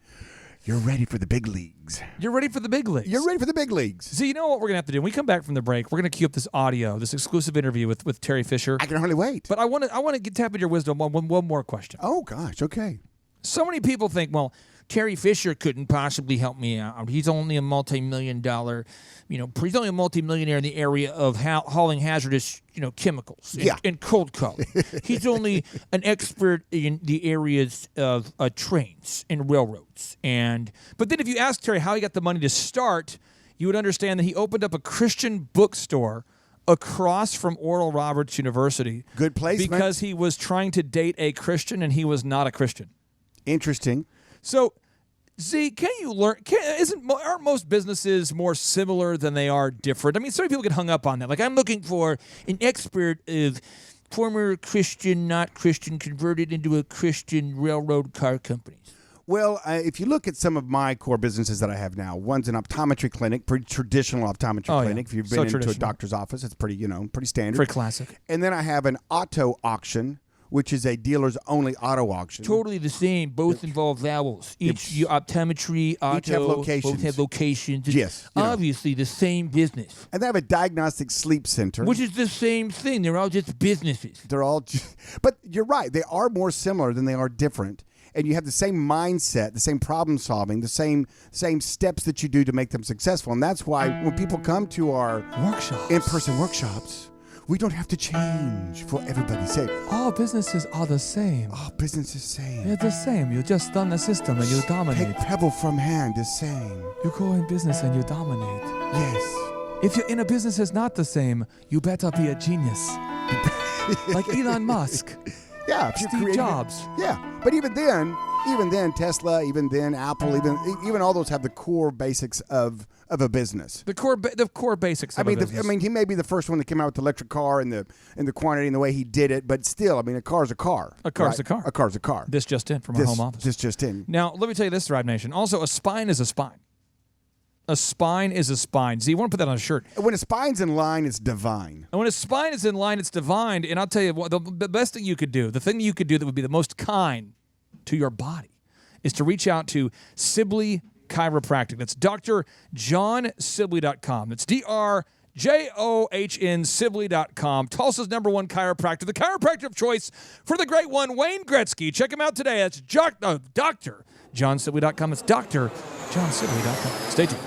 You're ready for the big leagues. You're ready for the big leagues. You're ready for the big leagues. So you know what we're going to have to do? When we come back from the break, we're going to cue up this audio, this exclusive interview with Terry Fisher. I can hardly wait. But I want to tap into your wisdom on one more question. Oh, gosh. Okay. So many people think, well, Terry Fisher couldn't possibly help me out. He's only a multi-million-dollar, he's only a multi-millionaire in the area of hauling hazardous, chemicals and cold call. He's only an expert in the areas of trains and railroads. But then if you ask Terry how he got the money to start, you would understand that he opened up a Christian bookstore across from Oral Roberts University. Good placement. Because he was trying to date a Christian and he was not a Christian. Interesting. So, Z, can you learn? Aren't most businesses more similar than they are different? I mean, so many people get hung up on that. Like, I'm looking for an expert of former Christian, not Christian, converted into a Christian railroad car companies. Well, if you look at some of my core businesses that I have now, one's an optometry clinic, pretty traditional optometry clinic. Yeah. If you've been into a doctor's office, it's pretty standard. Pretty classic. And then I have an auto auction, which is a dealer's only auto auction. Totally the same. Both involve vowels. Your optometry, auto, each have locations. both have locations. Yes. Obviously the same business. And they have a diagnostic sleep center. Which is the same thing. They're all just businesses. But you're right. They are more similar than they are different. And you have the same mindset, the same problem solving, the same steps that you do to make them successful. And that's why when people come to our in-person workshops, we don't have to change for everybody's sake. All businesses are the same. All businesses same. They're the same. You just run the system and you dominate. Take pebble from hand, the same. You go in business and you dominate. Yes. If you're in a business that's not the same, you better be a genius. Like Elon Musk. Yeah. Steve Jobs. Yeah. But even then, Tesla, even then, Apple, even all those have the core basics of a business. The core basics of a business. He may be the first one that came out with the electric car and the quantity and the way he did it, but still, a car's a car. A car's a car. A car's a car. This just in from our home office. This just in. Now, let me tell you this, Thrive Nation. Also, a spine is a spine. A spine is a spine. Z, you want to put that on a shirt. When a spine's in line, it's divine. And when a spine is in line, it's divine. And I'll tell you what, the best thing you could do, the thing you could do that would be the most kind to your body, is to reach out to Sibley Chiropractic. That's drjohnsibley.com. That's DRJOHN Sibley.com. Tulsa's #1 chiropractor, the chiropractor of choice for the great one, Wayne Gretzky. Check him out today. That's drjohnsibley.com. It's drjohnsibley.com. Stay tuned.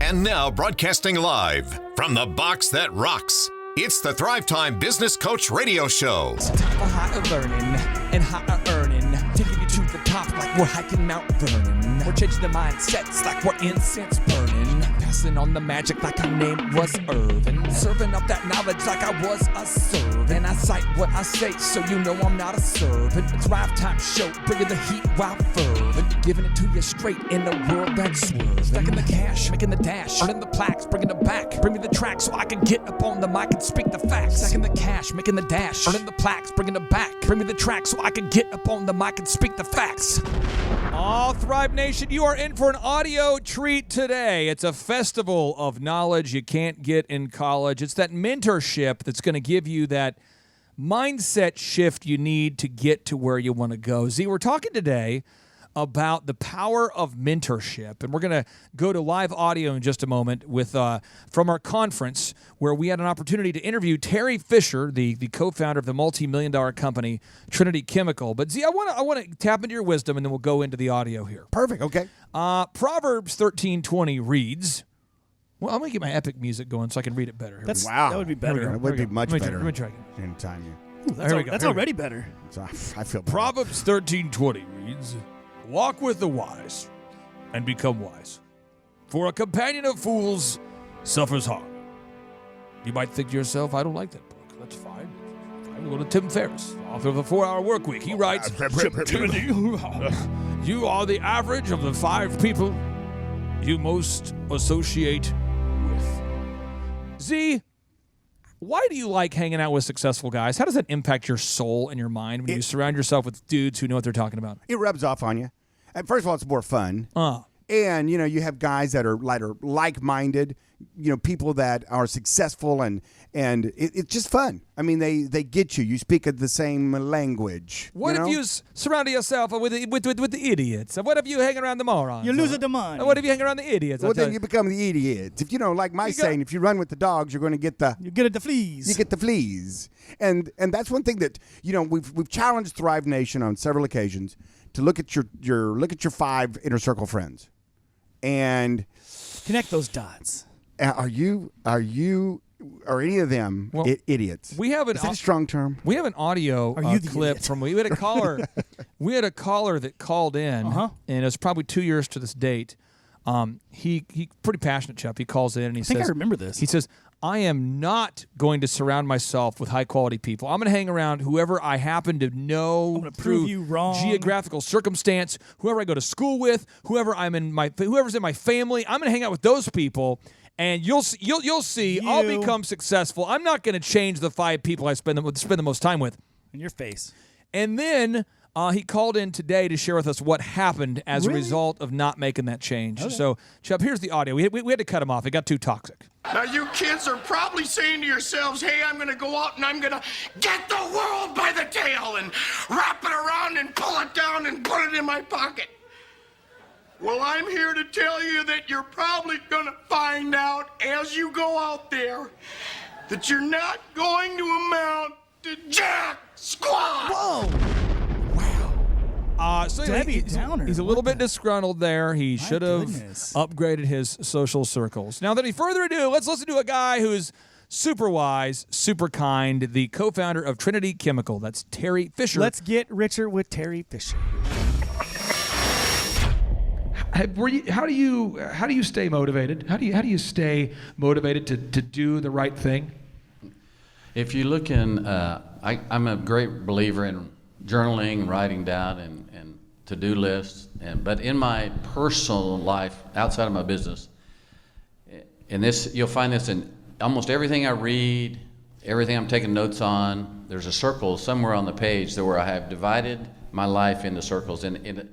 And now, broadcasting live from the box that rocks, it's the Thrivetime Business Coach Radio Show. It's time for higher learning and higher earning. Taking you to the top like we're hiking Mount Vernon. We're changing the mindsets like we're incense burning. Passing on the magic like our name was Irvin. Serving up that knowledge like I was a servant. I cite what I say so you know I'm not a servant. It's Thrivetime show, bringing the heat while fervent. Giving it to you straight in a world that's swerving. Stacking the cash, making the dash, earning the plaques, bringing it back. Bring me the track so I can get up on the mic and speak the facts. Stacking the cash, making the dash, earning the plaques, bringing it back. Bring me the track so I can get up on the mic and speak the facts. All Thrive Nation, you are in for an audio treat today. It's a festival of knowledge you can't get in college. It's that mentorship that's going to give you that mindset shift you need to get to where you want to go. Z, we're talking today about the power of mentorship, and we're going to go to live audio in just a moment with from our conference where we had an opportunity to interview Terry Fisher, the co-founder of the multi-million-dollar company Trinity Chemical. But Z, I want to tap into your wisdom, and then we'll go into the audio here. Perfect. Okay. Proverbs 13:20 reads. Well, I'm going to get my epic music going so I can read it better. That would be better. It would be much better. Let me try again. In time, That's already better. So I feel Proverbs 13:20 reads, "Walk with the wise and become wise, for a companion of fools suffers harm." You might think to yourself, I don't like that book. That's fine. I'm going to Tim Ferriss, author of the 4-Hour Workweek. He writes, "You are the average of the 5 people you most associate with." Z, why do you like hanging out with successful guys? How does that impact your soul and your mind when you surround yourself with dudes who know what they're talking about? It rubs off on you. And first of all, it's more fun. And, you have guys that are like-minded, people that are successful, and it's just fun. I mean, they get you. You speak the same language. What if you surrounded yourself with the idiots? What if you hang around the morons? You lose the money. What if you hang around the idiots? Well, then you become the idiot. If like my saying, if you run with the dogs, you're going to get the... You get the fleas. You get the fleas. And that's one thing that, we've challenged Thrive Nation on several occasions to look at your 5 inner circle friends. And connect those dots. Are any of them idiots? We have Is that a strong term? We have an audio clip from we had a caller. We had a caller that called in, and it was probably 2 years to this date. He pretty passionate chap. He calls in and he says, I think I remember this. He says, "I am not going to surround myself with high quality people. I'm going to hang around whoever I happen to know through you wrong. geographical circumstance, whoever I go to school with, whoever's in my family. I'm going to hang out with those people." And you'll see, I'll become successful. I'm not going to change the 5 people I spend the most time with. In your face. And then he called in today to share with us what happened as a result of not making that change. Okay. So, Chubb, here's the audio. We had to cut him off. It got too toxic. Now, you kids are probably saying to yourselves, hey, I'm going to go out and I'm going to get the world by the tail and wrap it around and pull it down and put it in my pocket. Well, I'm here to tell you that you're probably going to find out as you go out there that you're not going to amount to jack squat. Whoa. So Debbie Downer. He's a little bit disgruntled there. He should have upgraded his social circles. Now, without any further ado, let's listen to a guy who's super wise, super kind, the co-founder of Trinity Chemical. That's Terry Fisher. Let's get richer with Terry Fisher. How do you stay motivated? How do you stay motivated to do the right thing? If you look in, I'm a great believer in journaling, writing down, and to-do lists. But in my personal life, outside of my business, and this you'll find this in almost everything I read, everything I'm taking notes on. There's a circle somewhere on the page where I have divided my life into circles. And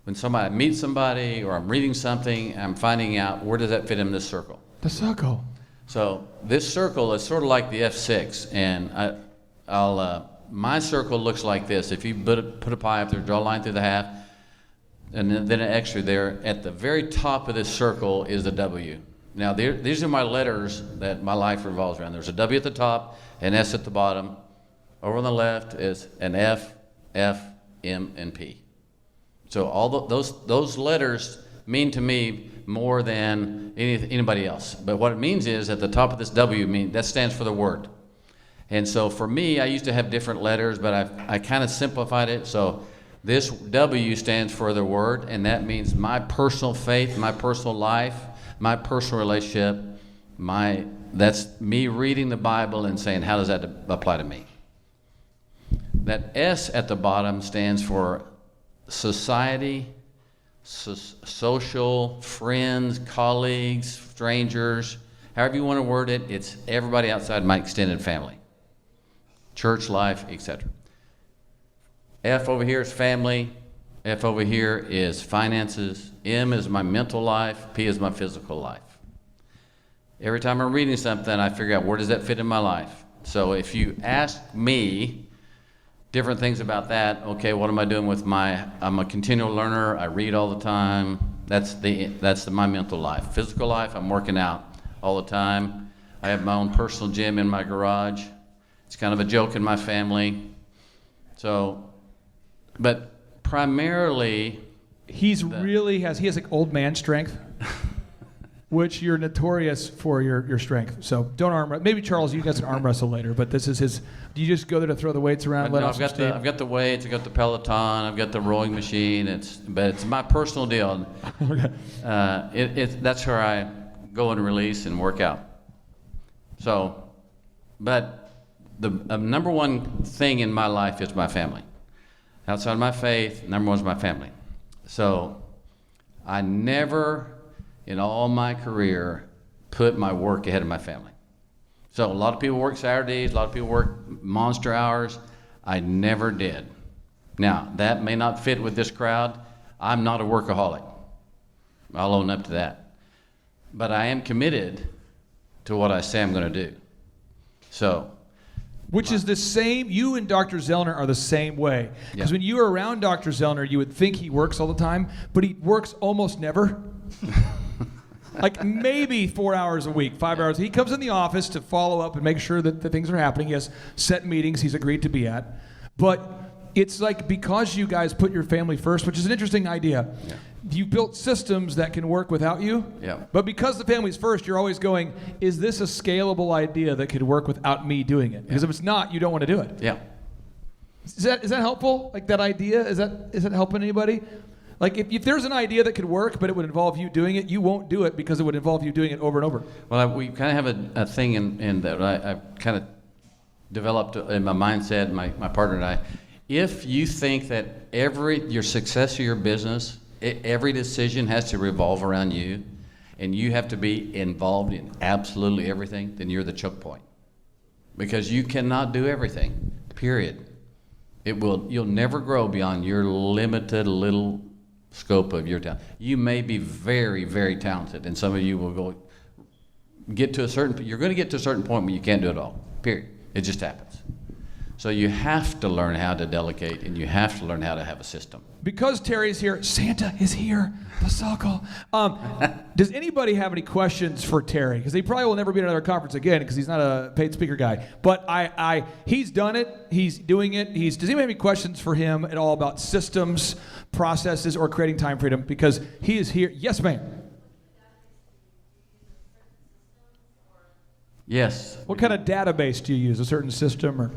when I meet somebody or I'm reading something, I'm finding out where does that fit in this circle. The circle. So this circle is sort of like the F6, and my circle looks like this. If you put a pie up there, draw a line through the half, and then an extra there. At the very top of this circle is the W. Now these are my letters that my life revolves around. There's a W at the top, an S at the bottom. Over on the left is an F, M, and P. So all those letters mean to me more than anybody else. But what it means is at the top of this W, that stands for the word. And so for me, I used to have different letters, but I kind of simplified it. So this W stands for the word, and that means my personal faith, my personal life, my personal relationship. That's me reading the Bible and saying, how does that apply to me? That S at the bottom stands for society, social, friends, colleagues, strangers, however you want to word it. It's everybody outside my extended family, church life, etc. F over here is family. F over here is finances. M is my mental life. P is my physical life. Every time I'm reading something, I figure out where does that fit in my life. So if you ask me different things about that, okay, what am I doing with I'm a continual learner, I read all the time. That's my mental life. Physical life, I'm working out all the time. I have my own personal gym in my garage. It's kind of a joke in my family. So, but primarily, he has like old man strength. which you're notorious for your strength. So don't arm wrestle. Maybe Charles, you guys can arm wrestle later, but this is his. Do you just go there to throw the weights around? No, I've got the weights. I've got the Peloton. I've got the rowing machine. But it's my personal deal. Okay. That's where I go and release and work out. So, but the number one thing in my life is my family. Outside of my faith, number one is my family. So I never, in all my career, put my work ahead of my family. So a lot of people work Saturdays, a lot of people work monster hours. I never did. Now, that may not fit with this crowd. I'm not a workaholic. I'll own up to that. But I am committed to what I say I'm going to do. So. Which is the same, you and Dr. Zellner are the same way. Because when you are around Dr. Zellner, you would think he works all the time, but he works almost never. Like maybe 4 hours a week, 5 hours. He comes in the office to follow up and make sure that the things are happening. He has set meetings he's agreed to be at. But it's like because you guys put your family first, which is an interesting idea. Yeah. You built systems that can work without you. Yeah. But because the family's first, you're always going, is this a scalable idea that could work without me doing it? Because if it's not, you don't want to do it. Yeah. Is that helpful? Like that idea? Is that helping anybody? Like if there's an idea that could work, but it would involve you doing it, you won't do it because it would involve you doing it over and over. Well, we kind of have a thing in that I've kind of developed in my mindset, my partner and I. If you think that your success of your business, every decision has to revolve around you, and you have to be involved in absolutely everything, then you're the choke point. Because you cannot do everything, period. You'll never grow beyond your limited little scope of your talent. You may be very, very talented, and some of you will you're going to get to a certain point where you can't do it all, period. It just happens. So you have to learn how to delegate, and you have to learn how to have a system. Because Terry's here, Santa is here, the circle. Does anybody have any questions for Terry? Because he probably will never be at another conference again because he's not a paid speaker guy. But he's done it. He's doing it. Does anybody have any questions for him at all about systems, processes, or creating time freedom? Because he is here. Yes, ma'am. Yes. What kind of database do you use? A certain system or?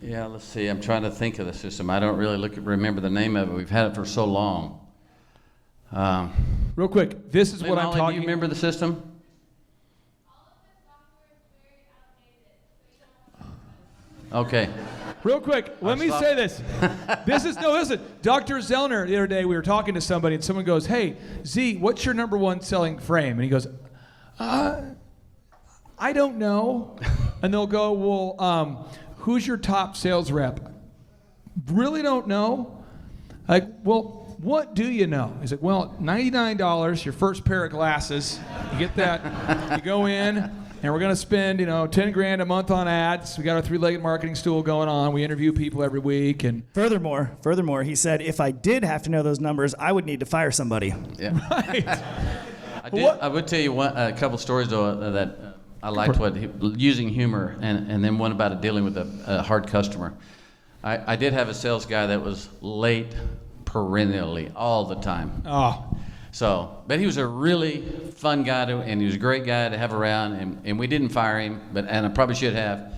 Yeah, let's see. I'm trying to think of the system. I don't really remember the name of it. We've had it for so long. Real quick, this is what I'm talking. Do you remember the system? Okay. Real quick, let me say this. Listen. Dr. Zellner, the other day, we were talking to somebody, and someone goes, "Hey, Z, what's your number one selling frame?" And he goes, I don't know. And they'll go, well, who's your top sales rep? Really don't know. Like, well, what do you know? He's like, well, $99, your first pair of glasses. You get that. You go in, and we're going to spend, $10,000 a month on ads. We got our three-legged marketing stool going on. We interview people every week. And Furthermore, he said, if I did have to know those numbers, I would need to fire somebody. Yeah. Right. I would tell you a couple stories, though, that I liked using humor, and then one about dealing with a hard customer. I did have a sales guy that was late perennially, all the time. Oh. But he was a really fun guy, and he was a great guy to have around, and we didn't fire him, and I probably should have.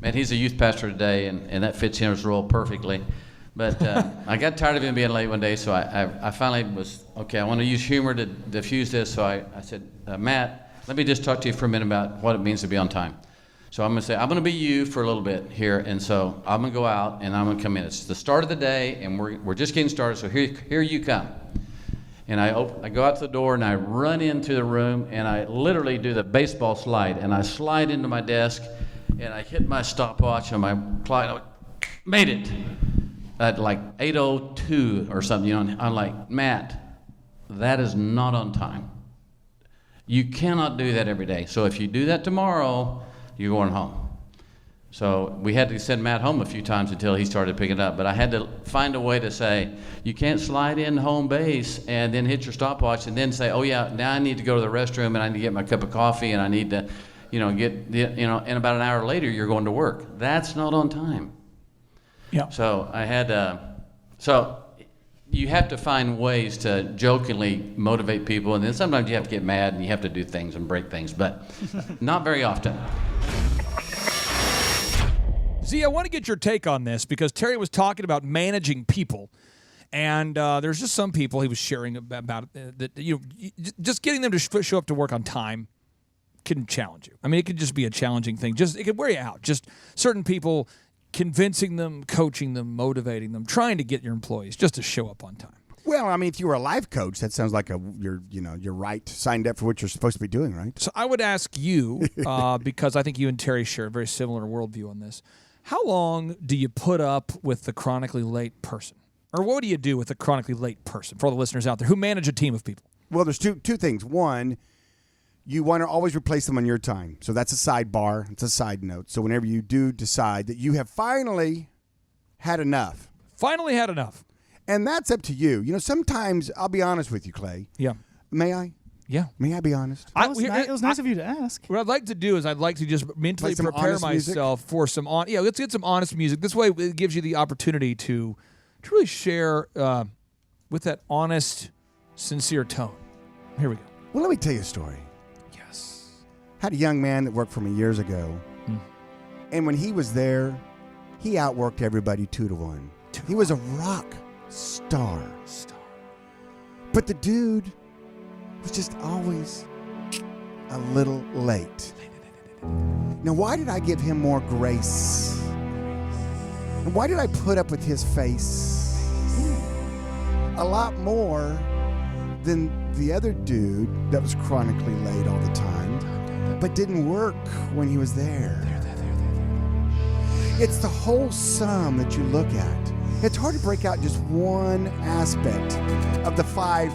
Man, he's a youth pastor today, and that fits his role perfectly. But I got tired of him being late one day, so I finally was, okay, I want to use humor to diffuse this, so I said, Matt, let me just talk to you for a minute about what it means to be on time. So I'm going to say, I'm going to be you for a little bit here, and so I'm going to go out, and I'm going to come in. It's the start of the day, and we're just getting started, so here you come. And I go out to the door, and I run into the room, and I literally do the baseball slide, and I slide into my desk, and I hit my stopwatch on my clock. Made it at like 8:02 or something. I'm like, Matt, that is not on time. You cannot do that every day. So if you do that tomorrow, you're going home. So we had to send Matt home a few times until he started picking it up. But I had to find a way to say, you can't slide in home base and then hit your stopwatch and then say, oh yeah, now I need to go to the restroom and I need to get my cup of coffee and I need to, and about an hour later you're going to work. That's not on time. Yeah. So I had, you have to find ways to jokingly motivate people, and then sometimes you have to get mad and you have to do things and break things, but not very often. Z, I want to get your take on this because Terry was talking about managing people. And there's just some people he was sharing about that, just getting them to show up to work on time can challenge you. I mean, it could just be a challenging thing. It could wear you out. Just certain people convincing them, coaching them, motivating them, trying to get your employees just to show up on time. Well, I mean, if you were a life coach, that sounds like you're right, signed up for what you're supposed to be doing, right? So I would ask you, because I think you and Terry share a very similar worldview on this. How long do you put up with the chronically late person? Or what do you do with a chronically late person, for all the listeners out there who manage a team of people? Well, there's two things. One, you want to always replace them on your time. So that's a sidebar. It's a side note. So whenever you do decide that you have finally had enough. Finally had enough. And that's up to you. You know, sometimes, I'll be honest with you, Clay. Yeah. May I? Yeah. May I be honest? It was nice of you to ask. What I'd like to do is I'd like to just mentally prepare myself for some let's get some honest music. This way it gives you the opportunity to really share with that honest, sincere tone. Here we go. Well, let me tell you a story. Yes. Had a young man that worked for me years ago. And when he was there, he outworked everybody 2-1. He was a rock star. But the dude was just always a little late. Now, why did I give him more grace? And why did I put up with his face a lot more than the other dude that was chronically late all the time, but didn't work when he was there? It's the whole sum that you look at. It's hard to break out just one aspect of the 5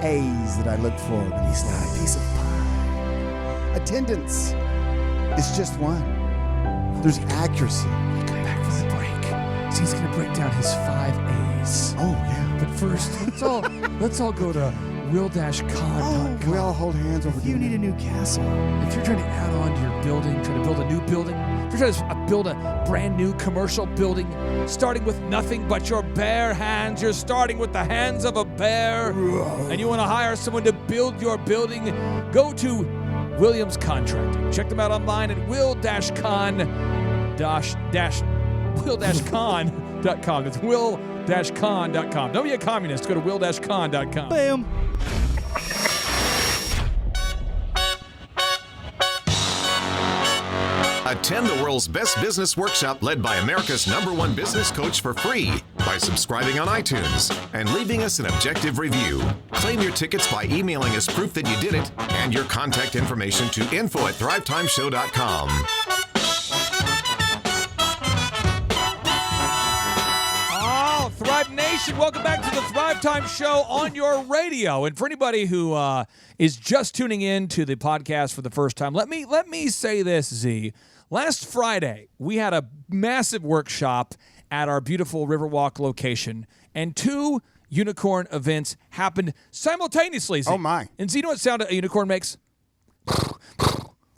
A's that I look for. But he's not a piece of pie. Attendance is just one. There's accuracy. Come back from the break. So he's going to break down his 5 A's. Oh, yeah. But first, let's all go to will-con.com. Can we all hold hands over You need a new castle. If you're trying to add on to your building, trying to build a new building, if you're trying to build a brand new commercial building, starting with nothing but your bare hands, you're starting with the hands of a bear, and you want to hire someone to build your building, go to Williams Contracting. Check them out online at will-con.com. That's will-con.com. Don't be a communist. Go to will-con.com. Bam. Attend the world's best business workshop led by America's #1 business coach for free by subscribing on iTunes and leaving us an objective review. Claim your tickets by emailing us proof that you did it and your contact information to info@thrivetimeshow.com. Oh, Thrive Nation, welcome back to the Thrive Time Show on your radio. And for anybody who is just tuning in to the podcast for the first time, let me say this, Z. Last Friday, we had a massive workshop at our beautiful Riverwalk location, and 2 unicorn events happened simultaneously, Z. Oh, my. And Z, you know what sound a unicorn makes?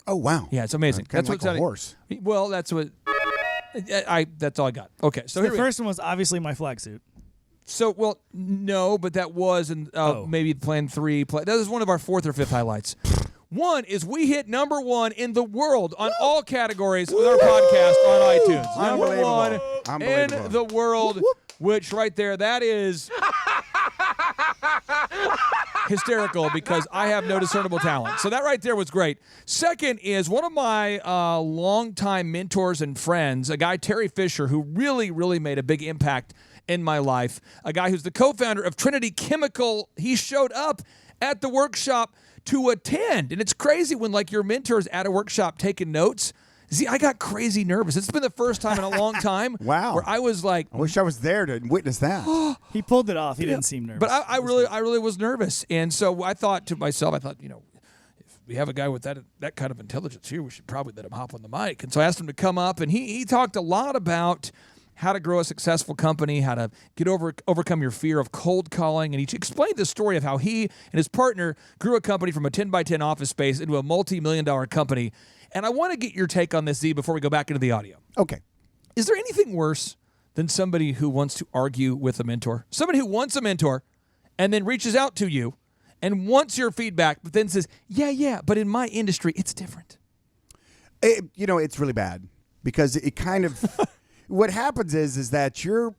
Oh, wow. Yeah, it's amazing. That's like what a horse. Well, that's what... that's all I got. Okay, so the first one was obviously my flag suit. So, well, no, but that was maybe plan 3. That was one of our 4th or 5th highlights. One is we hit #1 in the world on all categories with our podcast on iTunes. #1 in the world, which right there, that is hysterical because I have no discernible talent. So that right there was great. Second is one of my longtime mentors and friends, a guy, Terry Fisher, who really, really made a big impact in my life, a guy who's the co-founder of Trinity Chemical. He showed up at the workshop to attend. And it's crazy when like your mentor's at a workshop taking notes. See, I got crazy nervous. It's been the first time in a long time Wow. where I was like, I wish I was there to witness that. He pulled it off. He didn't seem nervous. But I really was nervous. And so I thought to myself, if we have a guy with that kind of intelligence here, we should probably let him hop on the mic. And so I asked him to come up, and he talked a lot about how to grow a successful company, how to overcome your fear of cold calling. And he explained the story of how he and his partner grew a company from a 10x10 office space into a multi-million-dollar company. And I want to get your take on this, Z, before we go back into the audio. Okay. Is there anything worse than somebody who wants to argue with a mentor? Somebody who wants a mentor and then reaches out to you and wants your feedback, but then says, yeah, but in my industry, it's different. It's really bad because it kind of, what happens is that you're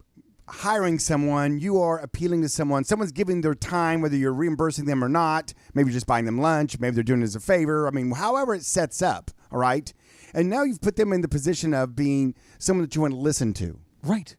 hiring someone, you are appealing to someone's giving their time, whether you're reimbursing them or not, maybe you're just buying them lunch, maybe they're doing it as a favor. I mean, however it sets up, all right? And now you've put them in the position of being someone that you want to listen to. Right.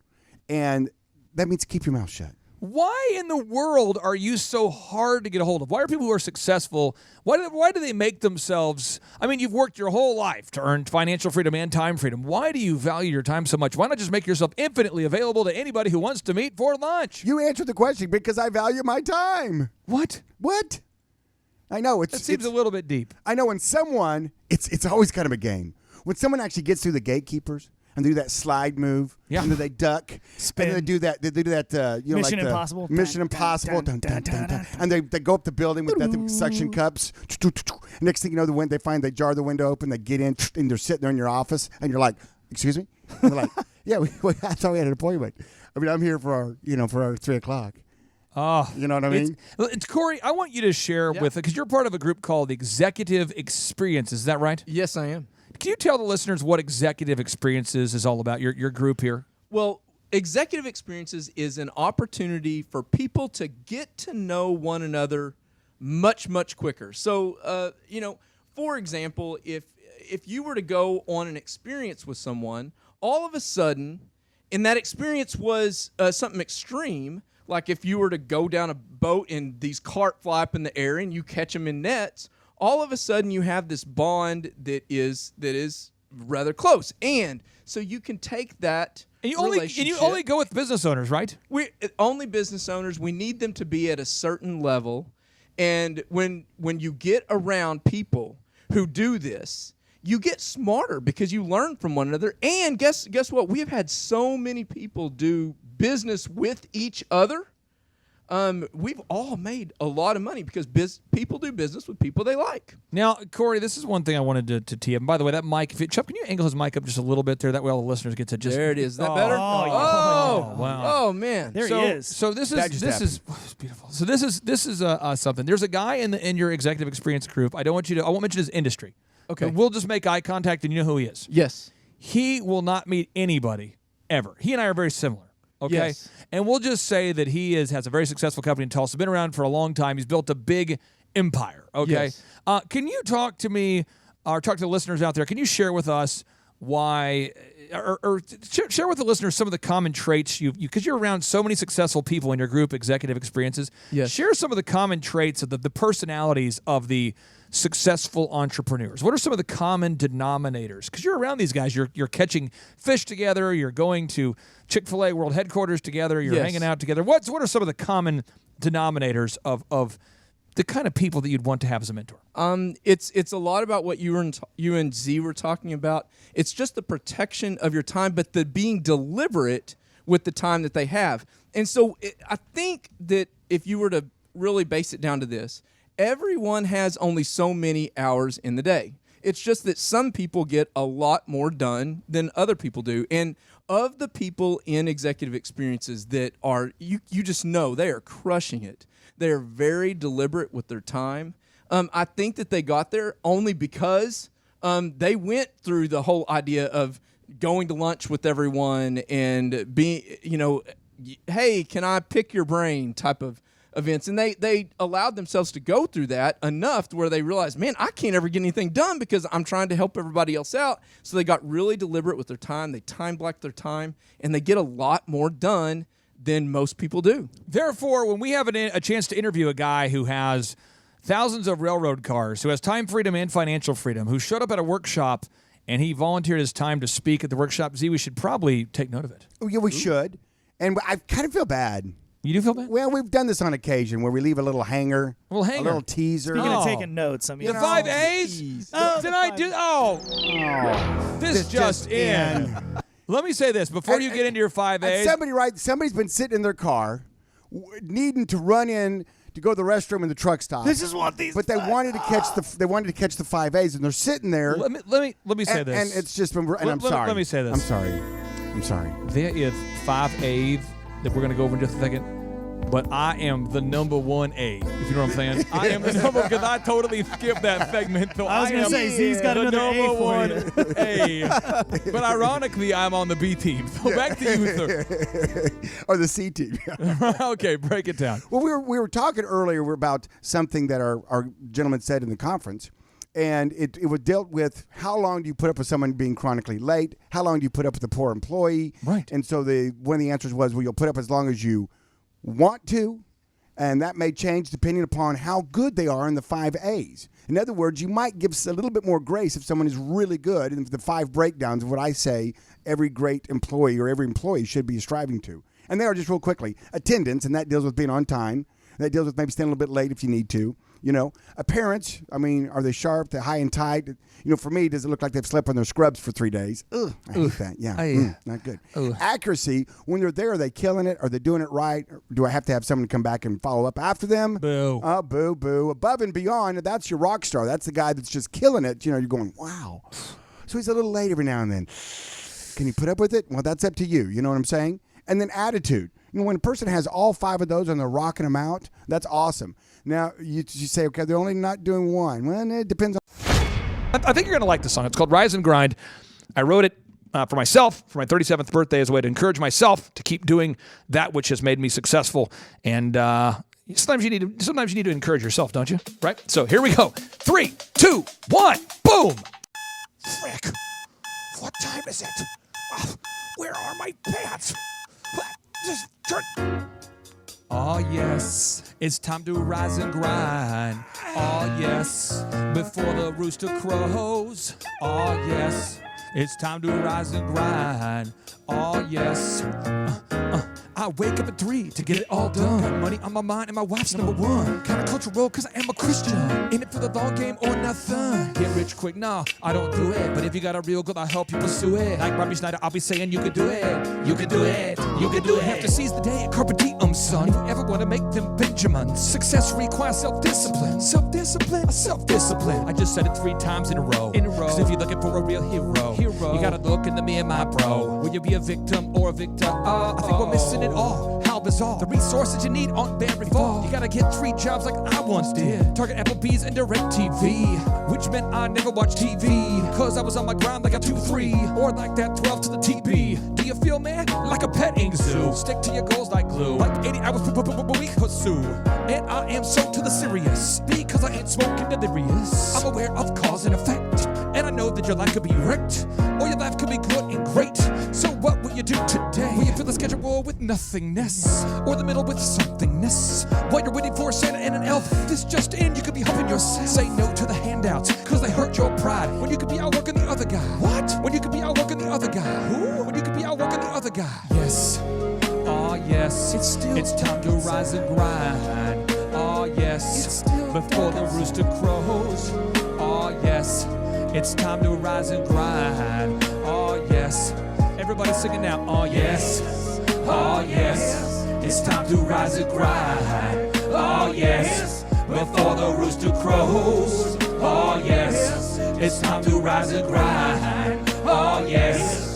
And that means keep your mouth shut. Why in the world are you so hard to get a hold of? Why are people who are successful, why do they make themselves, I mean, you've worked your whole life to earn financial freedom and time freedom. Why do you value your time so much? Why not just make yourself infinitely available to anybody who wants to meet for lunch? You answered the question, because I value my time. What? I know. That seems a little bit deep. I know when someone, it's always kind of a game. When someone actually gets through the gatekeepers, and do that slide move, and then they duck, spin, and then they do that. Mission Impossible. Mission Impossible, and they go up the building with the suction cups. Next thing you know, they find they jar the window open, they get in, and they're sitting there in your office, and you're like, "Excuse me?" And they're like, "Yeah, I thought we had an appointment. I mean, I'm here for our 3 o'clock." Oh, you know what I mean? It's Corey, I want you to share with, because you're part of a group called Executive Experiences. Is that right? Yes, I am. Can you tell the listeners what Executive Experiences is all about, your group here? Well, Executive Experiences is an opportunity for people to get to know one another much, much quicker. So, for example, if you were to go on an experience with someone, all of a sudden, and that experience was something extreme, like if you were to go down a boat and these carp fly up in the air and you catch them in nets, all of a sudden you have this bond that is rather close, and so you can take that relationship. You only go with business owners, right? We only business owners. We need them to be at a certain level, and when you get around people who do this, you get smarter because you learn from one another. And guess what? We have had so many people do business with each other. We've all made a lot of money because people do business with people they like. Now, Corey, this is one thing I wanted to tee up. And by the way, that mic, Chuck, can you angle his mic up just a little bit there? That way all the listeners get to just... There it is. Is that better? Oh, wow. Oh, man. There he is. So this is it's beautiful. So this is something. There's a guy in your executive experience group. I won't mention his industry. Okay. But we'll just make eye contact and you know who he is. Yes. He will not meet anybody ever. He and I are very similar. Okay, yes. And we'll just say that he has a very successful company in Tulsa, been around for a long time. He's built a big empire. Okay, yes. Can you talk to me or talk to the listeners out there? Can you share with us why, or share with the listeners some of the common traits because you're around so many successful people in your group, Executive Experiences. Yes. Share some of the common traits of the personalities of the successful entrepreneurs. What are some of the common denominators? Because you're around these guys, you're catching fish together, you're going to Chick-fil-A World Headquarters together, you're hanging out together. What are some of the common denominators of the kind of people that you'd want to have as a mentor? It's a lot about what you and Z were talking about. It's just the protection of your time, but the being deliberate with the time that they have. And so I think that if you were to really base it down to this, everyone has only so many hours in the day. It's just that some people get a lot more done than other people do. And of the people in Executive Experiences that are, you just know they are crushing it. They are very deliberate with their time. I think that they got there only because they went through the whole idea of going to lunch with everyone and being, hey, can I pick your brain type of events. And they allowed themselves to go through that enough to where they realized, man, I can't ever get anything done because I'm trying to help everybody else out. So they got really deliberate with their time. They time-blocked their time, and they get a lot more done than most people do. Therefore, when we have a chance to interview a guy who has thousands of railroad cars, who has time freedom and financial freedom, who showed up at a workshop and he volunteered his time to speak at the workshop, Z, we should probably take note of it. Oh, yeah, we should. And I kind of feel bad. You do feel bad? Well, we've done this on occasion where we leave a little hanger, a little teaser. Speaking of taking notes, I mean, the 5 A's? Did I do? This just in. Let me say this before you get into your 5 A's. Somebody's been sitting in their car, needing to run in to go to the restroom in the truck stop. This is what these. But they wanted to catch the 5 A's, and they're sitting there. Let me say this. And it's just been. And I'm sorry. Let me say this. I'm sorry. I'm sorry. There is 5 A's that we're going to go over in just a second. But I am the number 1 A, if you know what I'm saying. I am the number, because I totally skipped that segment. So I was going to say, Z's got the another A number for 1 you. A. But ironically, I'm on the B team. So back to you, sir. Or the C team. Okay, break it down. Well, we were talking earlier about something that our gentleman said in the conference. And it was dealt with, how long do you put up with someone being chronically late? How long do you put up with a poor employee? Right. And so one of the answers was, well, you'll put up as long as you want to, and that may change depending upon how good they are in the 5 A's. In other words, you might give a little bit more grace if someone is really good, and the 5 breakdowns of what I say every great employee or every employee should be striving to. And they are, just real quickly, attendance, and that deals with being on time. That deals with maybe staying a little bit late if you need to. Appearance, I mean, are they sharp? They're high and tight? For me, does it look like they've slept on their scrubs for 3 days? Ugh, I hate that. Yeah, not good. Accuracy, when they're there, are they killing it? Are they doing it right? Or do I have to have someone come back and follow up after them? Boo. Boo, boo. Above and beyond, that's your rock star. That's the guy that's just killing it. You're going, wow. So he's a little late every now and then. Can you put up with it? Well, that's up to you. You know what I'm saying? And then attitude. When a person has all 5 of those and they're rocking them out, that's awesome. Now, you say, okay, they're only not doing 1. Well, it depends on. I think you're going to like this song. It's called Rise and Grind. I wrote it for myself for my 37th birthday as a way to encourage myself to keep doing that which has made me successful. And sometimes you need to encourage yourself, don't you? Right? So here we go. 3, 2, 1, boom. Frick. What time is it? Where are my pants? Just turn. Oh, yes, it's time to rise and grind. Oh, yes, before the rooster crows. Oh, yes, it's time to rise and grind. Oh, yes, I wake up at 3 to get it all done. Got money on my mind and my wife's number 1. Kind of cultural cause I am a Christian. In it for the long game or nothing. Get rich quick, nah, I don't do it. But if you got a real goal, I'll help you pursue it. Like Rabbi Schneider, I'll be saying you can do it. You can do it. You can do it. Have to seize the day at Carpe Diem, son. If you ever want to make them Benjamins. Success requires self-discipline. Self-discipline. Self-discipline. I just said it 3 times in a row. Cause if you're looking for a real hero, you gotta look in the mirror, my bro. Will you be a victim or a victor? I think we're missing it all. How bizarre. The resources you need aren't very far. You gotta get 3 jobs like I once did. Target Applebee's and DirecTV, which meant I never watched TV. Cause I was on my grind like a 2-3, or like that 12 to the TB. Do you feel, man? Like a petting zoo. Stick to your goals like glue. Like 80 hours per week pursue. And I am so to the serious, because I ain't smoking delirious. I'm aware of cause and effect, and I know that your life could be wrecked, or your life could be good and great. So what will you do today? Will you fill the schedule with nothingness, or the middle with somethingness? While you're waiting for a Santa and an elf, this just in, you could be helping yourself. Say no to the handouts, cause they hurt your pride. When you could be outworking the other guy. What? When you could be outworking the other guy. Who? When you could be outworking the other guy. Yes. Oh yes. It's time to rise and grind. Oh yes. Before the rooster crows. Oh yes. It's time to rise and grind. Oh yes. Everybody singing now. Oh yes. Oh yes. It's time to rise and grind. Oh yes. Before the rooster crows. Oh yes. It's time to rise and grind. Oh yes.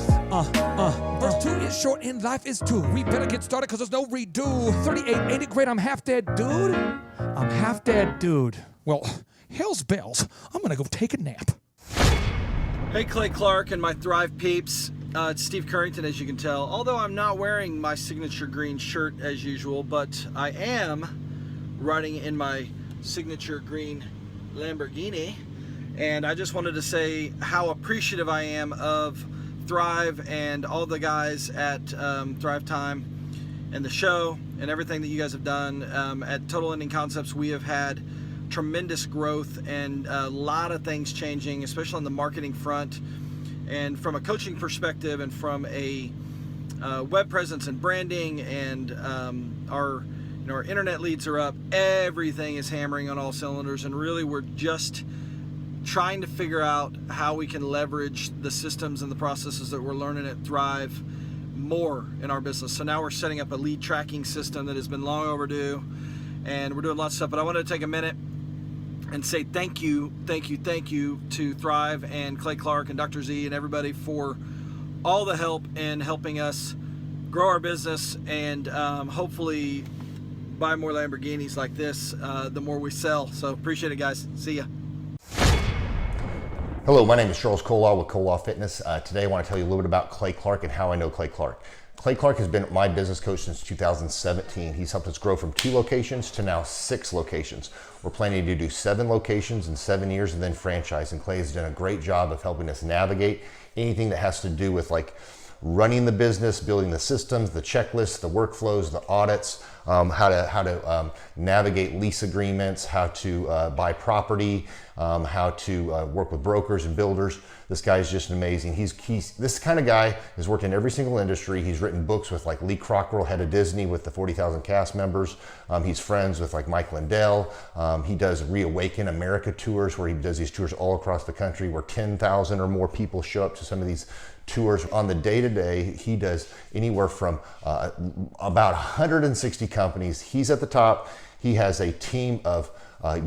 Verse 2 is short and life is 2. We better get started cause there's no redo. 38, ain't it great? I'm half dead, dude. I'm half dead, dude. Well, hell's bells. I'm gonna go take a nap. Hey, Clay Clark and my Thrive peeps. It's Steve Currington, as you can tell. Although I'm not wearing my signature green shirt as usual, but I am riding in my signature green Lamborghini. And I just wanted to say how appreciative I am of Thrive and all the guys at Thrivetime and the show and everything that you guys have done. At Total Ending Concepts, we have had tremendous growth and a lot of things changing, especially on the marketing front and from a coaching perspective and from a web presence and branding, and our internet leads are up. Everything is hammering on all cylinders, and really we're just trying to figure out how we can leverage the systems and the processes that we're learning at Thrive more in our business. So now we're setting up a lead tracking system that has been long overdue, and we're doing lots of stuff. But I wanted to take a minute and say thank you to Thrive and Clay Clark and Dr. Z and everybody for all the help in helping us grow our business and hopefully buy more Lamborghinis like this the more we sell. So appreciate it, guys. See ya. Hello, my name is Charles Kolaw with Kolaw Fitness. Today I want to tell you a little bit about Clay Clark and how I know Clay Clark. Clay Clark has been my business coach since 2017. He's helped us grow from 2 locations to now 6 locations. We're planning to do 7 locations in 7 years and then franchise. And Clay has done a great job of helping us navigate anything that has to do with like running the business, building the systems, the checklists, the workflows, the audits, how to navigate lease agreements, how to buy property, how to work with brokers and builders. This guy is just amazing. He's this kind of guy has worked in every single industry. He's written books with like Lee Crockrell, head of Disney, with the 40,000 cast members. He's friends with like Mike Lindell. He does Reawaken America tours where he does these tours all across the country where 10,000 or more people show up to some of these tours. On the day-to-day, he does anywhere from about 160 companies. He's at the top. He has a team of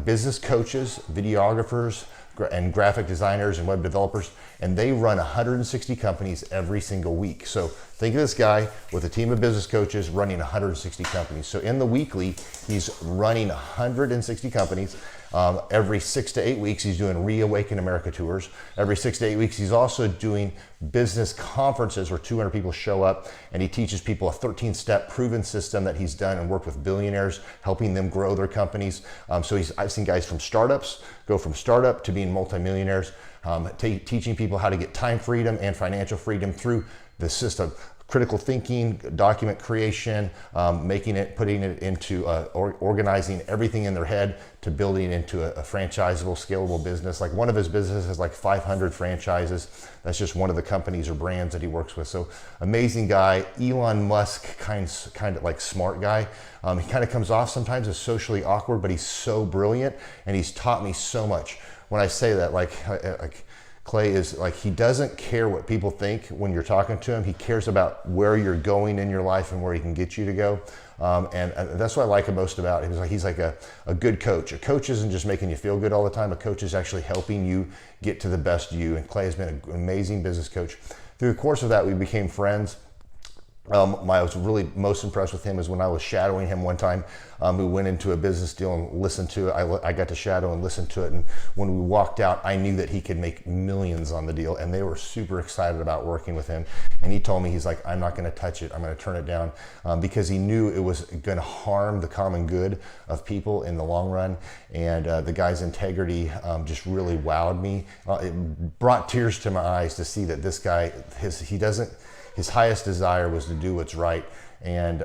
business coaches, videographers, and graphic designers and web developers, and they run 160 companies every single week. So think of this guy with a team of business coaches running 160 companies. So in the weekly, he's running 160 companies. Every 6 to 8 weeks, he's doing Reawaken America tours. Every 6 to 8 weeks, he's also doing business conferences where 200 people show up, and he teaches people a 13-step proven system that he's done and worked with billionaires, helping them grow their companies. So I've seen guys from startups go from startup to being multimillionaires, teaching people how to get time freedom and financial freedom through the system. Critical thinking, document creation, putting it into organizing everything in their head to building into a franchisable, scalable business. Like one of his businesses has like 500 franchises. That's just one of the companies or brands that he works with. So amazing guy, Elon Musk kind of like smart guy. He kind of comes off sometimes as socially awkward, but he's so brilliant and he's taught me so much. When I say that, like Clay is like, he doesn't care what people think when you're talking to him. He cares about where you're going in your life and where he can get you to go. And that's what I like most about him. He's like a good coach. A coach isn't just making you feel good all the time. A coach is actually helping you get to the best you. And Clay has been an amazing business coach. Through the course of that, we became friends. I was really most impressed with him is when I was shadowing him one time. We went into a business deal and listened to it. I got to shadow and listen to it. And when we walked out, I knew that he could make millions on the deal. And they were super excited about working with him. And he told me, he's like, I'm not going to touch it. I'm going to turn it down because he knew it was going to harm the common good of people in the long run. And the guy's integrity just really wowed me. It brought tears to my eyes to see that this guy, his highest desire was to do what's right. And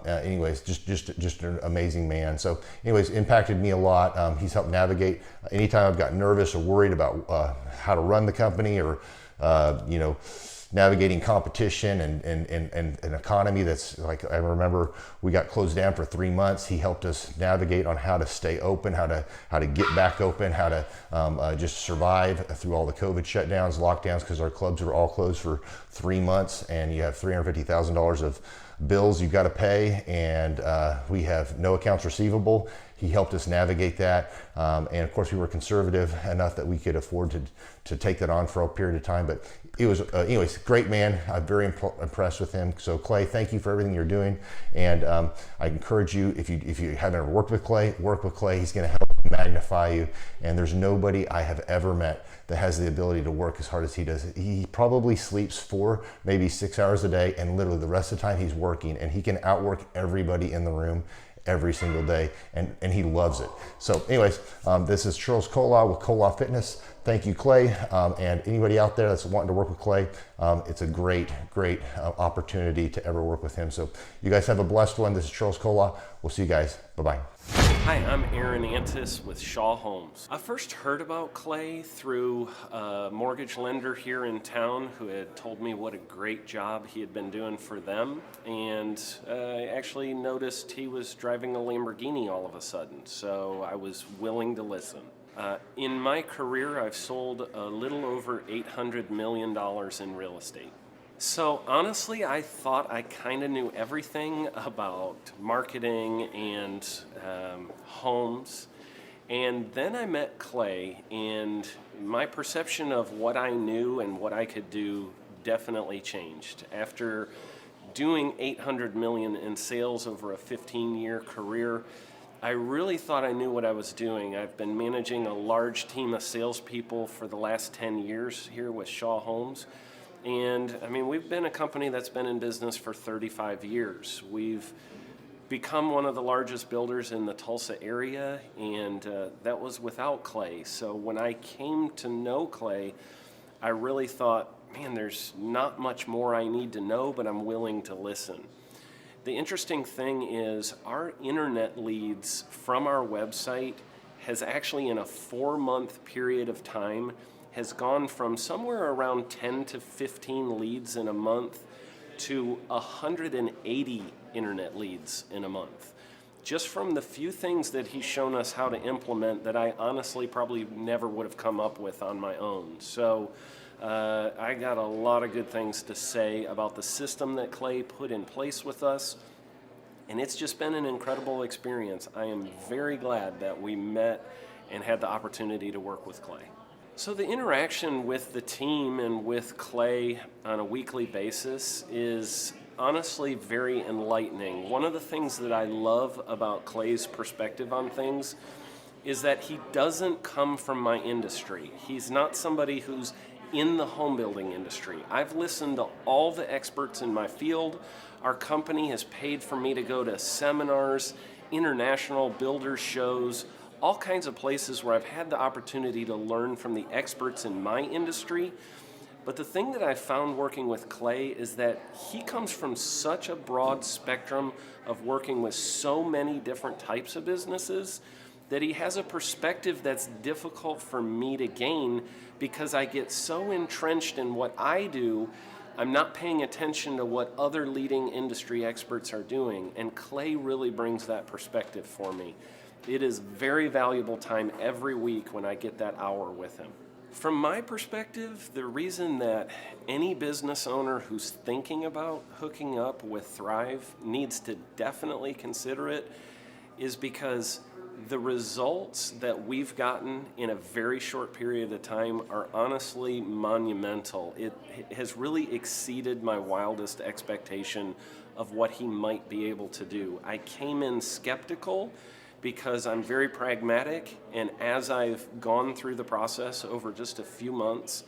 anyways, just an amazing man. So anyways, impacted me a lot. He's helped navigate anytime I've got nervous or worried about how to run the company or, navigating competition and an economy that's like, I remember we got closed down for 3 months. He helped us navigate on how to stay open, how to get back open, how to just survive through all the COVID shutdowns, lockdowns, because our clubs were all closed for 3 months and you have $350,000 of bills you've got to pay, and we have no accounts receivable. He helped us navigate that, and of course we were conservative enough that we could afford to take that on for a period of time. But it was, anyways, great man. I'm very impressed with him. So Clay, thank you for everything you're doing, and I encourage you, if you haven't ever worked with Clay, work with Clay. He's going to help magnify you, and there's nobody I have ever met that has the ability to work as hard as he does. He probably sleeps 4, maybe 6 hours a day, and literally the rest of the time he's working, and he can outwork everybody in the room every single day, and he loves it. So anyways, this is Charles Kolaw with Kolaw Fitness. Thank you, Clay, and anybody out there that's wanting to work with Clay, it's a great opportunity to ever work with him. So you guys have a blessed one. This is Charles Kolaw. We'll see you guys. Bye-bye. Hi, I'm Aaron Antis with Shaw Homes. I first heard about Clay through a mortgage lender here in town who had told me what a great job he had been doing for them, and I actually noticed he was driving a Lamborghini all of a sudden, so I was willing to listen. In my career, I've sold a little over $800 million in real estate. So honestly, I thought I kind of knew everything about marketing and homes. And then I met Clay, and my perception of what I knew and what I could do definitely changed. After doing $800 million in sales over a 15-year career, I really thought I knew what I was doing. I've been managing a large team of salespeople for the last 10 years here with Shaw Homes. And I mean, we've been a company that's been in business for 35 years. We've become one of the largest builders in the Tulsa area, and that was without Clay. So when I came to know Clay, I really thought, man, there's not much more I need to know, but I'm willing to listen. The interesting thing is our internet leads from our website has actually, in a 4-month period of time, has gone from somewhere around 10 to 15 leads in a month to 180 internet leads in a month. Just from the few things that he's shown us how to implement that I honestly probably never would have come up with on my own. So I got a lot of good things to say about the system that Clay put in place with us, and it's just been an incredible experience. I am very glad that we met and had the opportunity to work with Clay. So the interaction with the team and with Clay on a weekly basis is honestly very enlightening. One of the things that I love about Clay's perspective on things is that he doesn't come from my industry. He's not somebody who's in the home building industry. I've listened to all the experts in my field. Our company has paid for me to go to seminars, international builder shows, all kinds of places where I've had the opportunity to learn from the experts in my industry. But the thing that I found working with Clay is that he comes from such a broad spectrum of working with so many different types of businesses that he has a perspective that's difficult for me to gain because I get so entrenched in what I do, I'm not paying attention to what other leading industry experts are doing. And Clay really brings that perspective for me. It is very valuable time every week when I get that hour with him. From my perspective, the reason that any business owner who's thinking about hooking up with Thrive needs to definitely consider it is because the results that we've gotten in a very short period of time are honestly monumental. It has really exceeded my wildest expectation of what he might be able to do. I came in skeptical because I'm very pragmatic, and as I've gone through the process over just a few months,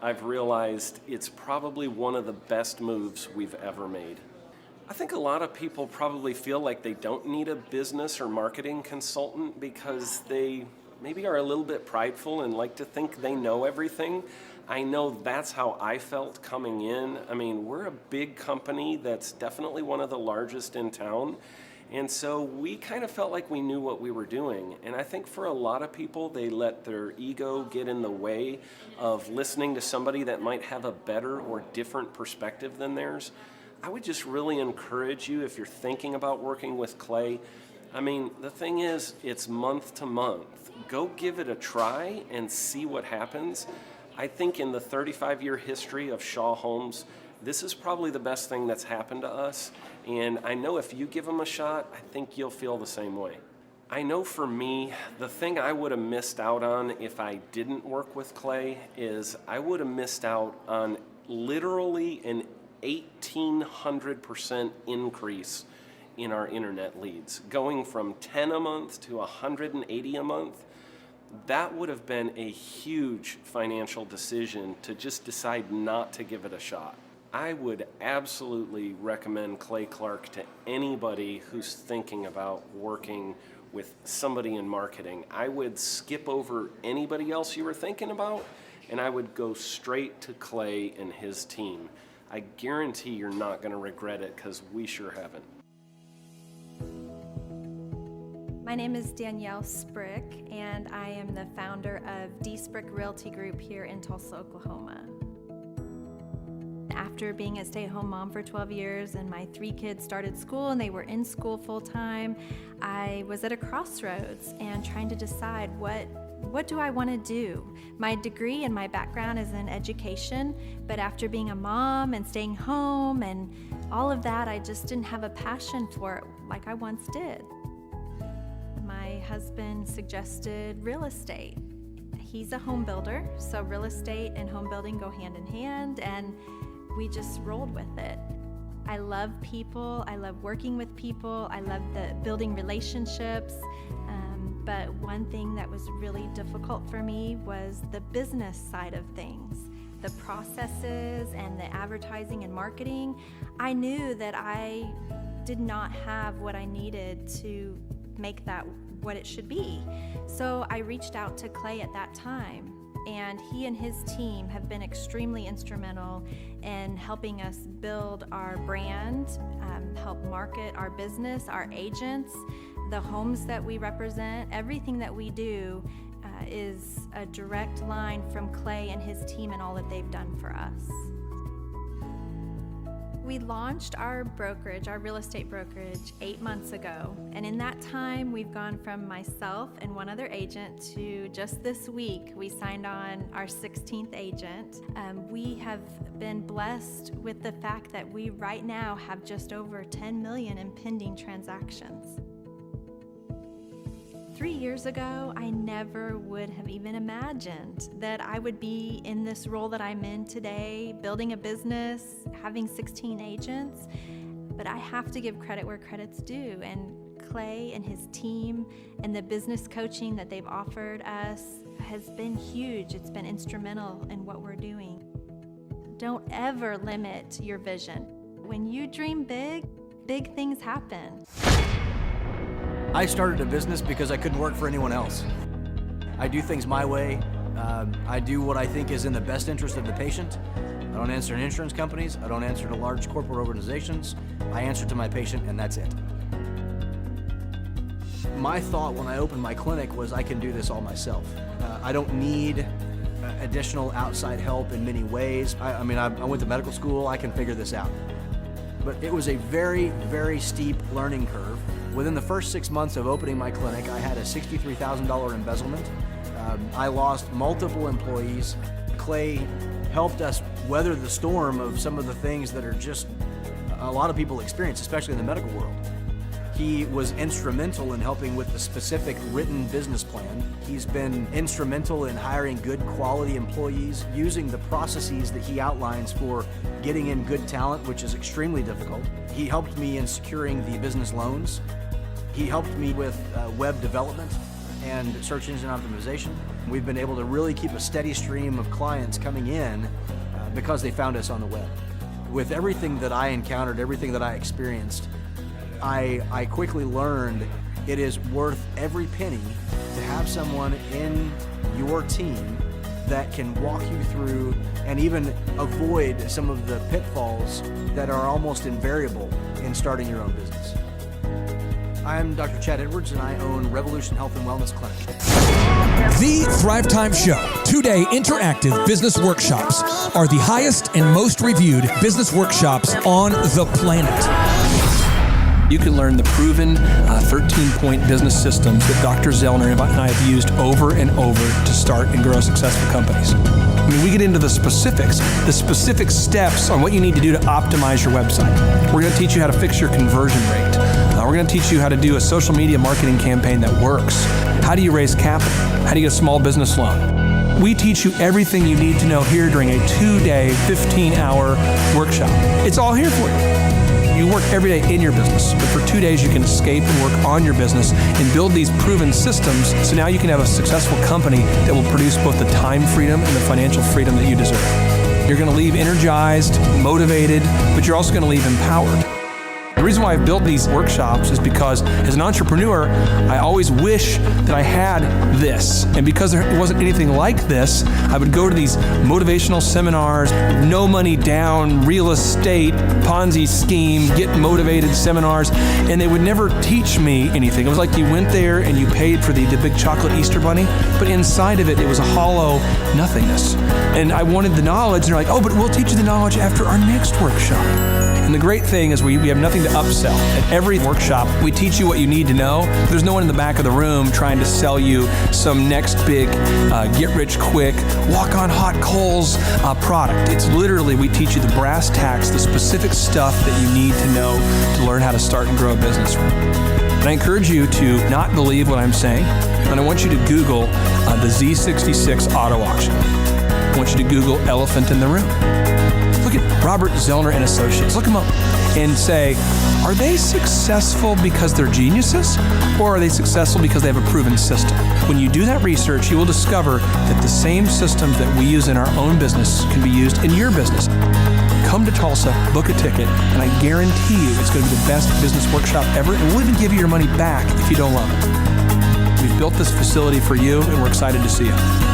I've realized it's probably one of the best moves we've ever made. I think a lot of people probably feel like they don't need a business or marketing consultant because they maybe are a little bit prideful and like to think they know everything. I know that's how I felt coming in. I mean, we're a big company that's definitely one of the largest in town. And so we kind of felt like we knew what we were doing. And I think for a lot of people, they let their ego get in the way of listening to somebody that might have a better or different perspective than theirs. I would just really encourage you, if you're thinking about working with Clay, I mean, the thing is, it's month to month. Go give it a try and see what happens. I think in the 35-year history of Shaw Homes, this is probably the best thing that's happened to us. And I know if you give them a shot, I think you'll feel the same way. I know for me, the thing I would have missed out on if I didn't work with Clay is I would have missed out on literally an 1,800% increase in our internet leads. Going from 10 a month to 180 a month, that would have been a huge financial decision to just decide not to give it a shot. I would absolutely recommend Clay Clark to anybody who's thinking about working with somebody in marketing. I would skip over anybody else you were thinking about, and I would go straight to Clay and his team. I guarantee you're not going to regret it because we sure haven't. My name is Danielle Sprick, and I am the founder of D. Sprick Realty Group here in Tulsa, Oklahoma. After being a stay-at-home mom for 12 years and my 3 kids started school and they were in school full-time, I was at a crossroads and trying to decide what do I want to do? My degree and my background is in education, but after being a mom and staying home and all of that, I just didn't have a passion for it like I once did. My husband suggested real estate. He's a home builder, so real estate and home building go hand in hand, and we just rolled with it. I love people. I love working with people. I love building relationships. But one thing that was really difficult for me was the business side of things, the processes and the advertising and marketing. I knew that I did not have what I needed to make that what it should be. So I reached out to Clay at that time, and he and his team have been extremely instrumental in helping us build our brand, help market our business, our agents, the homes that we represent. Everything that we do is a direct line from Clay and his team and all that they've done for us. We launched our brokerage, our real estate brokerage, 8 months ago. And in that time, we've gone from myself and one other agent to just this week, we signed on our 16th agent. We have been blessed with the fact that we right now have just over 10 million in pending transactions. 3 years ago, I never would have even imagined that I would be in this role that I'm in today, building a business, having 16 agents. But I have to give credit where credit's due. And Clay and his team and the business coaching that they've offered us has been huge. It's been instrumental in what we're doing. Don't ever limit your vision. When you dream big, big things happen. I started a business because I couldn't work for anyone else. I do things my way. I do what I think is in the best interest of the patient. I don't answer to insurance companies. I don't answer to large corporate organizations. I answer to my patient, and that's it. My thought when I opened my clinic was I can do this all myself. I don't need additional outside help in many ways. I went to medical school. I can figure this out. But it was a very, very steep learning curve. Within the first 6 months of opening my clinic, I had a $63,000 embezzlement. I lost multiple employees. Clay helped us weather the storm of some of the things that are just a lot of people experience, especially in the medical world. He was instrumental in helping with the specific written business plan. He's been instrumental in hiring good quality employees, using the processes that he outlines for getting in good talent, which is extremely difficult. He helped me in securing the business loans. He helped me with web development and search engine optimization. We've been able to really keep a steady stream of clients coming in because they found us on the web. With everything that I encountered, everything that I experienced, I quickly learned it is worth every penny to have someone in your team that can walk you through and even avoid some of the pitfalls that are almost invariable in starting your own business. I'm Dr. Chad Edwards, and I own Revolution Health and Wellness Clinic. The Thrivetime Show, 2-day interactive business workshops, are the highest and most reviewed business workshops on the planet. You can learn the proven 13-point business systems that Dr. Zellner and I have used over and over to start and grow successful companies. I mean, we get into the specific steps on what you need to do to optimize your website. We're going to teach you how to fix your conversion rate. We're going to teach you how to do a social media marketing campaign that works. How do you raise capital? How do you get a small business loan? We teach you everything you need to know here during a 2-day, 15-hour workshop. It's all here for you. You work every day in your business, but for 2 days you can escape and work on your business and build these proven systems so now you can have a successful company that will produce both the time freedom and the financial freedom that you deserve. You're going to leave energized, motivated, but you're also going to leave empowered. The reason why I've built these workshops is because as an entrepreneur, I always wish that I had this. And because there wasn't anything like this, I would go to these motivational seminars, no money down, real estate, Ponzi scheme, get motivated seminars, and they would never teach me anything. It was like you went there and you paid for the big chocolate Easter bunny, but inside of it, it was a hollow nothingness. And I wanted the knowledge, and they're like, oh, but we'll teach you the knowledge after our next workshop. And the great thing is we have nothing to upsell. At every workshop, we teach you what you need to know. There's no one in the back of the room trying to sell you some next big get-rich-quick, walk-on-hot coals product. It's literally, we teach you the brass tacks, the specific stuff that you need to know to learn how to start and grow a business. And I encourage you to not believe what I'm saying, and I want you to Google the Z66 auto auction. I want you to Google elephant in the room. Look at Robert Robert Zellner and Associates. Look them up and say, are they successful because they're geniuses, or are they successful because they have a proven system? When you do that research, you will discover that the same systems that we use in our own business can be used in your business. Come to Tulsa, book a ticket, and I guarantee you it's going to be the best business workshop ever, and we'll even give you your money back if you don't love it. We've built this facility for you, and we're excited to see you.